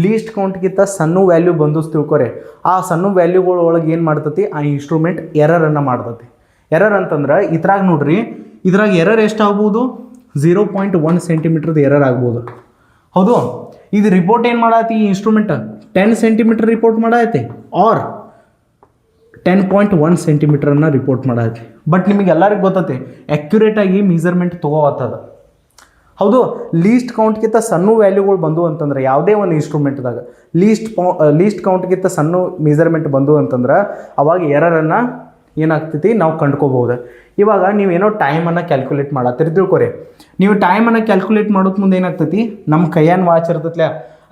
ಲೀಸ್ಟ್ ಕೌಂಟ್ಗಿಂತ ಸಣ್ಣ ವ್ಯಾಲ್ಯೂ ಬಂದು ತಿಳ್ಕೊರೆ. ಆ ಸಣ್ಣ ವ್ಯಾಲ್ಯೂಗಳ ಒಳಗೆ ಏನು ಮಾಡ್ತೈತಿ, ಆ ಇನ್ಸ್ಟ್ರೂಮೆಂಟ್ ಎರರನ್ನು ಮಾಡ್ತೈತಿ. ಎರರ್ ಅಂತಂದ್ರೆ ಇದ್ರಾಗ ನೋಡ್ರಿ, ಇದ್ರಾಗ ಎರರ್ ಎಷ್ಟಾಗ್ಬೋದು? 0.1 ಸೆಂಟಿಮೀಟ್ರದ್ದು ಎರರ್ ಆಗ್ಬೋದು. ಹೌದು, ಇದು ರಿಪೋರ್ಟ್ ಏನು ಮಾಡತ್ತಿ ಈ ಇನ್ಸ್ಟ್ರೂಮೆಂಟ್ 10 ಸೆಂಟಿಮೀಟರ್ ರಿಪೋರ್ಟ್ ಮಾಡೈತೆ ಆರ್ 10.1 ಸೆಂಟಿಮೀಟರನ್ನು ರಿಪೋರ್ಟ್ ಮಾಡೈತೆ. ಬಟ್ ನಿಮಗೆ ಎಲ್ಲರಿಗೂ ಗೊತ್ತೈತೆ ಆ್ಯಕ್ಯುರೇಟಾಗಿ ಮೆಜರ್ಮೆಂಟ್ ತೊಗೋವತ್ತದ. ಹೌದು, ಲೀಸ್ಟ್ ಕೌಂಟ್ಗಿಂತ ಸಣ್ಣ ವ್ಯಾಲ್ಯೂಗಳು ಬಂದು ಅಂತಂದ್ರೆ ಯಾವುದೇ ಒಂದು ಇನ್ಸ್ಟ್ರೂಮೆಂಟ್ದಾಗ ಲೀಸ್ಟ್ ಕೌಂಟ್ಗಿಂತ ಸಣ್ಣ ಮೆಜರ್ಮೆಂಟ್ ಬಂದು ಅಂತಂದ್ರೆ ಅವಾಗ ಎರರನ್ನು ಏನಾಗ್ತೈತಿ ನಾವು ಕಂಡ್ಕೋಬಹುದು. ಇವಾಗ ನೀವೇನೋ ಟೈಮನ್ನು ಕ್ಯಾಲ್ಕುಲೇಟ್ ಮಾಡತ್ತೀರಿ ತಿಳ್ಕೊರಿ. ನೀವು ಟೈಮನ್ನು ಕ್ಯಾಲ್ಕುಲೇಟ್ ಮಾಡೋದು ಮುಂದೆ ಏನಾಗ್ತೈತಿ, ನಮ್ಮ ಕೈಯನ್ನು ವಾಚ್ ಇರ್ತೈತ್ಲ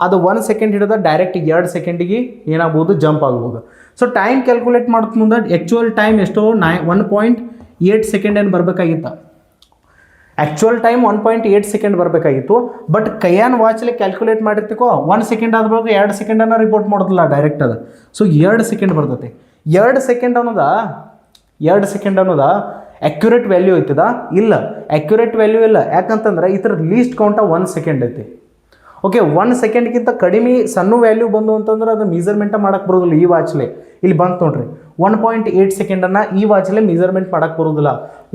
ಅದು 1 ಸೆಕೆಂಡ್ ಹಿಡಿದ ಡೈರೆಕ್ಟ್ 2 ಸೆಕೆಂಡಿಗೆ ಏನಾಗ್ಬೋದು, ಜಂಪ್ ಆಗ್ಬೋದು. ಸೊ ಟೈಮ್ ಕ್ಯಾಲ್ಕುಲೇಟ್ ಮಾಡೋದು ಮುಂದೆ ಆ್ಯಕ್ಚುಯಲ್ ಟೈಮ್ ಎಷ್ಟೋ 1.8 ಸೆಕೆಂಡ್ ಏನು ಬರಬೇಕಾಗಿತ್ತು. ಆ್ಯಕ್ಚುಯಲ್ ಟೈಮ್ 1.8 ಸೆಕೆಂಡ್ ಬರಬೇಕಾಗಿತ್ತು. ಬಟ್ ಕೈಯಾನ್ ವಾಚಲ್ಲಿ ಕ್ಯಾಲ್ಕುಲೇಟ್ ಮಾಡಿರ್ತಿಕೋ 1 ಸೆಕೆಂಡ್ ಆದ ಬಳಿಕ 2 ಸೆಕೆಂಡನ್ನು ರಿಪೋರ್ಟ್ ಮಾಡೋದಿಲ್ಲ ಡೈರೆಕ್ಟ್ ಅದು. ಸೊ 2 ಸೆಕೆಂಡ್ ಬರ್ತೈತಿ. 2 ಸೆಕೆಂಡ್ ಅನ್ನೋದ ಆ್ಯಕ್ಯುರೇಟ್ ವ್ಯಾಲ್ಯೂ ಐತದ? ಇಲ್ಲ, ಆ್ಯಕ್ಯುರೇಟ್ ವ್ಯಾಲ್ಯೂ ಇಲ್ಲ. ಯಾಕಂತಂದ್ರೆ ಈ ಥರ ಲೀಸ್ಟ್ ಕೌಂಟ 1 ಸೆಕೆಂಡ್ ಐತಿ. ಓಕೆ, 1 ಸೆಕೆಂಡ್ಗಿಂತ ಕಡಿಮೆ ಸಣ್ಣ ವ್ಯಾಲ್ಯೂ ಬಂದು ಅಂತಂದ್ರೆ ಅದು ಮೆಜರ್ಮೆಂಟ್ ಮಾಡಕ್ಕೆ ಬರೋದಿಲ್ಲ. ಈ ವಾಚ್ಲೆ ಇಲ್ಲಿ ಬಂತು ನೋಡ್ರಿ 1.8 ಸೆಕೆಂಡನ್ನು ಈ ವಾಚ್ಲೆ ಮೆಜರ್ಮೆಂಟ್ ಮಾಡಕ್ಕೆ ಬರೋದಿಲ್ಲ.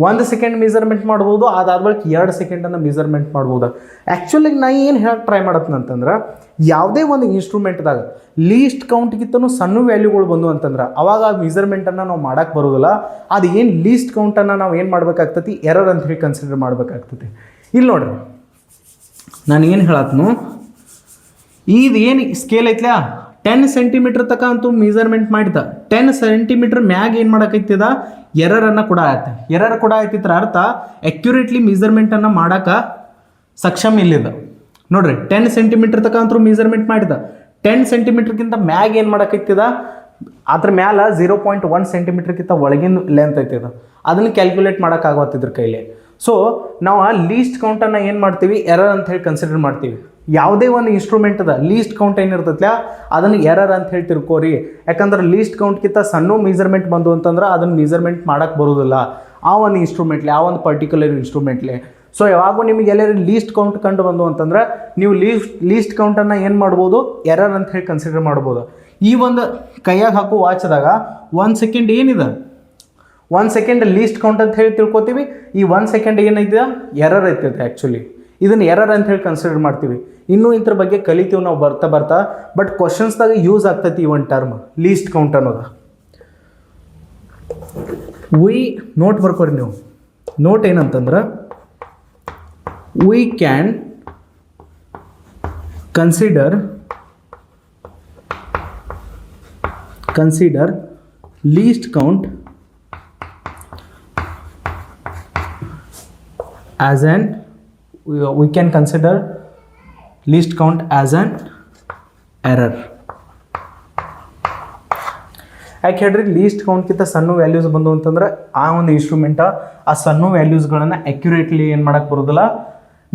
1 ಸೆಕೆಂಡ್ ಮೆಜರ್ಮೆಂಟ್ ಮಾಡ್ಬೋದು, ಅದಾದ ಬಳಿಕ 2 ಸೆಕೆಂಡನ್ನು ಮೆಜರ್ಮೆಂಟ್ ಮಾಡ್ಬೋದು. ಆ್ಯಕ್ಚುಲಿ ನಾ ಏನು ಹೇಳಕ್ಕೆ ಟ್ರೈ ಮಾಡತ್ತಂತಂದ್ರೆ ಯಾವುದೇ ಒಂದು ಇನ್ಸ್ಟ್ರೂಮೆಂಟ್ದಾಗ ಲೀಸ್ಟ್ ಕೌಂಟ್ಗಿಂತನೂ ಸಣ್ಣ ವ್ಯಾಲ್ಯೂಗಳು ಬಂದು ಅಂತಂದ್ರೆ ಅವಾಗ ಆ ಮೆಜರ್ಮೆಂಟನ್ನು ನಾವು ಮಾಡಕ್ಕೆ ಬರೋದಿಲ್ಲ. ಅದು ಏನು ಲೀಸ್ಟ್ ಕೌಂಟನ್ನು ನಾವು ಏನು ಮಾಡಬೇಕಾಗ್ತೈತಿ, ಎರರ್ ಅಂತ ಹೇಳಿ ಕನ್ಸಿಡರ್ ಮಾಡಬೇಕಾಗ್ತೈತಿ. ಇಲ್ಲಿ ನೋಡ್ರಿ, ನಾನು ಏನು ಹೇಳತ್ನು, ಇದು ಏನು ಸ್ಕೇಲ್ ಐತ್ಲ 10 ಸೆಂಟಿಮೀಟ್ರ್ ತಕ ಅಂತೂ ಮೆಜರ್ಮೆಂಟ್ ಮಾಡಿದ 10 ಸೆಂಟಿಮೀಟ್ರ್ ಮ್ಯಾಗ ಏನು ಮಾಡೋಕೈತಿದ, ಎರರನ್ನು ಕೂಡ ಆಯ್ತು. ಎರರ್ ಕೂಡ ಆಯ್ತಿದ್ರ ಅರ್ಥ ಆ್ಯಕ್ಯುರೇಟ್ಲಿ ಮೆಜರ್ಮೆಂಟನ್ನು ಮಾಡೋಕೆ ಸಕ್ಷಮ ಇಲ್ಲಿದೆ. ನೋಡ್ರಿ 10 ಸೆಂಟಿಮೀಟ್ರ್ ತಕ ಅಂತೂ ಮೆಜರ್ಮೆಂಟ್ ಮಾಡಿದ 10 ಸೆಂಟಿಮೀಟ್ರ್ಗಿಂತ ಮ್ಯಾಗ ಏನು ಮಾಡೋಕೈತಿದ, ಅದ್ರ ಮ್ಯಾಲ 0.1 ಸೆಂಟಿಮೀಟ್ರ್ಗಿಂತ ಒಳಗಿನ ಲೆಂತ್ ಐತಿದ, ಅದನ್ನು ಕ್ಯಾಲ್ಕುಲೇಟ್ ಮಾಡೋಕ್ಕಾಗತ್ತಿದ್ರ ಕೈಲಿ. ಸೊ ನಾವು ಆ ಲೀಸ್ಟ್ ಕೌಂಟನ್ನು ಏನು ಮಾಡ್ತೀವಿ, ಎರರ್ ಅಂತ ಹೇಳಿ ಕನ್ಸಿಡರ್ ಮಾಡ್ತೀವಿ. ಯಾವುದೇ ಒಂದು ಇನ್ಸ್ಟ್ರೂಮೆಂಟ್ ಅದ ಲೀಸ್ಟ್ ಕೌಂಟ್ ಏನಿರ್ತೈತ್ಲ ಅದನ್ನು ಎರರ್ ಅಂತ ಹೇಳಿ ತಿಳ್ಕೋರಿ. ಯಾಕಂದ್ರೆ ಲೀಸ್ಟ್ ಕೌಂಟ್ಗಿಂತ ಸಣ್ಣ ಮೆಜರ್ಮೆಂಟ್ ಬಂದು ಅಂತಂದ್ರೆ ಅದನ್ನು ಮೆಜರ್ಮೆಂಟ್ ಮಾಡೋಕ್ಕೆ ಬರೋದಿಲ್ಲ ಆ ಒಂದು ಇನ್ಸ್ಟ್ರೂಮೆಂಟ್ಲಿ, ಆ ಒಂದು ಪರ್ಟಿಕ್ಯುಲರ್ ಇನ್ಸ್ಟ್ರೂಮೆಂಟ್ಲಿ. ಸೊ ಯಾವಾಗೂ ನಿಮಗೆ ಎಲ್ಲರೂ ಲೀಸ್ಟ್ ಕೌಂಟ್ ಕಂಡು ಬಂದು ಅಂತಂದ್ರೆ ನೀವು ಲೀಸ್ಟ್ ಕೌಂಟನ್ನು ಏನು ಮಾಡ್ಬೋದು, ಎರರ್ ಅಂತ ಹೇಳಿ ಕನ್ಸಿಡರ್ ಮಾಡ್ಬೋದು. ಈ ಒಂದು ಕೈಯಾಗ ಹಾಕೋ ವಾಚ್ದಾಗ 1 ಸೆಕೆಂಡ್ ಏನಿದೆ, 1 ಸೆಕೆಂಡ್ ಲೀಸ್ಟ್ ಕೌಂಟ್ ಅಂತ ಹೇಳಿ ತಿಳ್ಕೊತೀವಿ. ಈ 1 ಸೆಕೆಂಡ್ ಏನೈತೆ, ಎರರ್ ಐತೈತೆ. ಆ್ಯಕ್ಚುಲಿ ಇದನ್ನು ಎರರ್ ಅಂತ ಹೇಳಿ ಕನ್ಸಿಡರ್ ಮಾಡ್ತೀವಿ. ಇನ್ನೂ ಇದ್ರ ಬಗ್ಗೆ ಕಲಿತೀವಿ ನಾವು ಬರ್ತಾ. ಬಟ್ ಕ್ವಶನ್ಸ್ದಾಗ ಯೂಸ್ ಆಗ್ತೈತಿ ಈ ಒಂದು ಟರ್ಮ್ ಲೀಸ್ಟ್ ಕೌಂಟ್ ಅನ್ನೋದು. ನೋಟ್ ಬರ್ಕೋರಿ ನೀವು. ನೋಟ್ ಏನಂತಂದ್ರೆ we can consider least count as an we can consider least count as an error. ಯಾಕೆ ಹೇಳ್ರಿ, ಲೀಸ್ಟ್ ಕೌಂಟ್ಗಿಂತ ಸಣ್ಣ ವ್ಯಾಲ್ಯೂಸ್ ಬಂದು ಅಂತಂದ್ರೆ ಆ ಒಂದು ಇನ್ಸ್ಟ್ರೂಮೆಂಟ ಆ ಸಣ್ಣ ವ್ಯಾಲ್ಯೂಸ್ಗಳನ್ನು ಆ್ಯಕ್ಯುರೇಟ್ಲಿ ಏನು ಮಾಡೋಕ್ಕೆ ಬರೋದಿಲ್ಲ,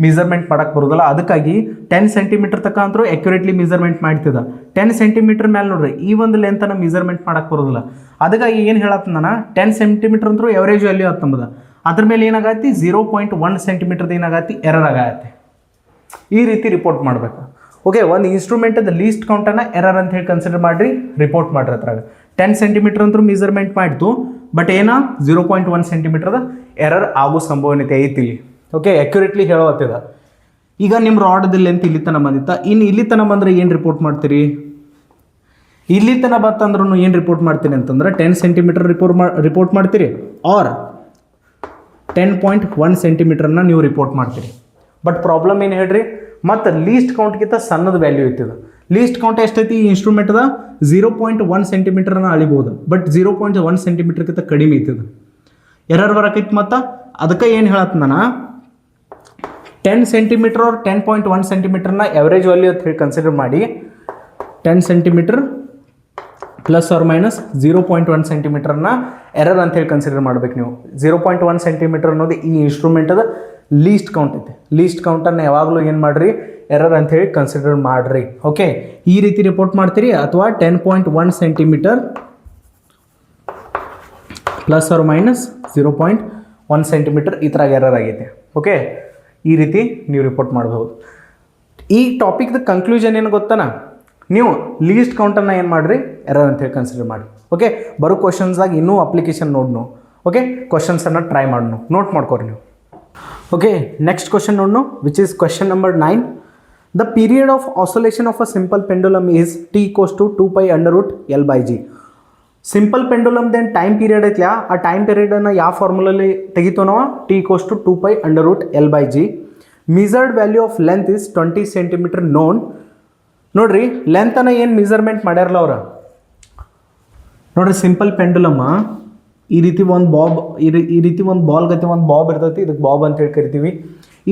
ಮೆಜರ್ಮೆಂಟ್ ಮಾಡೋಕ್ಕೆ ಬರೋದಿಲ್ಲ. ಅದಕ್ಕಾಗಿ 10 ಸೆಂಟಿಮೀಟ್ರ್ ತಕ ಅಂತರೂ ಆ್ಯಕ್ಯುರೇಟ್ಲಿ ಮೆಜರ್ಮೆಂಟ್ ಮಾಡ್ತಿದ್ದ. 10 ಸೆಂಟಿಮೀಟ್ರ್ ಮೇಲೆ ನೋಡ್ರಿ ಈ ಒಂದು ಲೆಂತನ್ನು ಮೆಜರ್ಮೆಂಟ್ ಮಾಡೋಕ್ಕೆ ಬರೋದಿಲ್ಲ. ಅದಕ್ಕಾಗಿ ಏನು ಹೇಳತ್ತ ನಾನು 10 ಸೆಂಟಿಮೀಟ್ರ್ ಅಂತರೂ ಎವರೇಜ್ ವ್ಯಾಲ್ಯೂ ಆಗ್ತಂಬುದು. ಅದ್ರ ಮೇಲೆ ಏನಾಗತ್ತೆ 0.1 ಸೆಂಟಿಮೀಟ್ರದ್ದು ಏನಾಗತ್ತೆ, ಎರರ್ ಆಗತ್ತೆ. ಈ ರೀತಿ ರಿಪೋರ್ಟ್ ಮಾಡಬೇಕು. ಓಕೆ, ಒಂದು ಇನ್ಸ್ಟ್ರೂಮೆಂಟದ ಲೀಸ್ಟ್ ಕೌಂಟನ್ನು ಎರರ್ ಅಂತ ಹೇಳಿ ಕನ್ಸಿಡರ್ ಮಾಡಿರಿ, ರಿಪೋರ್ಟ್ ಮಾಡ್ರಿ. ಅದ್ರಾಗ 10 ಸೆಂಟಿಮೀಟ್ರ್ ಅಂತೂ ಮೆಜರ್ಮೆಂಟ್ ಮಾಡಿತು, ಬಟ್ ಏನೋ 0.1 ಸೆಂಟಿಮೀಟ್ರದ ಎರರ್ ಆಗೋ ಸಂಭವನೀಯತೆ ಐತಿ ಇಲ್ಲಿ. ಓಕೆ, ಆ್ಯಕ್ಯುರೇಟ್ಲಿ ಹೇಳೋತ್ತಿದ. ಈಗ ನಿಮ್ಮ ರಾಡ್ದ ಲೆಂತ್ ಇಲ್ಲಿ ತನಕ ಬಂದಿತ್ತ, ಇನ್ನು ಇಲ್ಲಿ ತನಕ ಬಂದರೆ ಏನು ರಿಪೋರ್ಟ್ ಮಾಡ್ತೀರಿ, ಇಲ್ಲಿ ತನಕ ಬತ್ತಂದ್ರೂ ಏನು ರಿಪೋರ್ಟ್ ಮಾಡ್ತೀನಿ ಅಂತಂದ್ರೆ 10 ಸೆಂಟಿಮೀಟ್ರ್ ರಿಪೋರ್ಟ್ ಮಾಡ್ತೀರಿ ಆರ್ 10.1 ಸೆಂಟಿಮೀಟ್ರನ್ನ ನೀವು ರಿಪೋರ್ಟ್ ಮಾಡ್ತೀರಿ. ಬಟ್ ಪ್ರಾಬ್ಲಮ್ ಏನು ಹೇಳ್ರಿ, ಮತ್ತು ಲೀಸ್ಟ್ ಕೌಂಟ್ಗಿಂತ ಸಣ್ಣದ ವ್ಯಾಲ್ಯೂ ಐತಿದ. ಲೀಸ್ಟ್ ಕೌಂಟ್ ಎಷ್ಟೈತಿ ಈ ಇನ್ಸ್ಟ್ರೂಮೆಂಟ್ದ 0.1 ಸೆಂಟಿಮೀಟ್ರನ್ನ ಅಳಿಬೋದು, ಬಟ್ 0.1 ಸೆಂಟಿಮೀಟ್ರ್ಗಿಂತ ಕಡಿಮೆ ಐತಿದ. ಎರರ್ ಬರಕೈತಿ. ಮತ್ತು ಅದಕ್ಕೆ ಏನು ಹೇಳತ್ತ ನಾನು 10 ಸೆಂಟಿಮೀಟ್ರ್ ಅವ್ರು 10.1 ಸೆಂಟಿಮೀಟ್ರನ್ನ ಎವರೇಜ್ ವ್ಯಾಲ್ಯೂ ಅಂತ ಹೇಳಿ ಕನ್ಸಿಡರ್ ಮಾಡಿ 10 ಸೆಂಟಿಮೀಟ್ರ್ ಪ್ಲಸ್ ಆರ್ ಮೈನಸ್ 0.1 ಸೆಂಟಿಮೀಟ್ರನ್ನ ಎರರ್ ಅಂತ ಹೇಳಿ ಕನ್ಸಿಡರ್ ಮಾಡ್ಬೇಕು ನೀವು. 0.1 ಸೆಂಟಿಮೀಟ್ರ್ ಅನ್ನೋದು ಈ ಇನ್ಸ್ಟ್ರೂಮೆಂಟದ ಲೀಸ್ಟ್ ಕೌಂಟ್ ಐತೆ. ಲೀಸ್ಟ್ ಕೌಂಟನ್ನು ಯಾವಾಗಲೂ ಏನು ಮಾಡಿರಿ, ಎರರ್ ಅಂತ ಹೇಳಿ ಕನ್ಸಿಡರ್ ಮಾಡಿರಿ. ಓಕೆ, ಈ ರೀತಿ ರಿಪೋರ್ಟ್ ಮಾಡ್ತೀರಿ. ಅಥವಾ 10.1 centimetre plus R minus 0.1 centimetre ಈ ಥರ ಎರರ್ ಆಗೈತೆ. ಓಕೆ, ಈ ರೀತಿ ನೀವು ರಿಪೋರ್ಟ್ ಮಾಡ್ಬೋದು. ಈ ಟಾಪಿಕ್ದ ಕನ್ಕ್ಲೂಷನ್ ಏನು ಗೊತ್ತಾನ, ನೀವು ಲೀಸ್ಟ್ ಕೌಂಟನ್ನು ಏನು ಮಾಡಿರಿ, ಎರರ್ ಅಂತ ಹೇಳಿ ಕನ್ಸಿಡರ್ ಮಾಡಿ. ಓಕೆ, ಬರೋ ಕ್ವಶನ್ಸ್ದಾಗ ಇನ್ನೂ ಅಪ್ಲಿಕೇಶನ್ ನೋಡ್ನು. ಓಕೆ, ಕ್ವಶನ್ಸನ್ನು ಟ್ರೈ ಮಾಡೋಣ, ನೋಟ್ ಮಾಡ್ಕೊರಿ ನೀವು. ಓಕೆ, ನೆಕ್ಸ್ಟ್ ಕ್ವಶನ್ ನೋಡ್ನು, which is question number 9. The period of oscillation of a simple pendulum is T equals to 2π√L/g. Simple ಪೆಂಡುಲಮ್ದೇನು ಟೈಮ್ ಪೀರಿಯಡ್ ಐತ್ಲ, ಆ ಟೈಮ್ ಪೀರಿಯಡನ್ನು ಯಾವ ಫಾರ್ಮುಲಲ್ಲಿ ತೆಗಿತೋ ನಾವು, T equals to 2π√L/g. Measured value of length is 20 centimetre known. ನೋಡ್ರಿ ಲೆಂತನ್ನು ಏನು ಮೆಜರ್ಮೆಂಟ್ ಮಾಡ್ಯಾರಲ್ಲ ಅವ್ರ, ನೋಡ್ರಿ ಸಿಂಪಲ್ ಪೆಂಡುಲಮ್ಮ ಈ ರೀತಿ ಒಂದು ಬಾಬ್, ಈ ರೀತಿ ಒಂದು ಬಾಲ್ ಗತಿ ಒಂದು ಬಾಬ್ ಇರ್ತೈತಿ, ಇದಕ್ಕೆ ಬಾಬ್ ಅಂತ ಹೇಳಿ ಕರಿತೀವಿ.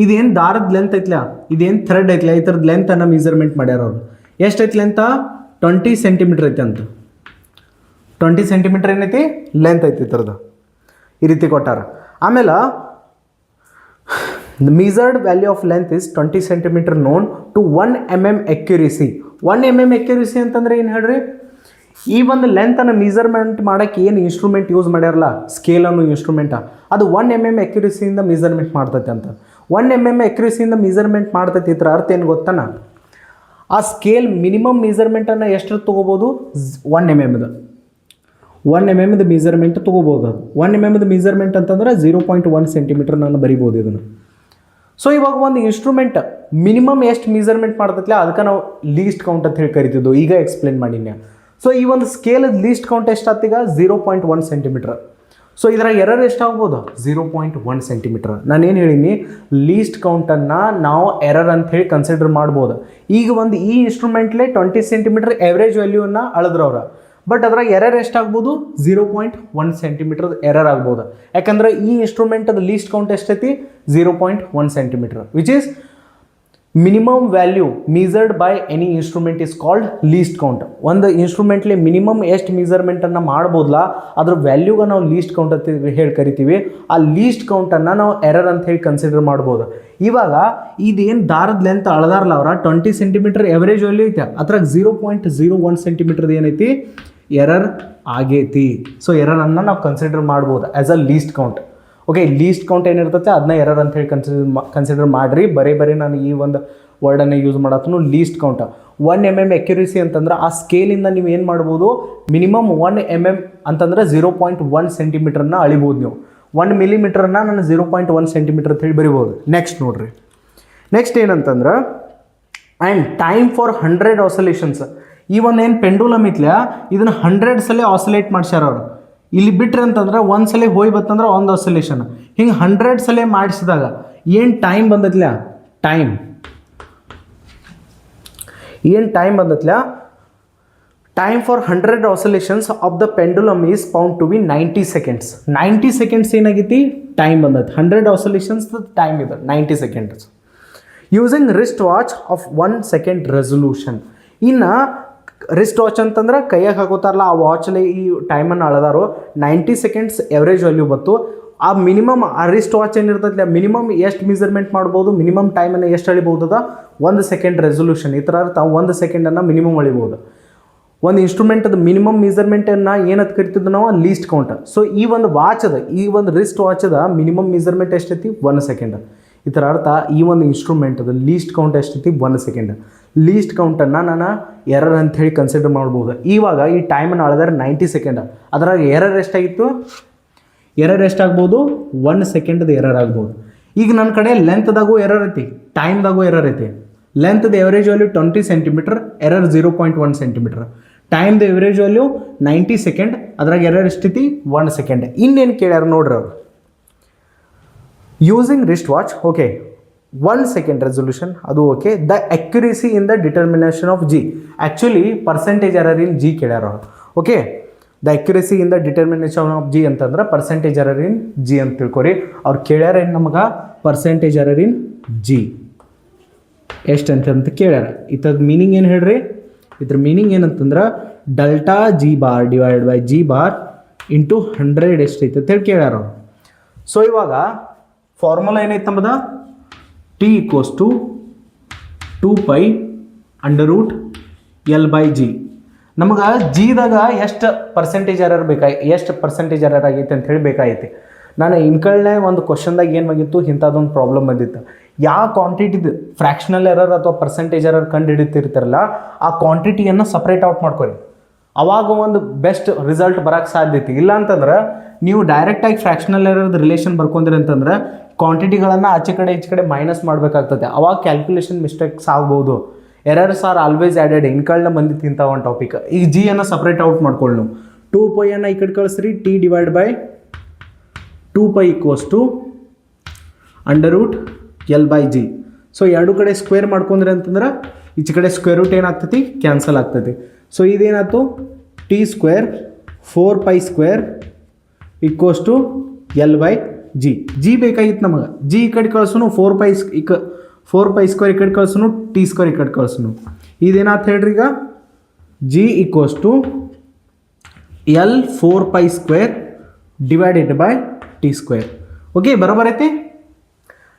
ಇದೇನು ದಾರದ ಲೆಂತ್ ಐತ್ಲ, ಇದೇನು ಥ್ರೆಡ್ ಐತ್ಲ, ಈ ಥರದ ಲೆಂತನ್ನು ಮೆಜರ್ಮೆಂಟ್ ಮಾಡ್ಯಾರ ಅವರು. ಎಷ್ಟು ಐತಿ ಲೆಂತ, 20 ಸೆಂಟಿಮೀಟ್ರ್ ಐತೆ ಅಂತ. 20 ಸೆಂಟಿಮೀಟ್ರ್ ಏನೈತಿ ಲೆಂತ್ ಐತಿ ಈ ಥರದ್ದು, ಈ ರೀತಿ ಕೊಟ್ಟಾರ. ಆಮೇಲೆ the measured value of length is 20 centimetre known to 1 mm accuracy. 1 mm accuracy ಅಂತಂದ್ರೆ ಏನು ಹೇಳ್ರಿ, ಈ ಒಂದು ಲೆಂತನ್ನು ಮೆಜರ್ಮೆಂಟ್ ಮಾಡೋಕ್ಕೆ ಏನು ಇನ್ಸ್ಟ್ರೂಮೆಂಟ್ ಯೂಸ್ ಮಾಡ್ಯಾರಲ್ಲ, ಸ್ಕೇಲ್ ಅನ್ನೋ ಇನ್ಸ್ಟ್ರೂಮೆಂಟ, ಅದು 1 mm ಅಕ್ಯುರೇಸಿಯಿಂದ ಮೆಜರ್ಮೆಂಟ್ ಮಾಡ್ತೈತೆ ಅಂತ. 1 mm ಅಕ್ಯುರೇಸಿಯಿಂದ ಮೆಜರ್ಮೆಂಟ್ ಮಾಡ್ತೈತಿ, ಇದ್ರ ಅರ್ಥ ಏನು ಗೊತ್ತಾನ, ಆ ಸ್ಕೇಲ್ ಮಿನಿಮಮ್ ಮೆಜರ್ಮೆಂಟನ್ನು ಎಷ್ಟು ತೊಗೋಬೋದು, 1 mm. 1 mm ಮೆಜರ್ಮೆಂಟ್ ತೊಗೋಬೋದು. ಅದು 1 mm ಮೆಜರ್ಮೆಂಟ್ ಅಂತಂದ್ರೆ 0.1 ಸೆಂಟಿಮೀಟರ್ ನಾನು ಬರಿಬೋದು ಇದನ್ನು. ಸೊ ಇವಾಗ ಒಂದು ಇನ್ಸ್ಟ್ರೂಮೆಂಟ್ ಮಿನಿಮಮ್ ಎಷ್ಟು ಮೆಜರ್ಮೆಂಟ್ ಮಾಡ್ತೈತಿಲ್ಲ ಅದಕ್ಕೆ ನಾವು ಲೀಸ್ಟ್ ಕೌಂಟ್ ಅಂತ ಹೇಳಿ ಕರಿತಿದ್ದು, ಈಗ ಎಕ್ಸ್ಪ್ಲೇನ್ ಮಾಡೀನಿ. ಸೊ ಈ ಒಂದು ಸ್ಕೇಲ್ ಲೀಸ್ಟ್ ಕೌಂಟ್ ಎಷ್ಟಾಗ್ತೀಗ 0.1 ಸೆಂಟಿಮೀಟರ್. ಸೊ ಇದರ ಎರರ್ ಎಷ್ಟಾಗ್ಬೋದು, 0.1 ಸೆಂಟಿಮೀಟರ್. ನಾನೇನು ಹೇಳೀನಿ, ಲೀಸ್ಟ್ ಕೌಂಟನ್ನು ನಾವು ಎರರ್ ಅಂತ ಹೇಳಿ ಕನ್ಸಿಡರ್ ಮಾಡ್ಬೋದು. ಈಗ ಒಂದು ಈ ಇನ್ಸ್ಟ್ರೂಮೆಂಟ್ಲೇ 20 ಸೆಂಟಿಮೀಟರ್ ಎವರೇಜ್ ವ್ಯಾಲ್ಯೂವನ್ನು ಅಳದ್ರವ್ರ, ಬಟ್ ಅದ್ರಾಗ ಎರರ್ ಎಷ್ಟಾಗ್ಬೋದು, 0.1 ಸೆಂಟಿಮೀಟರ್ ಎರರ್ ಆಗ್ಬೋದು. ಯಾಕಂದ್ರೆ ಈ ಇನ್ಸ್ಟ್ರೂಮೆಂಟದ ಲೀಸ್ಟ್ ಕೌಂಟ್ ಎಷ್ಟೈತಿ, 0.1 centimetre, which is minimum value measured by any instrument is called least count. ಒಂದು ಇನ್ಸ್ಟ್ರೂಮೆಂಟ್ಲಿ ಮಿನಿಮಮ್ ಎಷ್ಟು ಮೆಜರ್ಮೆಂಟನ್ನು ಮಾಡ್ಬೋದಲ್ಲ ಅದ್ರ ವ್ಯಾಲ್ಯೂಗೆ ನಾವು ಲೀಸ್ಟ್ ಕೌಂಟ್ ಅಂತ ಹೇಳಿ ಕರಿತೀವಿ. ಆ ಲೀಸ್ಟ್ ಕೌಂಟನ್ನು ನಾವು ಎರರ್ ಅಂತ ಹೇಳಿ ಕನ್ಸಿಡರ್ ಮಾಡ್ಬೋದು. ಇವಾಗ ಇದೇನು ದಾರದ ಲೆಂತ್ ಅಳದಾರಲ್ಲ ಅವರ 20 ಸೆಂಟಿಮೀಟರ್ ಎವರೇಜ್ ವ್ಯಾಲ್ಯೂ ಐತೆ, ಅದ್ರಾಗ 0.01 ಸೆಂಟಿಮೀಟರ್ದು ಏನೈತಿ ಎರರ್ ಆಗೈತಿ. ಸೊ ಎರರನ್ನು ನಾವು ಕನ್ಸಿಡರ್ ಮಾಡ್ಬೋದು as a least count. Okay, least count ಏನಿರ್ತೈತೆ ಅದನ್ನ ಎರರ್ ಅಂತ ಹೇಳಿ ಕನ್ಸಿಡರ್ ಮಾಡಿರಿ. ಬರೀ ನಾನು ಈ ಒಂದು ವರ್ಡನ್ನು ಯೂಸ್ ಮಾಡತ್ತನು, ಲೀಸ್ಟ್ ಕೌಂಟ್. 1 mm ಅಕ್ಯುರೇಸಿ ಅಂತಂದ್ರೆ ಆ ಸ್ಕೇಲಿಂದ ನೀವು ಏನು ಮಾಡ್ಬೋದು, ಮಿನಿಮಮ್ 1 mm ಅಂತಂದ್ರೆ 0.1 ಸೆಂಟಿಮೀಟರ್ನ ಅಳಿಬೋದು ನೀವು. 1 ಮಿಲಿಮೀಟರ್ನ ನಾನು 0.1 ಸೆಂಟಿಮೀಟರ್ ಅಂತ ಹೇಳಿ ಬರಿಬೋದು. ನೆಕ್ಸ್ಟ್ ನೋಡ್ರಿ, ನೆಕ್ಸ್ಟ್ ಏನಂತಂದ್ರೆ ಆ್ಯಂಡ್ ಟೈಮ್ ಫಾರ್ 100 ಆಸೋಲೇಷನ್ಸ್. ಈ ಒಂದು ಏನು ಪೆಂಡುಲಮ್ ಇತ್ಲ ಇದನ್ನು 100 ಸಲ ಆಸೋಲೇಟ್ ಮಾಡ್ಸ್ಯಾರ ಅವರು. ಇಲ್ಲಿ ಬಿಟ್ರೆ ಅಂತಂದ್ರೆ ಒಂದು ಸಲ ಹೋಗಿ ಬತ್ತಂದ್ರೆ ಒಂದು ಆಸೋಲೇಷನ್, ಹಿಂಗೆ 100 ಸಲ ಮಾಡಿಸಿದಾಗ ಏನು ಟೈಮ್ ಬಂದತ್ಲ, ಏನು ಟೈಮ್ ಬಂದತ್ಲ, time for 100 oscillations of the pendulum is found to be 90 seconds. 90 seconds ಏನಾಗೈತಿ ಟೈಮ್ ಬಂದೈತಿ. 100 ಆಸೋಲೇಷನ್ಸ್ ಟೈಮ್ ಇದೆ 90 seconds. Using wrist watch of 1 second resolution. ಇನ್ನು ರಿಸ್ಟ್ ವಾಚ್ ಅಂತಂದ್ರೆ ಕೈಯಾಗ ಹಾಕೋತಾರಲ್ಲ ಆ ವಾಚಲ್ಲಿ ಈ ಟೈಮನ್ನು ಅಳದಾರೋ 90 ಸೆಕೆಂಡ್ಸ್ ಎವರೇಜ್ ವ್ಯಾಲ್ಯೂ ಬತ್ತು. ಆ ಮಿನಿಮಮ್ ಆ ರಿಸ್ಟ್ ವಾಚ್ ಏನಿರ್ತೈತಿ ಮಿನಿಮಮ್ ಎಷ್ಟು ಮೆಜರ್ಮೆಂಟ್ ಮಾಡ್ಬೋದು, ಮಿನಿಮಮ್ ಟೈಮನ್ನು ಎಷ್ಟು ಅಳಿಬೋದು, 1 ಸೆಕೆಂಡ್ ರೆಸೊಲ್ಯೂಷನ್. ಈ ಥರ ಅರ್ಥ 1 ಸೆಕೆಂಡನ್ನು ಮಿನಿಮಮ್ ಅಳಿಬೋದು. ಒಂದು ಇನ್ಸ್ಟ್ರೂಮೆಂಟದ ಮಿನಿಮಮ್ ಮೆಜರ್ಮೆಂಟನ್ನು ಏನಂತ ಕರಿತಿದ್ದು ನಾವು, ಲೀಸ್ಟ್ ಕೌಂಟ್. ಸೊ ಈ ಒಂದು ವಾಚದ, ಈ ಒಂದು ರಿಸ್ಟ್ ವಾಚದ ಮಿನಿಮಮ್ ಮೆಜರ್ಮೆಂಟ್ ಎಷ್ಟೈತಿ, 1 ಸೆಕೆಂಡ್. ಈ ಥರ ಅರ್ಥ ಈ ಒಂದು ಇನ್ಸ್ಟ್ರೂಮೆಂಟದ ಲೀಸ್ಟ್ ಕೌಂಟ್ ಎಷ್ಟೈತಿ, 1 ಸೆಕೆಂಡ್. ಲೀಸ್ಟ್ ಕೌಂಟನ್ನು ನಾನು ಎರರ್ ಅಂತ ಹೇಳಿ ಕನ್ಸಿಡರ್ ಮಾಡ್ಬೋದು. ಇವಾಗ ಈ ಟೈಮನ್ನು ಅಳದಾರೆ 90 ಸೆಕೆಂಡ್, ಅದರಾಗ ಎರರ್ ಎಷ್ಟಾಗಿತ್ತು, ಎರರ್ ಎಷ್ಟಾಗ್ಬೋದು, 1 ಸೆಕೆಂಡ್ದು ಎರರ್ ಆಗ್ಬೋದು. ಈಗ ನನ್ನ ಕಡೆ ಲೆಂತ್ದಾಗೂ ಎರರ್ ಐತಿ, ಟೈಮ್ದಾಗೂ ಎರರ್ ಐತಿ. ಲೆಂತ್ದ average value 20 centimetre, error 0.1 centimetre. ಟೈಮ್ದು ಎವರೇಜ್ ವ್ಯಾಲ್ಯೂ 90 ಸೆಕೆಂಡ್, ಅದ್ರಾಗ ಎರರ್ ಎಷ್ಟೈತಿ, 1 ಸೆಕೆಂಡ್. ಇನ್ನೇನು ಕೇಳ್ಯಾರ ನೋಡ್ರಿ ಅವರು, using wrist watch, okay 1 second resolution ಅದು okay. The accuracy in the determination of G, actually percentage error in G ಕೇಳ್ಯಾರ ಅವರು. Okay, the accuracy in the determination of G ಅಂತಂದ್ರೆ ಪರ್ಸೆಂಟೇಜ್ ಎರರ್ ಇನ್ ಜಿ ಅಂತ ತಿಳ್ಕೊರಿ. ಅವ್ರು ಕೇಳ್ಯಾರ ಏನು ನಮಗೆ, percentage error in G ಎಷ್ಟು ಅಂತ ಕೇಳ್ಯಾರ. ಇದ್ರದ್ದು ಮೀನಿಂಗ್ ಏನು ಹೇಳ್ರಿ, ಇದ್ರ ಮೀನಿಂಗ್ ಏನಂತಂದ್ರೆ delta G bar divide by G bar into 100 ಎಷ್ಟೈತೆ ಅಂತೇಳಿ ಕೇಳ್ಯಾರ ಅವರು. ಸೊ ಇವಾಗ ಫಾರ್ಮುಲಾ ಏನೈತೆ ನಮ್ಮದ, ಟಿ ಈಕ್ವಲ್ಸ್ ಟು 2π√L/g. ನಮಗೆ ಜಿದಾಗ ಎಷ್ಟು ಪರ್ಸೆಂಟೇಜ್ ಎರರ್ ಎಷ್ಟು ಪರ್ಸೆಂಟೇಜ್ ಎರರ್ ಆಗೈತೆ ಅಂತ ಹೇಳಿ ಬೇಕಾಗೈತಿ. ನಾನು ಇನ್ಕಳ್ನೇ ಒಂದು ಕ್ವಶನ್ದಾಗ ಏನು ಬಂದಿತ್ತು, ಇಂಥದ್ದೊಂದು ಪ್ರಾಬ್ಲಮ್ ಬಂದಿತ್ತು. ಯಾವ ಕ್ವಾಂಟಿಟಿದು ಫ್ರ್ಯಾಕ್ಷನಲ್ ಎರರ್ ಅಥವಾ ಪರ್ಸೆಂಟೇಜ್ ಎರರ್ ಕಂಡು ಹಿಡಿತಿರ್ತಾರಲ್ಲ ಆ ಕ್ವಾಂಟಿಟಿಯನ್ನು ಸಪ್ರೇಟ್ ಔಟ್ ಮಾಡ್ಕೊರಿ, ಅವಾಗ ಒಂದು ಬೆಸ್ಟ್ ರಿಸಲ್ಟ್ ಬರೋಕ್ಕೆ ಸಾಧ್ಯತೆ. ಇಲ್ಲ ಅಂತಂದ್ರೆ ನೀವು ಡೈರೆಕ್ಟಾಗಿ ಫ್ರ್ಯಾಕ್ಷನಲ್ ಎರರ್ದು ರಿಲೇಷನ್ ಬರ್ಕೊಂಡ್ರಿ ಅಂತಂದ್ರೆ ಕ್ವಾಂಟಿಟಿಗಳನ್ನು ಆಚೆ ಕಡೆ ಈಚೆ ಕಡೆ ಮೈನಸ್ ಮಾಡಬೇಕಾಗ್ತದೆ, ಅವಾಗ ಕ್ಯಾಲ್ಕುಲೇಷನ್ ಮಿಸ್ಟೇಕ್ಸ್ ಆಗ್ಬೋದು. ಎರರ್ಸ್ ಆರ್ ಆಲ್ವೇಸ್ ಆ್ಯಡೆಡ್, ಇನ್ಕಳ್ನ ಮಂದಿ ತಿಂತ ಒಂದು ಟಾಪಿಕ್. ಈಗ ಜಿ ಅನ್ನು ಸಪ್ರೇಟ್ ಔಟ್ ಮಾಡ್ಕೊಳ್ಳಿ ನೀವು. 2π ಈ ಕಡೆ ಕಳಿಸ್ರಿ, T divide by 2π equals to √L/G. So ಎರಡು ಕಡೆ ಸ್ಕ್ವೇರ್ ಮಾಡ್ಕೊಂಡ್ರಿ ಅಂತಂದ್ರೆ ಈಚೆ ಕಡೆ ಸ್ಕ್ವೇರ್ ರೂಟ್ ಏನಾಗ್ತೈತಿ, ಕ್ಯಾನ್ಸಲ್ ಆಗ್ತೈತಿ. ಸೊ ಇದೇನಾಯ್ತು, t² 4π² equals to L/G. G ಬೇಕಾಗಿತ್ತು ನಮಗೆ, ಜಿ ಈ ಕಡೆ ಕಳ್ಸೋನು 4π² ಈ ಕಡೆ ಕಳ್ಸೋನು, t² ಈ ಕಡೆ ಕಳ್ಸೋನು. ಇದೇನಾಯ್ತು ಹೇಳ್ರಿ, ಈಗ G equals to L 4π² divided by t². Okay, ಬರೋಬರ್ ಐತಿ.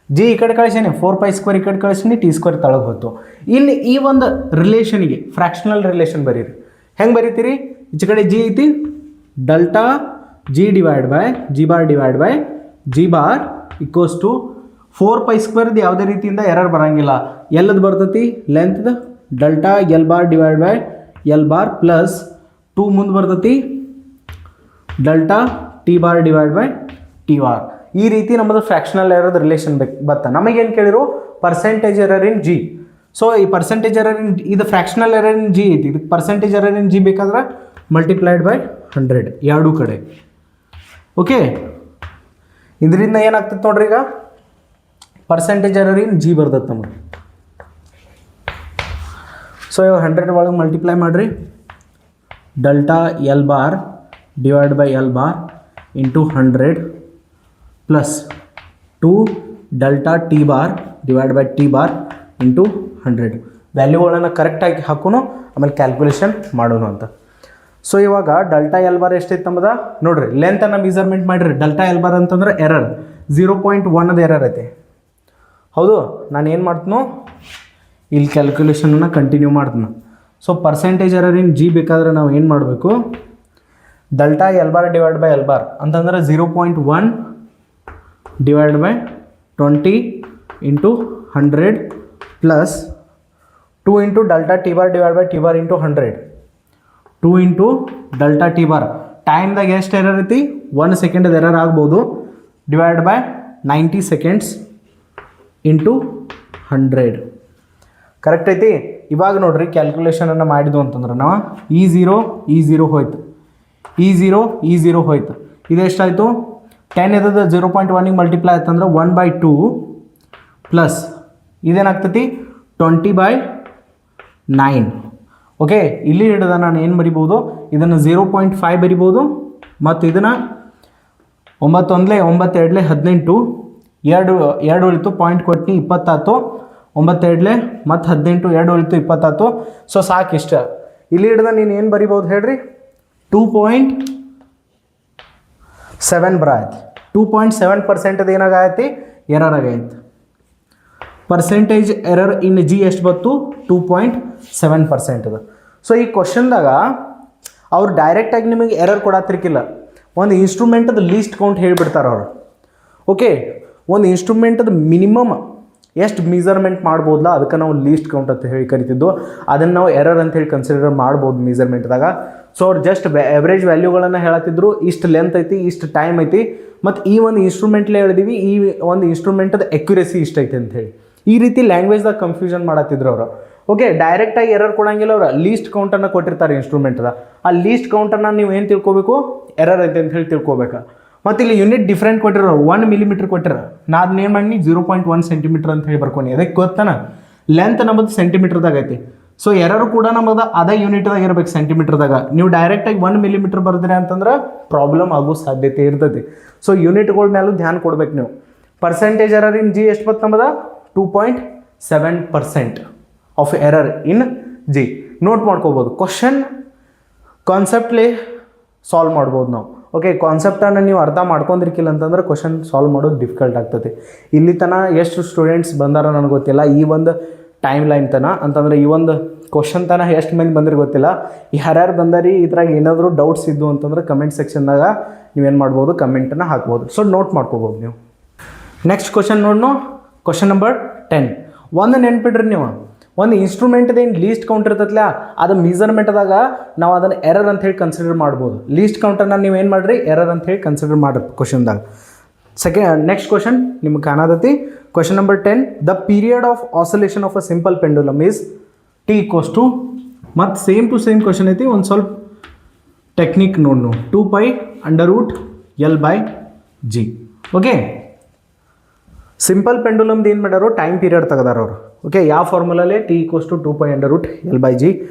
ಜಿ ಈ ಕಡೆ ಕಳಿಸೀನಿ, 4π² ಈ ಕಡೆ ಕಳಿಸೀನಿ, t² ತಳಗೆ ಹೋಯ್ತು. ಇನ್ನು ಈ ಒಂದು ರಿಲೇಷನ್ಗೆ ಫ್ರ್ಯಾಕ್ಷನಲ್ ರಿಲೇಷನ್ ಬರೀರಿ. ಹೆಂಗೆ ಬರೀತೀರಿ, ಈಚೆ ಕಡೆ ಜಿ ಐತಿ, delta G divide by G bar equals to 4π² ಯಾವುದೇ ರೀತಿಯಿಂದ ಎರರ್ ಬರೋಂಗಿಲ್ಲ. ಎಲ್ಲದು ಬರ್ತೈತಿ, ಲೆಂತ್ದ delta L bar divide by L bar plus 2 ಮುಂದೆ ಬರ್ತೈತಿ delta T bar divide by T bar. ಈ ರೀತಿ ನಮ್ಮದು ಫ್ರ್ಯಾಕ್ಷನಲ್ ಎರರ್ ರಿಲೇಷನ್ ಬತ್ತ. ನಮಗೇನು ಕೇಳಿರೋ percentage error in G. So ಈ ಪರ್ಸೆಂಟೇಜ್ ಎರರ್ ಇನ್ ಇದು ಫ್ರ್ಯಾಕ್ಷನಲ್ ಎರರ್ ಇನ್ ಜಿ ಐತಿ, ಇದಕ್ಕೆ ಪರ್ಸೆಂಟೇಜ್ ಎರರ್ ಇನ್ ಜಿ ಬೇಕಾದ್ರೆ ಮಲ್ಟಿಪ್ಲೈಡ್ ಬೈ 100 ಎರಡೂ ಕಡೆ. ಓಕೆ, ಇದರಿಂದ ಏನಾಗ್ತದೆ ನೋಡ್ರಿ, ಈಗ ಪರ್ಸೆಂಟೇಜ್ ಎರರ್ ಇನ್ ಜಿ ಬರ್ತದೆ ನಮಗೆ. ಸೊ ಇವಾಗ 100 ಒಳಗೆ ಮಲ್ಟಿಪ್ಲೈ ಮಾಡಿರಿ, delta L bar divide by L bar into 100 plus 2 delta T bar divide by T bar into 100. ವ್ಯಾಲ್ಯೂಗಳನ್ನು ಕರೆಕ್ಟಾಗಿ ಹಾಕೋನು, ಆಮೇಲೆ ಕ್ಯಾಲ್ಕುಲೇಷನ್ ಮಾಡೋನು ಅಂತ. ಸೊ ಇವಾಗ ಡೆಲ್ಟಾ L ಬಾರ್ ಎಷ್ಟೈತೆ ನಮ್ಮದ ನೋಡ್ರಿ, ಲೆಂತನ್ನು ಮೆಜರ್ಮೆಂಟ್ ಮಾಡಿರಿ. ಡೆಲ್ಟಾ L ಬಾರ್ ಅಂತಂದ್ರೆ ಎರರ್ 0.1 ಎರರ್ ಐತೆ. ಹೌದು, ನಾನು ಏನು ಮಾಡ್ತೀನೋ ಇಲ್ಲಿ ಕ್ಯಾಲ್ಕುಲೇಷನನ್ನು ಕಂಟಿನ್ಯೂ ಮಾಡ್ತೀನಿ. So percentage error in G ಬೇಕಾದ್ರೆ ನಾವು ಏನು ಮಾಡಬೇಕು, delta L bar divide by L bar ಅಂತಂದ್ರೆ 0.1 divide by 20 into 100 plus 2 into delta T bar divide by T bar into 100, 2 into delta T bar. ಟೈಮ್ದಾಗ ಎಷ್ಟು ಎರರ್ ಐತಿ, 1 second error ಆಗ್ಬೋದು, divide by 90 seconds into 100. Correct ಐತಿ. ಇವಾಗ ನೋಡ್ರಿ ಕ್ಯಾಲ್ಕುಲೇಷನನ್ನು ಮಾಡಿದ್ವು ಅಂತಂದ್ರೆ ನಾವು ಈ ಝೀರೋ ಹೋಯ್ತು, ಈ ಝೀರೋ ಹೋಯ್ತು. ಇದು ಎಷ್ಟಾಯಿತು, 10 ಇದ್ದದ್ದು 0.1ಗೆ ಮಲ್ಟಿಪ್ಲೈ ಆಯ್ತಂದ್ರೆ 1/2 ಪ್ಲಸ್ ಇದೇನಾಗ್ತೈತಿ 20/9. ಓಕೆ, ಇಲ್ಲಿ ಹಿಡಿದ ನಾನು ಏನು ಬರಿಬೋದು, ಇದನ್ನು 0.5 ಬರಿಬೋದು, ಮತ್ತು ಇದನ್ನು 9 1 9 2 18 2 ಉಳಿತು, ಪಾಯಿಂಟ್ ಕೊಟ್ಟು 20 ಆಯ್ತು, 9 2 ಮತ್ತು 18 2 ಉಳಿತು 20 ಆಯ್ತು. ಸೊ ಸಾಕು ಇಷ್ಟ. ಇಲ್ಲಿ ಹಿಡ್ದ ನೀನು ಏನು ಬರಿಬೋದು ಹೇಳ್ರಿ, 2.7 ಬರಾಯ್ತು. 2.7% ಏನಾಗೈತಿ, ಎರರ್ ಆಗೈತಿ. ಪರ್ಸೆಂಟೇಜ್ ಎರರ್ ಇನ್ ಜಿ ಎಷ್ಟು ಬಂತು, 2.7% ಅದು. ಸೊ ಈ ಕ್ವಶನ್ದಾಗ ಅವ್ರು ಡೈರೆಕ್ಟಾಗಿ ನಿಮಗೆ ಎರರ್ ಕೊಡತ್ತಿರ್ಕಿಲ್ಲ, ಒಂದು ಇನ್ಸ್ಟ್ರೂಮೆಂಟದ ಲೀಸ್ಟ್ ಕೌಂಟ್ ಹೇಳಿಬಿಡ್ತಾರೆ ಅವರು. ಓಕೆ, ಒಂದು ಇನ್ಸ್ಟ್ರೂಮೆಂಟದ ಮಿನಿಮಮ್ ಎಷ್ಟು ಮೆಜರ್ಮೆಂಟ್ ಮಾಡ್ಬೋದಲ್ಲ, ಅದಕ್ಕೆ ನಾವು ಲೀಸ್ಟ್ ಕೌಂಟ್ ಅಂತ ಹೇಳಿ ಕರಿತಿದ್ದು. ಅದನ್ನು ನಾವು ಎರರ್ ಅಂತ ಹೇಳಿ ಕನ್ಸಿಡರ್ ಮಾಡ್ಬೋದು ಮೆಜರ್ಮೆಂಟ್ದಾಗ. ಸೊ ಅವ್ರು ಜಸ್ಟ್ ಎವ್ರೇಜ್ ವ್ಯಾಲ್ಯೂಗಳನ್ನು ಹೇಳತ್ತಿದ್ರು, ಇಷ್ಟು ಲೆಂತ್ ಐತಿ, ಇಷ್ಟು ಟೈಮ್ ಐತಿ, ಮತ್ತು ಈ ಒಂದು ಇನ್ಸ್ಟ್ರೂಮೆಂಟ್ಲೇ ಹೇಳಿದೀವಿ, ಈ ಒಂದು ಇನ್ಸ್ಟ್ರೂಮೆಂಟದ ಅಕ್ಯುರೇಸಿ ಇಷ್ಟೈತೆ ಅಂತ ಹೇಳಿ. ಈ ರೀತಿ ಲ್ಯಾಂಗ್ವೇಜ್ದಾಗ ಕನ್ಫ್ಯೂಷನ್ ಮಾಡತ್ತಿದ್ರು ಅವರು. ಓಕೆ, ಡೈರೆಕ್ಟಾಗಿ ಎರರ್ ಕೊಡಂಗಿಲ್ಲ ಅವ್ರು, ಲೀಸ್ಟ್ ಕೌಂಟನ್ನು ಕೊಟ್ಟಿರ್ತಾರೆ ಇನ್ಸ್ಟ್ರೂಮೆಂಟ್ದ. ಆ ಲೀಸ್ಟ್ ಕೌಂಟನ್ನು ನೀವು ಏನು ತಿಳ್ಕೊಬೇಕು, ಎರರ್ ಐತೆ ಅಂತ ಹೇಳಿ ತಿಳ್ಕೊಬೇಕು. ಮತ್ತು ಇಲ್ಲಿ ಯೂನಿಟ್ ಡಿಫ್ರೆಂಟ್ ಕೊಟ್ಟಿರೋ 1 ಮಿಲಿಮೀಟ್ರ್ ಕೊಟ್ಟಿರೋ, ನಾನು ಅದನ್ನೇನು ಮಾಡಿ 0.1 ಸೆಂಟಿಮೀಟ್ರ್ ಅಂತ ಹೇಳಿ ಬರ್ಕೊಂಡು. ಅದಕ್ಕೆ ಗೊತ್ತಾನ ಲೆಂತ್ ನಮ್ಮದು ಸೆಂಟಿಮೀಟ್ರ್ದಾಗ ಐತಿ. ಸೊ ಎರರು ಕೂಡ ನಮ್ಮದು ಅದೇ ಯೂನಿಟ್ದಾಗ ಇರ್ಬೇಕು, ಸೆಂಟಿಮೀಟ್ರ್ದಾಗ. ನೀವು ಡೈರೆಕ್ಟಾಗಿ 1 ಮಿಲಿಮೀಟ್ರ್ ಬರ್ತೀರಿ ಅಂತಂದ್ರೆ ಪ್ರಾಬ್ಲಮ್ ಆಗೋ ಸಾಧ್ಯತೆ ಇರ್ತೈತಿ. ಸೊ ಯೂನಿಟ್ಗಳ ಮೇಲೂ ಧ್ಯಾನ ಕೊಡ್ಬೇಕು ನೀವು. ಪರ್ಸೆಂಟೇಜ್ ಎರರ್ ಇನ್ ಜಿ ಎಷ್ಟು ಬತ್ತು ನಮ್ಮದ, 2.7% of error in G. Note ಮಾಡ್ಕೋಬೋದು. ಕ್ವಶನ್ ಕಾನ್ಸೆಪ್ಟ್ಲಿ ಸಾಲ್ವ್ ಮಾಡ್ಬೋದು ನಾವು. ಓಕೆ, ಕಾನ್ಸೆಪ್ಟನ್ನು ನೀವು ಅರ್ಥ ಮಾಡ್ಕೊಂಡಿರ್ಕಿಲ್ಲ ಅಂತಂದ್ರೆ ಕ್ವಶನ್ ಸಾಲ್ವ್ ಮಾಡೋದು ಡಿಫಿಕಲ್ಟ್ ಆಗ್ತದೆ. ಇಲ್ಲಿ ತನಕ ಎಷ್ಟು ಸ್ಟೂಡೆಂಟ್ಸ್ ಬಂದಾರ ನನಗೆ ಗೊತ್ತಿಲ್ಲ, ಈ ಒಂದು ಟೈಮ್ ಲೈನ್ ತನಕ ಅಂತಂದ್ರೆ ಈ ಒಂದು ಕ್ವಶನ್ ತನಕ ಎಷ್ಟು ಮಂದಿ ಬಂದಿರೋ ಗೊತ್ತಿಲ್ಲ. ಯಾರ್ಯಾರು ಬಂದಾರಿ ಇದ್ರಾಗ ಏನಾದರೂ ಡೌಟ್ಸ್ ಇದ್ದು ಅಂತಂದ್ರೆ ಕಮೆಂಟ್ ಸೆಕ್ಷನ್ದಾಗ ನೀವೇನು ಮಾಡ್ಬೋದು, ಕಮೆಂಟನ್ನು ಹಾಕ್ಬೋದು. ಸೊ ನೋಟ್ ಮಾಡ್ಕೋಬೋದು ನೀವು. ನೆಕ್ಸ್ಟ್ ಕ್ವಶನ್ ನೋಡ್ನು, ಕ್ವಶನ್ ನಂಬರ್ 10. ಒಂದು ನೆನ್ಪಿಡ್ರಿ ನೀವು, ಒಂದು ಇನ್ಸ್ಟ್ರೂಮೆಂಟ್ದೇನು ಲೀಸ್ಟ್ ಕೌಂಟ್ ಇರ್ತೈತಲ್ಲ, ಅದು ಮೆಜರ್ಮೆಂಟ್ದಾಗ ನಾವು ಅದನ್ನು ಎರರ್ ಅಂತ ಹೇಳಿ ಕನ್ಸಿಡರ್ ಮಾಡ್ಬೋದು. ಲೀಸ್ಟ್ ಕೌಂಟನ್ನು ನೀವು ಏನು ಮಾಡಿರಿ, ಎರರ್ ಅಂತ ಹೇಳಿ ಕನ್ಸಿಡರ್ ಮಾಡ್ರಿ ಕ್ವಶನ್ದಾಗ. ನೆಕ್ಸ್ಟ್ ಕ್ವಶನ್ ನಿಮ್ಗೆ ಕಾಣದತಿ. Question number 10, the period of oscillation of a simple pendulum is T equals to, ಮತ್ತು ಸೇಮ್ ಟು ಸೇಮ್ ಕ್ವಶನ್ ಐತಿ, ಒಂದು ಸ್ವಲ್ಪ ಟೆಕ್ನಿಕ್ ನೋಡು 2π√L/G. ಓಕೆ, ಸಿಂಪಲ್ ಪೆಂಡುಲಮ್ದು ಏನು ಮಾಡ್ಯಾರೋ ಟೈಮ್ ಪೀರಿಯಡ್ ತೆಗೆದಾರ ಅವರು. ಓಕೆ, ಯಾವ ಫಾರ್ಮುಲಲ್ಲಿ T equals to 2π√L/G.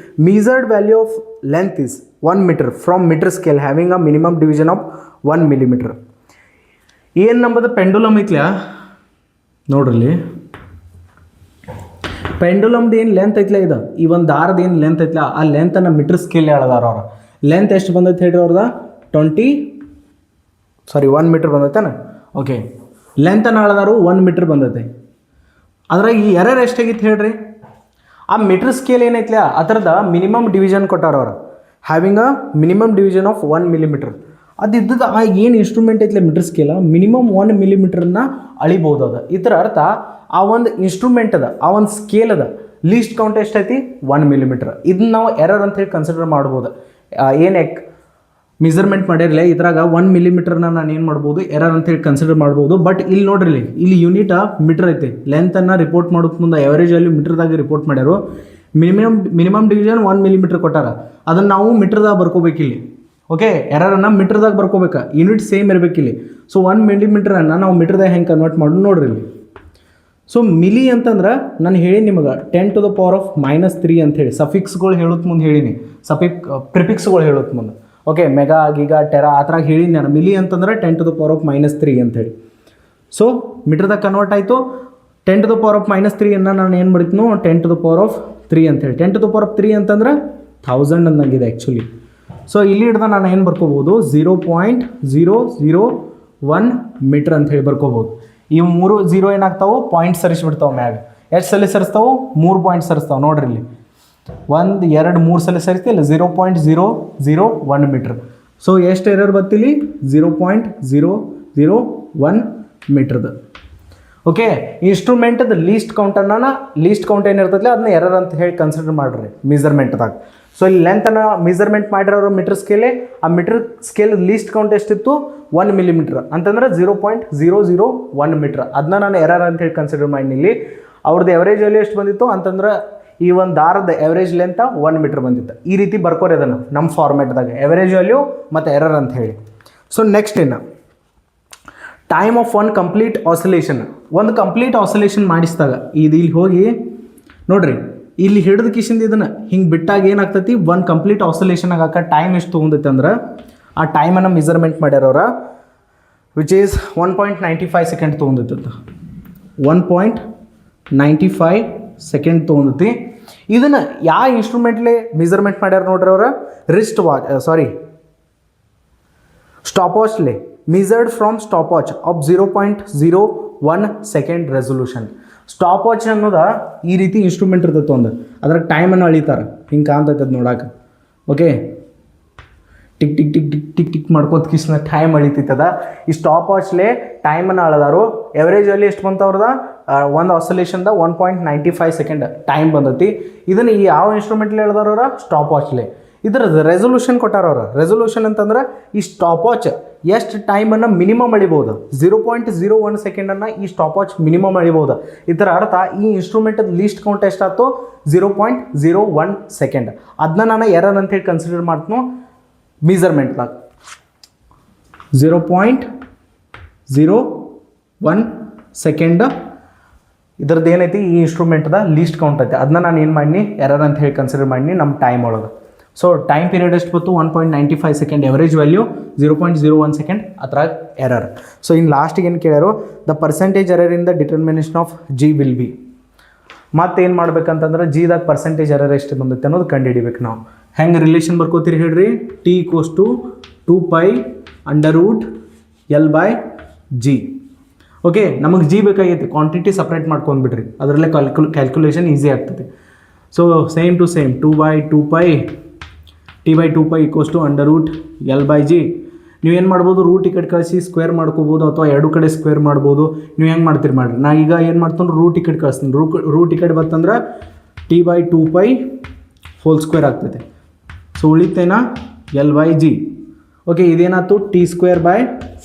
Measured value of length is 1 metre from metre scale having a minimum division of 1 millimetre. ಏನು ನಮ್ಮದು ಪೆಂಡುಲಮ್ ಐತ್ಲ ನೋಡ್ರಿ, ಪೆಂಡುಲಮ್ದು ಏನು ಲೆಂತ್ ಐತ್ಲ ಇದು, ಈ ಒಂದು ದಾರದ ಏನು ಲೆಂತ್ ಐತ್ಲ ಆ ಲೆಂತನ್ನು ಮೀಟರ್ ಸ್ಕೇಲ್ ಹೇಳ್ದಾರ ಅವ್ರು. ಲೆಂತ್ ಎಷ್ಟು ಬಂದೈತೆ ಹೇಳ್ರಿ ಅವ್ರದ 1 ಮೀಟರ್ ಬಂದೈತೇನ. ಓಕೆ, ಲೆಂತನ್ನು ಹೇಳ್ದಾರು 1 ಮೀಟರ್ ಬಂದೈತೆ. ಅದ್ರಾಗ ಈ ಎರರ್ ಎಷ್ಟಾಗಿತ್ತು ಹೇಳ್ರಿ, ಆ ಮೀಟರ್ ಸ್ಕೇಲ್ ಏನೈತ್ಲ ಅದರದ ಮಿನಿಮಮ್ ಡಿವಿಷನ್ ಕೊಟ್ಟಾರ ಅವ್ರು, having a minimum division of 1 millimetre. ಅದು ಇದ್ದದ್ದು ಆ ಏನು ಇನ್ಸ್ಟ್ರೂಮೆಂಟ್ ಐತ್ಲ ಮೀಟರ್ ಸ್ಕೇಲ್ ಮಿನಿಮಮ್ 1 ಮಿಲಿಮೀಟರ್ನ ಅಳಿಬೋದು. ಅದು ಇದರ ಅರ್ಥ ಆ ಒಂದು ಇನ್ಸ್ಟ್ರೂಮೆಂಟ್ ಅದ, ಆ ಒಂದು ಸ್ಕೇಲ್ ಅದ, ಲೀಸ್ಟ್ ಕೌಂಟ್ ಎಷ್ಟೈತಿ 1 ಮಿಲಿಮೀಟರ್. ಇದನ್ನ ನಾವು ಎರರ್ ಅಂತ ಹೇಳಿ ಕನ್ಸಿಡರ್ ಮಾಡ್ಬೋದು. ಏನೇ ಮೆಜರ್ಮೆಂಟ್ ಮಾಡಿರಲಿ ಇದ್ರಾಗ 1 ಮಿಲಿಮೀಟರ್ನ ನಾನು ಏನು ಮಾಡ್ಬೋದು ಎರರ್ ಅಂತ ಹೇಳಿ ಕನ್ಸಿಡರ್ ಮಾಡ್ಬೋದು. ಬಟ್ ಇಲ್ಲಿ ನೋಡ್ರಿ, ಇಲ್ಲಿ ಯೂನಿಟ್ ಮೀಟರ್ ಐತಿ. ಲೆಂತನ್ನು ರಿಪೋರ್ಟ್ ಮಾಡೋಕೆ ಮುಂದೆ ಎವರೇಜ್ ವ್ಯಾಲ್ಯೂ ಮೀಟರ್ದಾಗ ರಿಪೋರ್ಟ್ ಮಾಡ್ಯಾರು. ಮಿನಿಮಮ್ ಡಿವಿಷನ್ 1 ಮಿಲಿಮೀಟರ್ ಕೊಟ್ಟಾರ, ಅದನ್ನು ನಾವು ಮೀಟರ್ದಾಗ ಬರ್ಕೋಬೇಕಿಲ್ಲಿ. ಓಕೆ, ಎರರನ್ನು ಮೀಟರ್ದಾಗ ಬರ್ಕೋಬೇಕು, ಯೂನಿಟ್ ಸೇಮ್ ಇರಬೇಕಿಲ್ಲಿ. ಸೊ 1 ಮಿಲಿಮೀಟರನ್ನು ನಾವು ಮೀಟರ್ದಾಗ ಹೆಂಗೆ ಕನ್ವರ್ಟ್ ಮಾಡೋದು ನೋಡ್ರಿ ಇಲ್ಲಿ. ಸೊ ಮಿಲಿ ಅಂತಂದ್ರೆ ನಾನು ಹೇಳಿ ನಿಮಗೆ 10⁻³ ಅಂಥೇಳಿ ಸಫಿಕ್ಸ್ಗಳು ಹೇಳೋದು ಮುಂದೆ ಹೇಳಿನಿ, ಪ್ರಿಫಿಕ್ಸ್ಗಳು ಹೇಳೋದು ಮುಂದೆ. ಓಕೆ, ಮೆಗಾ ಗಿಗಾ ಟೆರಾ ಆ ಥರ ಹೇಳಿನಿ ನಾನು. ಮಿಲಿ ಅಂತಂದ್ರೆ 10⁻³ ಅಂಥೇಳಿ. ಸೊ ಮೀಟರ್ದಾಗ ಕನ್ವರ್ಟ್ ಆಯಿತು. 10⁻³ ನಾನು ಏನು ಮಾಡಿದ್ನು 10⁻³ ಅಂಥೇಳಿ. 10⁻³ ಅಂತಂದ್ರೆ 1000 ಅನ್ನಂಗಿದೆ ಆ್ಯಕ್ಚುಲಿ. ಸೊ ಇಲ್ಲಿ ಹಿಡ್ದ ನಾನು ಏನು ಬರ್ಕೋಬೋದು 0.001 ಮೀಟ್ರ್ ಅಂತ ಹೇಳಿ ಬರ್ಕೋಬೋದು. ಈ 3 0 ಏನಾಗ್ತಾವೆ ಪಾಯಿಂಟ್ ಸರಿಸ್ಬಿಡ್ತಾವೆ ಮ್ಯಾಗ. ಎಷ್ಟು ಸಲ ಸರಿಸ್ತಾವೆ 3 ಪಾಯಿಂಟ್ ಸರಿಸ್ತಾವೆ ನೋಡ್ರಿ ಇಲ್ಲಿ. 1 2 3 ಸಲ ಸರಿಸ್ತಿಲ್ಲ 0.001 ಮೀಟ್ರ್. ಸೊ ಎಷ್ಟು ಎರರ್ ಬರ್ತಿಲ್ಲಿ 0.001 ಮೀಟ್ರದ್ದು. ಓಕೆ, ಇನ್ಸ್ಟ್ರೂಮೆಂಟದ ಲೀಸ್ಟ್ ಕೌಂಟ್ ಏನಿರ್ತೈತಿ ಅದನ್ನ ಎರರ್ ಅಂತ ಹೇಳಿ ಕನ್ಸಿಡರ್ ಮಾಡ್ರಿ ಮೆಜರ್ಮೆಂಟ್ದಾಗ. ಸೊ ಇಲ್ಲಿ ಲೆಂತನ್ನು ಮೆಜರ್ಮೆಂಟ್ ಮಾಡಿರೋರು ಮೀಟರ್ ಸ್ಕೇಲೇ, ಆ ಮೀಟರ್ ಸ್ಕೇಲ್ ಲೀಸ್ಟ್ ಕೌಂಟ್ ಎಷ್ಟಿತ್ತು 1 ಮಿಲಿಮೀಟ್ರ್ ಅಂತಂದ್ರೆ 0.001 ಮೀಟ್ರ್. ಅದನ್ನ ನಾನು ಎರರ್ ಅಂತ ಹೇಳಿ ಕನ್ಸಿಡರ್ ಮಾಡಿನಿ. ಇಲ್ಲಿ ಅವ್ರದ್ದು ಎವರೇಜ್ ವ್ಯಾಲ್ಯೂ ಎಷ್ಟು ಬಂದಿತ್ತು ಅಂತಂದ್ರೆ ಈ ಒಂದು ದಾರದ ಎವರೇಜ್ ಲೆಂತ್ 1 ಮೀಟ್ರ್ ಬಂದಿತ್ತು. ಈ ರೀತಿ ಬರ್ಕೋರಿ ಅದನ್ನು ನಮ್ಮ ಫಾರ್ಮ್ಯಾಟ್ದಾಗ ಎವರೇಜ್ ವ್ಯಾಲ್ಯೂ ಮತ್ತು ಎರರ್ ಅಂತ ಹೇಳಿ. ಸೊ ನೆಕ್ಸ್ಟ್ ಏನು ಟೈಮ್ ಆಫ್ 1 ಕಂಪ್ಲೀಟ್ ಆಸಿಲೇಷನ್. ಒಂದು ಕಂಪ್ಲೀಟ್ ಆಸಿಲೇಷನ್ ಮಾಡಿಸಿದಾಗ ಇದು ಇಲ್ಲಿ ಹೋಗಿ ನೋಡ್ರಿ, ಇಲ್ಲಿ ಹಿಡಿದ ಕಿಶಿಂದ ಇದನ್ನು ಹಿಂಗೆ ಬಿಟ್ಟಾಗ ಏನಾಗ್ತೈತಿ 1 ಕಂಪ್ಲೀಟ್ ಆಸಿಲೇಷನ್ ಆಗಾಕ ಟೈಮ್ ಎಷ್ಟು ತೊಗೊಂಡೈತೆ ಅಂದ್ರೆ ಆ ಟೈಮನ್ನು ಮೆಜರ್ಮೆಂಟ್ ಮಾಡ್ಯಾರವ್ರ ವಿಚ್ ಈಸ್ 1.95 ಸೆಕೆಂಡ್ ತೊಗೊಂಡೈತೆ. 1.95 ಸೆಕೆಂಡ್ ತೊಗೊಂಡೈತಿ. ಇದನ್ನು ಯಾವ ಇನ್ಸ್ಟ್ರೂಮೆಂಟ್ಲೆ ಮೆಜರ್ಮೆಂಟ್ ಮಾಡ್ಯಾರ ನೋಡ್ರಿ ಅವ್ರ ಸ್ಟಾಪ್ ವಾಚ್ಲೆ measured from stop watch of 0.01 second resolution. Stop watch ಅನ್ನೋದು ಈ ರೀತಿ ಇನ್ಸ್ಟ್ರೂಮೆಂಟ್ ಇರ್ತೈತೆ ಒಂದು, ಅದ್ರಾಗ ಟೈಮನ್ನು ಅಳಿತಾರೆ, ಹಿಂಗೆ ಕಾಣ್ತೈತೆ ಅದು ನೋಡೋಕೆ. Okay, tick tick tick tick tick tick ಮಾಡ್ಕೋತ ಕಿಸ್ನ ಟೈಮ್ ಅಳಿತೈತದ. ಈ ಸ್ಟಾಪ್ ವಾಚ್ಲೆ ಟೈಮನ್ನು ಅಳದಾರು. ಎವರೇಜ್ ವ್ಯಾಲ್ಯೂ ಎಷ್ಟು ಬಂತ ಅವ್ರದ ಒಂದು ಆಸೋಲೇಷನ್ದ 1.95 ಸೆಕೆಂಡ್ ಟೈಮ್ ಬಂದೈತಿ. ಇದನ್ನು ಈ ಯಾವ ಇನ್ಸ್ಟ್ರೂಮೆಂಟ್ಲಿ ಹೇಳ್ದಾರವ್ರ ಸ್ಟಾಪ್ ವಾಚ್ಲೆ. ಇದರ ರೆಸೊಲ್ಯೂಷನ್ ಕೊಟ್ಟಾರವ್ರ. ರೆಸೊಲ್ಯೂಷನ್ ಅಂತಂದ್ರೆ ಈ ಸ್ಟಾಪ್ ವಾಚ್ ಎಷ್ಟು ಟೈಮನ್ನು ಮಿನಿಮಮ್ ಅಳಿಬೋದು 0.01 ಸೆಕೆಂಡನ್ನು ಈ ಸ್ಟಾಪ್ ವಾಚ್ ಮಿನಿಮಮ್ ಅಳಿಬೋದು. ಇದರ ಅರ್ಥ ಈ ಇನ್ಸ್ಟ್ರೂಮೆಂಟದ ಲೀಸ್ಟ್ ಕೌಂಟ್ ಎಷ್ಟಾಯ್ತು 0.01 ಸೆಕೆಂಡ್. ಅದನ್ನ ನಾನು ಎರರ್ ಅಂತೇಳಿ ಕನ್ಸಿಡರ್ ಮಾಡ್ತೀನಿ ಮೆಜರ್ಮೆಂಟ್ದಾಗ. 0.01 ಸೆಕೆಂಡ್ ಇದ್ರದ್ದು ಏನೈತಿ ಈ ಇನ್ಸ್ಟ್ರೂಮೆಂಟ್ದ ಲೀಸ್ಟ್ ಕೌಂಟ್ ಐತಿ. ಅದನ್ನ ನಾನು ಏನು ಮಾಡೀನಿ ಎರರ್ ಅಂತ ಹೇಳಿ ಕನ್ಸಿಡರ್ ಮಾಡೀನಿ ನಮ್ಮ ಟೈಮ್ ಒಳಗೆ. ಸೊ ಟೈಮ್ ಪೀರಿಯಡ್ ಎಷ್ಟು ಬಂತು 1.95 ಸೆಕೆಂಡ್, ಎವರೇಜ್ ವ್ಯಾಲ್ಯೂ 0.01 ಸೆಕೆಂಡ್, ಅದ್ರಾಗ ಎರರ್. ಸೊ ಇನ್ನು ಲಾಸ್ಟಿಗೆ ಏನು ಕೇಳ್ಯಾರು the percentage error in the determination of G will be. ಮತ್ತೇನು ಮಾಡ್ಬೇಕಂತಂದ್ರೆ ಜಿದಾಗ ಪರ್ಸೆಂಟೇಜ್ ಎರರ್ ಎಷ್ಟು ಬಂದೈತೆ ಅನ್ನೋದು ಕಂಡು ಹಿಡಿಬೇಕು ನಾವು. ಹೆಂಗೆ ರಿಲೇಷನ್ ಬರ್ಕೋತೀರಿ ಹೇಳ್ರಿ, T equals to 2π√L/G. Okay, ನಮಗೆ ಜಿ ಬೇಕಾಗೈತಿ, ಕ್ವಾಂಟಿಟಿ ಸಪ್ರೇಟ್ ಮಾಡ್ಕೊಂಡ್ಬಿಡ್ರಿ, ಅದರಲ್ಲೇ ಕ್ಯಾಲ್ಕುಲೇಷನ್ ಈಸಿ ಆಗ್ತದೆ. So same to same 2/2π T/2π equals to √L/G. ನೀವೇನು ಮಾಡ್ಬೋದು, ರೂಟ್ ಈ ಕಡೆ ಕಳಿಸಿ ಸ್ಕ್ವೇರ್ ಮಾಡ್ಕೋಬೋದು, ಅಥವಾ ಎರಡು ಕಡೆ ಸ್ಕ್ವೇರ್ ಮಾಡ್ಬೋದು. ನೀವು ಹೆಂಗೆ ಮಾಡ್ತೀರಿ ಮಾಡಿರಿ. ನಾ ಈಗ ಏನು ಮಾಡ್ತೀನಿ ರೂಟ್ ಈ ಕಡೆ ಕಳಿಸ್ತೀನಿ. ರೂಟ್ ಈ ಕಡೆ ಬರ್ತಂದ್ರೆ T/2π ಹೋಲ್ ಸ್ಕ್ವೇರ್ ಆಗ್ತೈತೆ. ಸೊ ಉಳಿತೇನಾ L/G. ಓಕೆ, ಇದೇನಾಯ್ತು T² /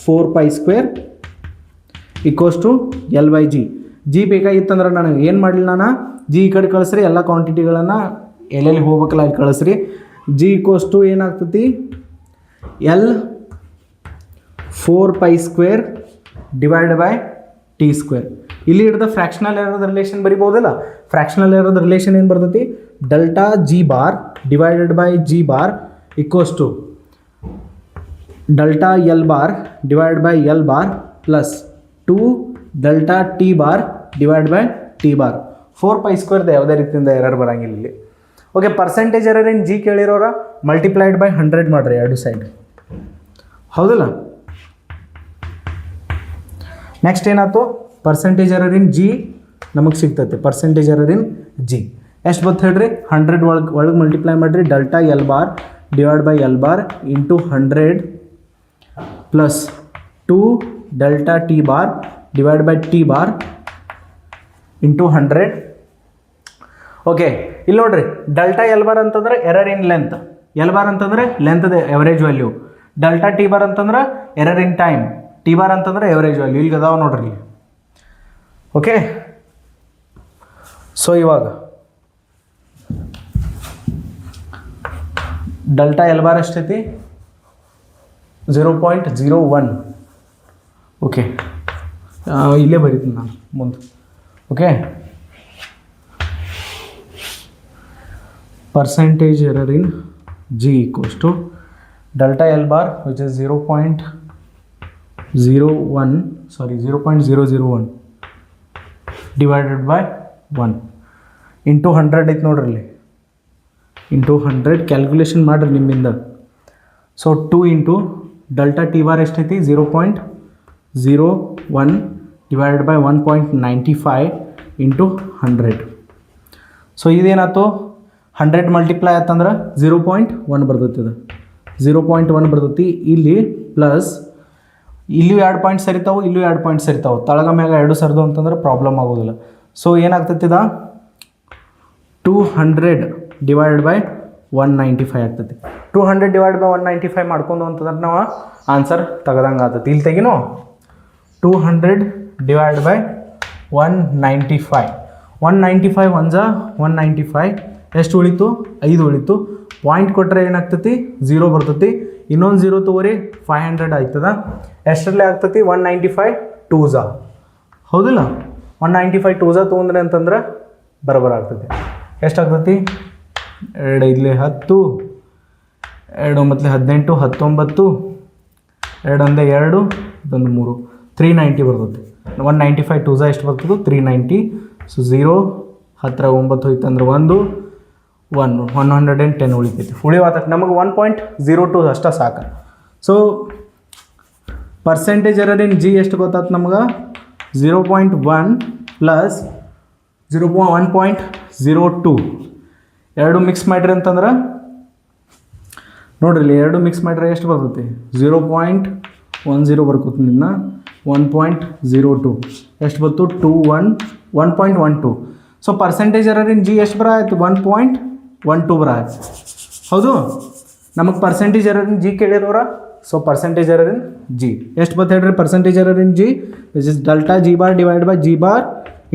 4π² equals to L by G. G ಬೇಕಾಗಿತ್ತಂದ್ರೆ ನನಗೆ ಏನು ಮಾಡಲಿಲ್ಲ ನಾನು ಜಿ ಈ ಕಡೆ ಕಳಿಸ್ರಿ, ಎಲ್ಲ ಕ್ವಾಂಟಿಟಿಗಳನ್ನು ಎಲ್ಲೆಲ್ಲಿ ಹೋಗ್ಬೇಕಲ್ಲ ಅಲ್ಲಿ ಕಳಿಸ್ರಿ. ಜಿ ಈಕ್ವಲ್ಸ್ ಟು ಏನಾಗ್ತತಿ L 4π² divide by T square. ಇಲ್ಲಿ ಹಿಡ್ದ ಫ್ರ್ಯಾಕ್ಷನಲ್ ಏರದ ರಿಲೇಷನ್ ಬರಿಬೋದಲ್ಲ. ಫ್ರ್ಯಾಕ್ಷನಲ್ ಏರದ ರಿಲೇಷನ್ ಏನು ಬರ್ತೈತಿ, delta G bar divided by G bar equals to delta L bar divide by L bar plus 2 delta T bar divide by T bar. 4π² ಯಾವುದೇ ರೀತಿಯಿಂದ error ಬರೋಂಗಿಲ್ಲ ಇಲ್ಲಿ. ಓಕೆ, ಪರ್ಸೆಂಟೇಜ್ ಎರರ್ ಏನು ಜಿ ಕೇಳಿರೋರ ಮಲ್ಟಿಪ್ಲೈಡ್ ಬೈ 100 ಮಾಡಿರಿ ಎರಡು ಸೈಡ್, ಹೌದಲ್ಲ. ನೆಕ್ಸ್ಟ್ ಏನಾಯ್ತು, ಪರ್ಸೆಂಟೇಜ್ ಎರರ್ ಇನ್ ಜಿ ನಮಗೆ ಸಿಗ್ತೈತೆ. ಪರ್ಸೆಂಟೇಜ್ ಎರರ್ ಇನ್ ಜಿ ಎಷ್ಟು ಬತ್ತು ಹೇಳ್ರಿ, 100 ಒಳಗೆ ಮಲ್ಟಿಪ್ಲೈ ಮಾಡಿರಿ. Delta L bar divide by L bar into 100 plus 2 delta T bar divide by T bar into 100. Okay, ಇಲ್ಲಿ ನೋಡ್ರಿ, ಡೆಲ್ಟಾ ಎಲ್ ಬಾರ್ ಅಂತಂದ್ರೆ error in length, L bar ಅಂತಂದ್ರೆ length average value, delta T bar ಅಂತಂದ್ರೆ error in time, T bar ಅಂತಂದ್ರೆ average value. ಇಲ್ಲಿ ಅದಾವ ನೋಡ್ರಿ. Okay, so ಇವಾಗ ಡೆಲ್ಟಾ ಎಲ್ ಬಾರ್ ಎಷ್ಟೈತಿ 0.01. ಓಕೆ, ಇಲ್ಲೇ ಬರೀತೀನಿ ನಾನು ಮುಂದೆ. Okay, percentage error in G equals to delta L bar which is 0.001 divided by 1 into 100 ಐತೆ ನೋಡ್ರಿ ಇಲ್ಲಿ. ಇಂಟು 100 ಕ್ಯಾಲ್ಕುಲೇಷನ್ ಮಾಡಿರಿ ನಿಮ್ಮಿಂದ. So 2 into delta T bar ಎಷ್ಟೈತಿ 0.01 ಡಿವೈಡೆಡ್ ಬೈ 1.95 ಇಂಟು 100. ಸೊ ಇದೇನಾಯ್ತು, 100 ಮಲ್ಟಿಪ್ಲೈ ಆಯ್ತಂದ್ರೆ 0.1 ಬರ್ತೈತಿ. ಇದು 0.1 ಬರ್ತೈತಿ. ಇಲ್ಲಿ ಪ್ಲಸ್ ಇಲ್ಲೂ 2 ಪಾಯಿಂಟ್ ಸರಿತಾವೆ, ಇಲ್ಲೂ 2 ಪಾಯಿಂಟ್ ಸರಿತಾವೆ. ತಳಗ ಮ್ಯಾಗ 2 ಸರ್ದು ಅಂತಂದ್ರೆ ಪ್ರಾಬ್ಲಮ್ ಆಗೋದಿಲ್ಲ. ಸೊ ಏನಾಗ್ತೈತಿ, 200 ಡಿವೈಡ್ ಬೈ 195 ಆಗ್ತೈತಿ. 200 ಡಿವೈಡ್ ಬೈ 195 ಮಾಡ್ಕೊಂಡು ಅಂತಂದ್ರೆ ನಾವು ಆನ್ಸರ್ ತೆಗೆದಂಗೆ ಆಗ್ತೈತಿ. ಇಲ್ಲಿ ತೆಗಿನೋ 200 ಡಿವೈಡ್ ಬೈ 195. 195 195 ಎಷ್ಟು ಉಳಿತು, 5 ಉಳಿತು. ಪಾಯಿಂಟ್ ಕೊಟ್ಟರೆ ಏನಾಗ್ತೈತಿ 0 ಬರ್ತೈತಿ. ಇನ್ನೊಂದು 0 ತೊಗೊರಿ 500 ಆಯ್ತದ. ಎಷ್ಟರಲ್ಲಿ ಆಗ್ತೈತಿ 195 2s, ಹೌದಿಲ್ಲ. 195 2s ತೊಗೊಂಡ್ರೆ ಅಂತಂದ್ರೆ ಬರೋಬರ ಆಗ್ತೈತಿ. ಎಷ್ಟಾಗ್ತೈತಿ 2 5 10, 2 9 18, 19, 2 1 2, 1 3, 390 ಬರ್ತೈತಿ. 195 2s ಎಷ್ಟು ಬರ್ತದೆ 390. ಸೊ 0 10 9 ಹೋಯ್ತು ಅಂದ್ರೆ 110 ಉಳಿತೈತಿ. ಉಳಿವಾತಕ್ಕೆ ನಮಗೆ 1.02 ಅಷ್ಟೇ ಸಾಕು. So percentage error in G ಎಷ್ಟು ಗೊತ್ತಾಯ್ತು ನಮ್ಗೆ, 0.1 ಪ್ಲಸ್ 1.02. ಎರಡು ಮಿಕ್ಸ್ ಮಾಡಿರಿ ಅಂತಂದ್ರೆ ನೋಡ್ರಿ, ಇಲ್ಲಿ ಎರಡು ಮಿಕ್ಸ್ ಮಾಡಿದ್ರೆ ಎಷ್ಟು ಬರ್ತೈತಿ 0.10 ಬರ್ಕೋತಿ. ನಿನ್ನ 1.02 ಎಷ್ಟು ಬಂತು 1.12. So percentage error in G ಎಷ್ಟು ಬರ ಆಯಿತು 1.12 ಬರ ಆಯ್ತು, ಹೌದು. ನಮಗೆ ಪರ್ಸೆಂಟೇಜ್ ಎರರ್ ಇನ್ ಜಿ ಕೇಳಿರೋರ. So percentage error in G ಎಷ್ಟು ಬತ್ತು ಹೇಳ್ರಿ, percentage error in G which is delta G bar divide by G bar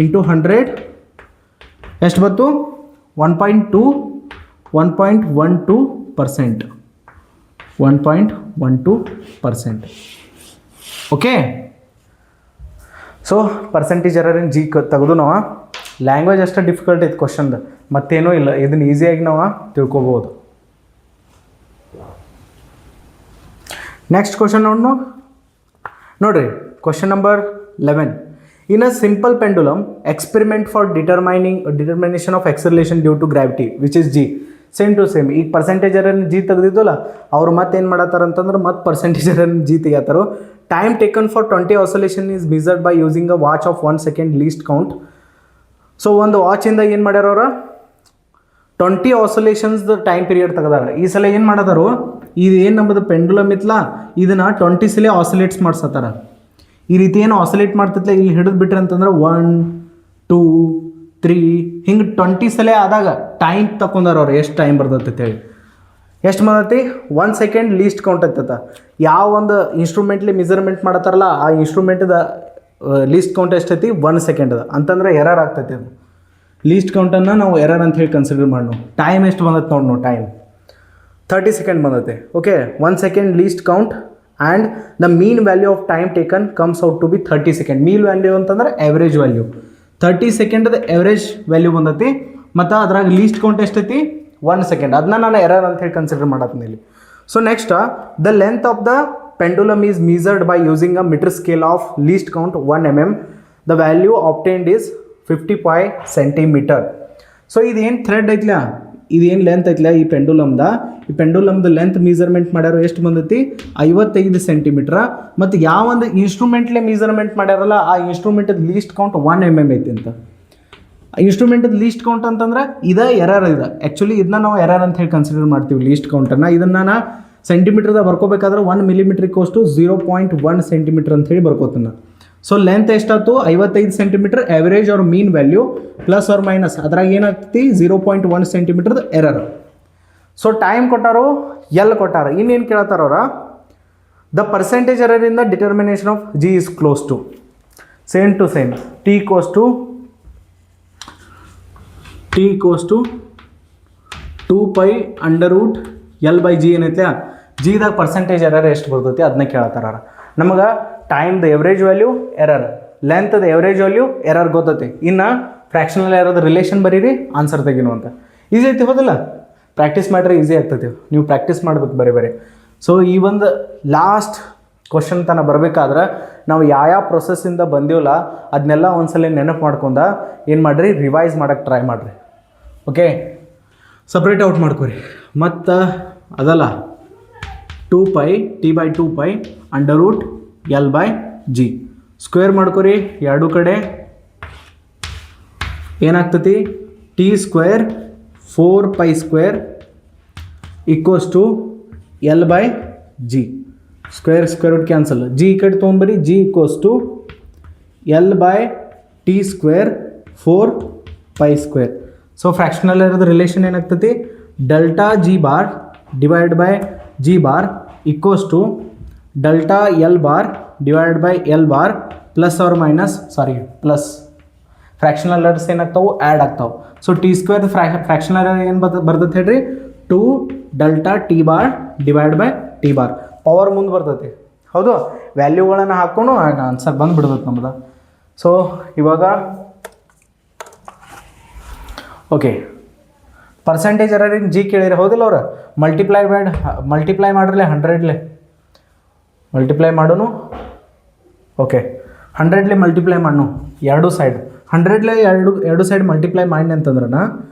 into 100 ಎಷ್ಟು ಬತ್ತು 1.12%. 1.12%. Okay, so percentage error in G ತೆಗೆದು ನಾವು ಲ್ಯಾಂಗ್ವೇಜ್ ಅಷ್ಟೇ ಡಿಫಿಕಲ್ಟ್ ಐತೆ ಕ್ವಶನ್ದು, ಮತ್ತೇನೂ ಇಲ್ಲ. ಇದನ್ನು ಈಸಿಯಾಗಿ ನಾವು ತಿಳ್ಕೊಬೋದು. ನೆಕ್ಸ್ಟ್ ಕ್ವಶನ್ ನೋಡ್ರಿ, question number 11. In a simple pendulum, experiment for determination of acceleration due to gravity, which is g. Same to same. ಈಗ ಪರ್ಸೆಂಟೇಜ್ ಎರರ್ ಜಿ ತೆಗೆದಿದ್ದಲ್ಲ, ಅವ್ರು ಮತ್ತೆ ಏನು ಮಾಡತ್ತಾರ ಅಂತಂದ್ರೆ ಮತ್ತೆ ಪರ್ಸೆಂಟೇಜ್ ಎರರ್ ಜಿ ತೆಗಿತಾರೋ. Time taken for 20 oscillation is measured by using a watch of 1 second least count. So ಒಂದು ವಾಚಿಂದ ಏನು ಮಾಡ್ಯಾರ ಅವ್ರ 20 ಆಸೋಲೇಷನ್ಸ್ದು ಟೈಮ್ ಪೀರಿಯಡ್ ತೆಗೆದಾರ. ಈ ಸಲ ಏನು ಮಾಡತ್ತಾರೋ, ಇದು ಏನು ನಮ್ಮದು ಪೆಂಡುಲಮ್ ಇತ್ತಲ್ಲ, ಇದನ್ನು 20 ಸಲ ಆಸೋಲೇಟ್ಸ್ ಮಾಡ್ಸತ್ತಾರ. ಈ ರೀತಿ ಏನು ಆಸೋಲೇಟ್ ಮಾಡ್ತಿತ್ತಲ್ಲ, ಇಲ್ಲಿ ಹಿಡಿದು ಬಿಟ್ರಿ ಅಂತಂದ್ರೆ 1 2 3 ಹಿಂಗೆ 20 ಸಲ ಆದಾಗ ಟೈಮ್ ತಗೊಂಡಾರ ಅವ್ರು, ಎಷ್ಟು ಟೈಮ್ ಬರ್ತೈತೆ ಹೇಳಿ. ಎಷ್ಟು ಬಂದೈತಿ 1 second ಲೀಸ್ಟ್ ಕೌಂಟ್ ಆಗ್ತೈತೆ. ಯಾವ ಒಂದು ಇನ್ಸ್ಟ್ರೂಮೆಂಟ್ಲಿ ಮೆಜರ್ಮೆಂಟ್ ಮಾಡತ್ತಾರಲ್ಲ, ಆ ಇನ್ಸ್ಟ್ರೂಮೆಂಟ್ದ ಲೀಸ್ಟ್ ಕೌಂಟ್ ಎಷ್ಟೈತಿ 1 ಸೆಕೆಂಡ್ ಅದ ಅಂತಂದ್ರೆ ಎರರ್ ಆಗ್ತೈತಿ ಅದು. ಲೀಸ್ಟ್ ಕೌಂಟನ್ನು ನಾವು ಎರರ್ ಅಂತ ಹೇಳಿ ಕನ್ಸಿಡರ್ ಮಾಡಿ. ಟೈಮ್ ಎಷ್ಟು ಬಂದೈತೆ ನೋಡಿ ನಾವು ಟೈಮ್ 30 ಸೆಕೆಂಡ್ ಬಂದೈತೆ. ಓಕೆ, 1 second least count and the mean value of time taken comes out to be 30 second. Mean value ಅಂತಂದ್ರೆ ಎವರೇಜ್ ವ್ಯಾಲ್ಯೂ 30 ಸೆಕೆಂಡ್ದ ಎವರೇಜ್ ವ್ಯಾಲ್ಯೂ ಬಂದೈತಿ ಮತ್ತು ಅದ್ರಾಗ ಲೀಸ್ಟ್ ಕೌಂಟ್ ಎಷ್ಟೈತಿ 1 ಸೆಕೆಂಡ್. ಅದನ್ನ ನಾನು ಎರರ್ ಅಂತ ಹೇಳಿ ಕನ್ಸಿಡರ್ ಮಾಡತ್ತೀನಿ ಇಲ್ಲಿ. So next the length of the pendulum is measured by using a meter scale of least count 1 mm. The value obtained is 55 centimeter. So ಇದೇನು ಥ್ರೆಡ್ ಐತ್ಲ, ಇದೇನು ಲೆಂತ್ ಐತ್ಲ ಈ ಪೆಂಡುಲಮ್ದ, ಈ ಪೆಂಡುಲಮ್ದ ಲೆಂತ್ ಮೆಜರ್ಮೆಂಟ್ ಮಾಡ್ಯಾರೋ ಎಷ್ಟು ಬಂದೈತಿ 55 ಸೆಂಟಿಮೀಟ್ರ. ಮತ್ತು ಯಾವ ಒಂದು ಇನ್ಸ್ಟ್ರೂಮೆಂಟ್ಲೇ ಮೆಜರ್ಮೆಂಟ್ ಮಾಡ್ಯಾರಲ್ಲ ಆ ಇನ್ಸ್ಟ್ರೂಮೆಂಟದ ಲೀಸ್ಟ್ ಕೌಂಟ್ 1 mm ಐತಿ ಅಂತ. ಇನ್ಸ್ಟ್ರೂಮೆಂಟದ ಲೀಸ್ಟ್ ಕೌಂಟ್ ಅಂತಂದ್ರೆ ಇದು ಎರರ್ ಇದೆ. ಆ್ಯಕ್ಚುಲಿ ಇದನ್ನ ನಾವು ಎರರ್ ಅಂತ ಹೇಳಿ ಕನ್ಸಿಡರ್ ಮಾಡ್ತೀವಿ ಲೀಸ್ಟ್ ಕೌಂಟನ್ನು. ಇದನ್ನು ನಾ ಸೆಂಟಿಮೀಟ್ರದ ಬರ್ಕೋಬೇಕಾದ್ರೆ 1 ಮಿಲಿಮೀಟ್ರ್ ಕೋಸ್ಟು 0.1 ಸೆಂಟಿಮೀಟ್ರ್ ಅಂತ ಹೇಳಿ ಬರ್ಕೋತಾನೆ. ಸೊ ಲೆಂತ್ ಎಷ್ಟಾಯ್ತು 55 ಸೆಂಟಿಮೀಟ್ರ್ ಎವರೇಜ್ ಅವ್ರ mean value plus R minus ಅದ್ರಾಗ ಏನಾಗ್ತೈತಿ 0.1 ಸೆಂಟಿಮೀಟ್ರದ ಎರರ್. ಸೊ ಟೈಮ್ ಕೊಟ್ಟಾರೋ ಎಲ್ ಕೊಟ್ಟಾರ. ಇನ್ನೇನು ಕೇಳ್ತಾರ ಅವ್ರ the percentage error in the determination of G is close to same to same T equals to 2π √L/G ಏನೈತೆ ಜಿದಾಗ ಪರ್ಸೆಂಟೇಜ್ ಎರರ್ ಎಷ್ಟು ಬರ್ತೈತಿ ಅದನ್ನ ಕೇಳ್ತಾರ. ನಮಗೆ ಟೈಮ್ದು ಎವರೇಜ್ ವ್ಯಾಲ್ಯೂ ಎರರ್, ಲೆಂತ್ದ ಎವರೇಜ್ ವ್ಯಾಲ್ಯೂ ಎರರ್ ಗೊತ್ತೈತಿ. ಇನ್ನು ಫ್ರ್ಯಾಕ್ಷನಲ್ ಎರರ್ದ ರಿಲೇಷನ್ ಬರೀರಿ ಆನ್ಸರ್ ತೆಗಿನು ಅಂತ. ಈಸಿ ಐತಿ ಹೋದಲ್ಲ, ಪ್ರಾಕ್ಟೀಸ್ ಮಾಡ್ರೆ ಈಸಿ ಆಗ್ತೈತಿ. ನೀವು ಪ್ರಾಕ್ಟೀಸ್ ಮಾಡ್ಬೇಕು ಬರೀ. ಸೊ ಈ ಒಂದು ಲಾಸ್ಟ್ ಕ್ವಶನ್ ತನಕ ಬರಬೇಕಾದ್ರೆ ನಾವು ಯಾವ ಪ್ರೊಸೆಸ್ಸಿಂದ ಬಂದೀವಲ್ಲ ಅದನ್ನೆಲ್ಲ ಒಂದ್ಸಲ ನೆನಪು ಮಾಡ್ಕೊಂಡ ಏನು ಮಾಡಿರಿ ರಿವೈಸ್ ಮಾಡೋಕ್ಕೆ ಟ್ರೈ ಮಾಡಿರಿ. ಓಕೆ, ಸಪ್ರೇಟ್ ಔಟ್ ಮಾಡ್ಕೊರಿ. ಮತ್ತು ಅದಲ್ಲ 2π T/2π √L/G ಸ್ಕ್ವೇರ್ ಮಾಡ್ಕೊರಿ ಎರಡು ಕಡೆ. ಏನಾಗ್ತತಿ T square 4π² equals to L/G. Square root cancel, G ಈ ಕಡೆ ತೊಗೊಂಬರಿ. G equals to L/T square 4π². So fractional ಎರರ್ದ ರಿಲೇಷನ್ ಏನಾಗ್ತತಿ delta G bar divide by G bar equals to delta L bar divide by L bar plus R minus plus fractional errors ಏನಾಗ್ತಾವೆ add ಆಗ್ತಾವೆ. So T square fractional error ಏನು ಬರ್ತೈತೆ ಹೇಳ್ರಿ 2 delta T bar divide by T bar. Power ಮುಂದೆ ಬರ್ತೈತಿ ಹೌದು, ವ್ಯಾಲ್ಯೂಗಳನ್ನು ಹಾಕ್ಕೊಂಡು ಆನ್ಸರ್ ಬಂದುಬಿಡ್ತೈತೆ ನಮ್ದು. ಸೊ ಇವಾಗ okay, percentage error in G ಕೇಳಿರಿ ಹೌದಿಲ್ಲ ಅವ್ರು. ಮಲ್ಟಿಪ್ಲೈ ಮಾಡ್ರಲೆ 100 ಮಲ್ಟಿಪ್ಲೈ ಮಾಡೋನು. ಓಕೆ, 100 ಮಲ್ಟಿಪ್ಲೈ ಮಾಡೋನು ಎರಡು ಸೈಡ್. 100 ಎರಡು ಸೈಡ್ ಮಲ್ಟಿಪ್ಲೈ ಮಾಡಿ ಅಂತಂದ್ರೆ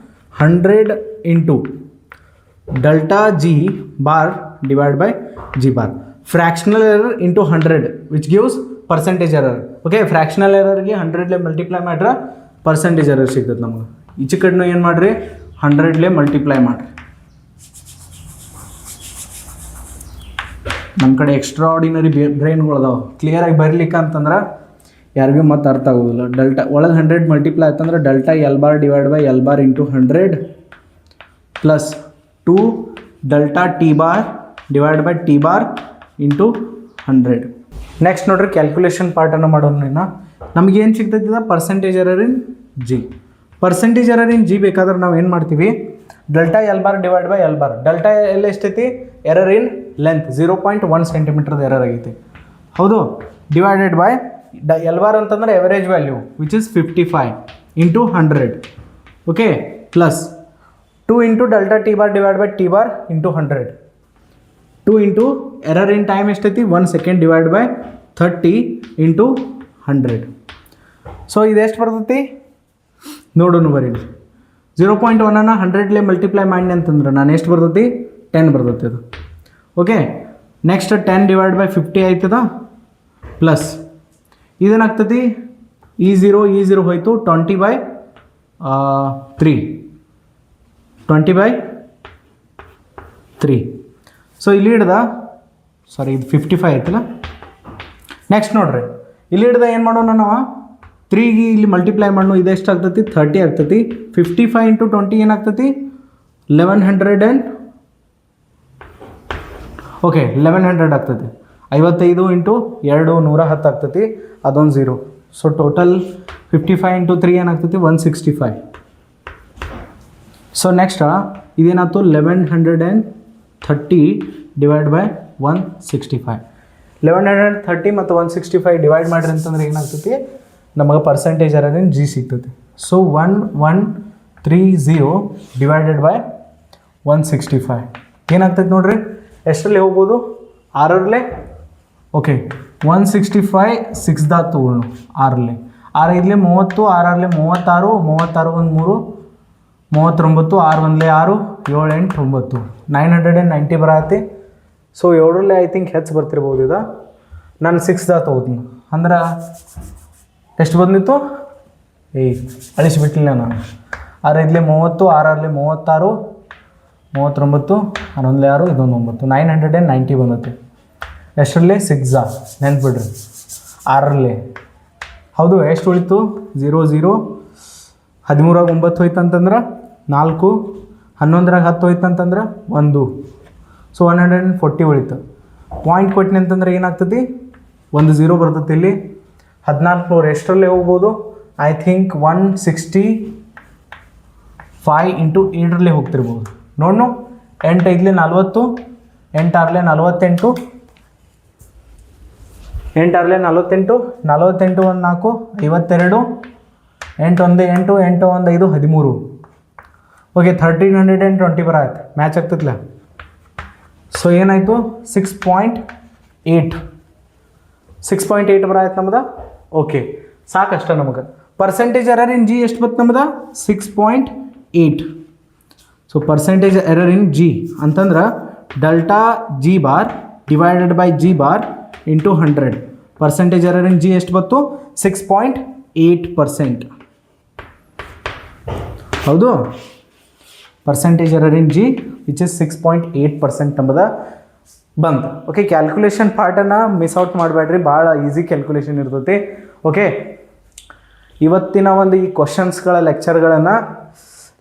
100 into delta G bar divide by G bar. Fractional error into 100 which gives percentage error. Okay, fractional ಎರರ್ಗೆ 100 ಮಲ್ಟಿಪ್ಲೈ ಮಾಡ್ರೆ ಪರ್ಸೆಂಟೇಜ್ ಎರರ್ ಸಿಗ್ತದೆ ನಮಗೆ. ಈಚೆ ಕಡೆನೂ ಏನು ಮಾಡಿರಿ 100 ಮಲ್ಟಿಪ್ಲೈ ಮಾಡಿರಿ. ನಮ್ಮ ಕಡೆ ಎಕ್ಸ್ಟ್ರಾ ಆರ್ಡಿನರಿ ಬ್ರೈನ್ಗಳದಾವೆ. ಕ್ಲಿಯರಾಗಿ ಬರಲಿಕ್ಕೆ ಅಂತಂದ್ರೆ ಯಾರಿಗೂ ಮತ್ತೆ ಅರ್ಥ ಆಗೋದಿಲ್ಲ. ಡೆಲ್ಟಾ ಒಳಗೆ 100 ಮಲ್ಟಿಪ್ಲೈ ಆಯ್ತಂದ್ರೆ delta L bar divide by L bar into 100 plus 2 delta T bar divide by T bar into 100. Next ನೋಡ್ರಿ ಕ್ಯಾಲ್ಕುಲೇಷನ್ ಪಾರ್ಟನ್ನು ಮಾಡೋಣ. ನಮಗೇನು ಸಿಗ್ತೈತಿದ percentage error in G. Percentage error in G ಬೇಕಾದ್ರೆ ನಾವು ಏನು ಮಾಡ್ತೀವಿ delta L bar divide by L bar. Delta L ಎಷ್ಟೈತಿ ಎರರ್ ಇನ್ ಲೆಂತ್ 0.1 ಸೆಂಟಿಮೀಟ್ರದ ಎರರ್ ಆಗೈತಿ ಹೌದು, ಡಿವೈಡೆಡ್ ಬೈ L ಬಾರ್ ಅಂತಂದ್ರೆ average value which is 55 into 100. Okay, plus 2 into delta T bar divide by T bar into 100. 2 into error in time ಎಷ್ಟೈತಿ 1 second divide by 30 into 100. So ಇದೆಷ್ಟು ಬರ್ತೈತಿ ನೋಡೋಣ ಬರೀರಿ. 0.1 100 multiply ಮಾಡಿ ಅಂತಂದ್ರೆ ನಾನು ಎಷ್ಟು ಬರ್ತೈತಿ 10 ಬರ್ತೈತಿ ಅದು. ಓಕೆ, ನೆಕ್ಸ್ಟ್ 10 ಡಿವೈಡ್ ಬೈ 50 ಆಯ್ತದ ಪ್ಲಸ್ ಇದೇನಾಗ್ತತಿ ಈ ಝೀರೋ ಹೋಯ್ತು 20/3. ಸೊ ಇಲ್ಲಿ ಹಿಡ್ದ ಇದು 55 ಆಯ್ತಲ್ಲ. ನೆಕ್ಸ್ಟ್ ನೋಡ್ರಿ ಇಲ್ಲಿ ಹಿಡ್ದ ಏನು ಮಾಡೋಣ ನಾವು 3ಗೆ ಇಲ್ಲಿ ಮಲ್ಟಿಪ್ಲೈ ಮಾಡೋಣ. ಇದೆಷ್ಟು ಆಗ್ತೈತಿ 30 ಆಗ್ತೈತಿ. 55 ಇಂಟು 20 ಏನಾಗ್ತೈತಿ 1100 ಓಕೆ 1100 ಆಗ್ತೈತಿ. 55 ಇಂಟು 2 110 ಆಗ್ತೈತಿ. ಅದೊಂದು 0 ಸೊ ಟೋಟಲ್ 55 ಇಂಟು 3 ಏನಾಗ್ತೈತಿ 165. ಸೊ ನೆಕ್ಸ್ಟ್ ಇದೇನಾಯ್ತು 1130 ಡಿವೈಡ್ ಬೈ 165. 1130 ಮತ್ತು 165 ಡಿವೈಡ್ ಮಾಡಿರಿ ಅಂತಂದ್ರೆ ಏನಾಗ್ತೈತಿ ನಮಗೆ ಪರ್ಸೆಂಟೇಜ್ ಎರರ್ ಇನ್ ಜಿ ಸಿಗ್ತೈತಿ. ಸೊ 1130 ಡಿವೈಡೆಡ್ ಬೈ 165 ಏನಾಗ್ತೈತೆ ನೋಡ್ರಿ, ಎಷ್ಟರಲ್ಲಿ ಹೋಗ್ಬೋದು 6ರಲ್ಲೇ. ಓಕೆ 165 6 ತಗೊಳ್ಳೋಣ 6ರಲ್ಲಿ, 6 5 30, 6 36, 36 1 3 39, 6 1 6, 7 8 9 990 ಬರತ್ತೆ. ಸೊ 7ರಲ್ಲಿ ಐ ಥಿಂಕ್ ಹೆಚ್ಚು ಬರ್ತಿರ್ಬೋದು. ಇದು ನಾನು 6 ತಗೋತೀನಿ ಅಂದ್ರೆ ಎಷ್ಟು ಬಂದಿತ್ತು ಅಳಿಸಿಬಿಟ್ಟಿಲ್ಲ ನಾನು. 6 5 30, 6 36, 39, 11 6, ಇದೊಂದು 9 990 ಬಂದತ್ತೆ. ಎಷ್ಟರಲ್ಲಿ 6 ನೆನ್ಪಿಡ್ರಿ 6ರಲ್ಲಿ. ಹೌದು ಎಷ್ಟು ಉಳಿತು 0 0, 13 9 ಹೋಯ್ತು ಅಂತಂದ್ರೆ 4, 11 10 ಹೋಯ್ತು ಅಂತಂದ್ರೆ 1. ಸೊ 140 ಉಳಿತು. ಪಾಯಿಂಟ್ ಕೊಟ್ಟಿನಿ ಅಂತಂದ್ರೆ ಏನಾಗ್ತದೆ 1 0 ಬರ್ತದೆ ಇಲ್ಲಿ. 1400 ಎಷ್ಟರಲ್ಲೇ ಹೋಗ್ಬೋದು, ಐ ಥಿಂಕ್ 165 ಇಂಟು 7ರಲ್ಲೇ ಹೋಗ್ತಿರ್ಬೋದು. ನೋಡು 8 5 40, 8 6 48, 8 6 48, 48 1 4 52, 8 1 8, 8 1 5 13. ಓಕೆ 1320 ಬರತ್ತೆ, ಮ್ಯಾಚ್ ಆಗ್ತದಲ್ಲ. ಸೊ ಏನಾಯಿತು 6.8 ಬರತ್ತೆ ನಮ್ದು. ಓಕೆ ಸಾಕಷ್ಟ ನಮಗೆ. ಪರ್ಸೆಂಟೇಜ್ ಎರರ್ ಇನ್ ಜಿ ಎಷ್ಟು ಬತ್ತು ನಮ್ದು 6.8. So percentage error in G ಅಂತಂದ್ರೆ delta G bar divided by G bar into 100. Percentage error in G ಎಷ್ಟು ಬತ್ತು 6.8%. ಹೌದು percentage error in G which is 6.8% ನಮ್ಮದ ಬಂತು. ಓಕೆ ಕ್ಯಾಲ್ಕುಲೇಷನ್ ಪಾರ್ಟನ್ನು ಮಿಸ್ ಔಟ್ ಮಾಡಬೇಡ್ರಿ, ಭಾಳ ಈಸಿ ಕ್ಯಾಲ್ಕುಲೇಷನ್ ಇರ್ತೈತಿ. ಓಕೆ ಇವತ್ತಿನ ಒಂದು ಈ ಕ್ವಶನ್ಸ್ಗಳ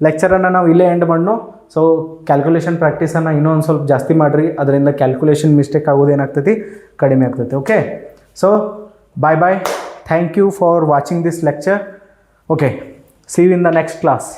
ಲೆಕ್ಚರನ್ನು ನಾವು ಇಲ್ಲೇ ಎಂಡ್ ಮಾಡೋಣ. ಸೊ ಕ್ಯಾಲ್ಕುಲೇಷನ್ ಪ್ರಾಕ್ಟೀಸನ್ನು ಇನ್ನೊಂದು ಸ್ವಲ್ಪ ಜಾಸ್ತಿ ಮಾಡಿರಿ, ಅದರಿಂದ ಕ್ಯಾಲ್ಕುಲೇಷನ್ ಮಿಸ್ಟೇಕ್ ಆಗೋದು ಏನಾಗ್ತೈತಿ ಕಡಿಮೆ ಆಗ್ತೈತಿ. Okay so bye thank you for watching this lecture. Okay see you in the next class.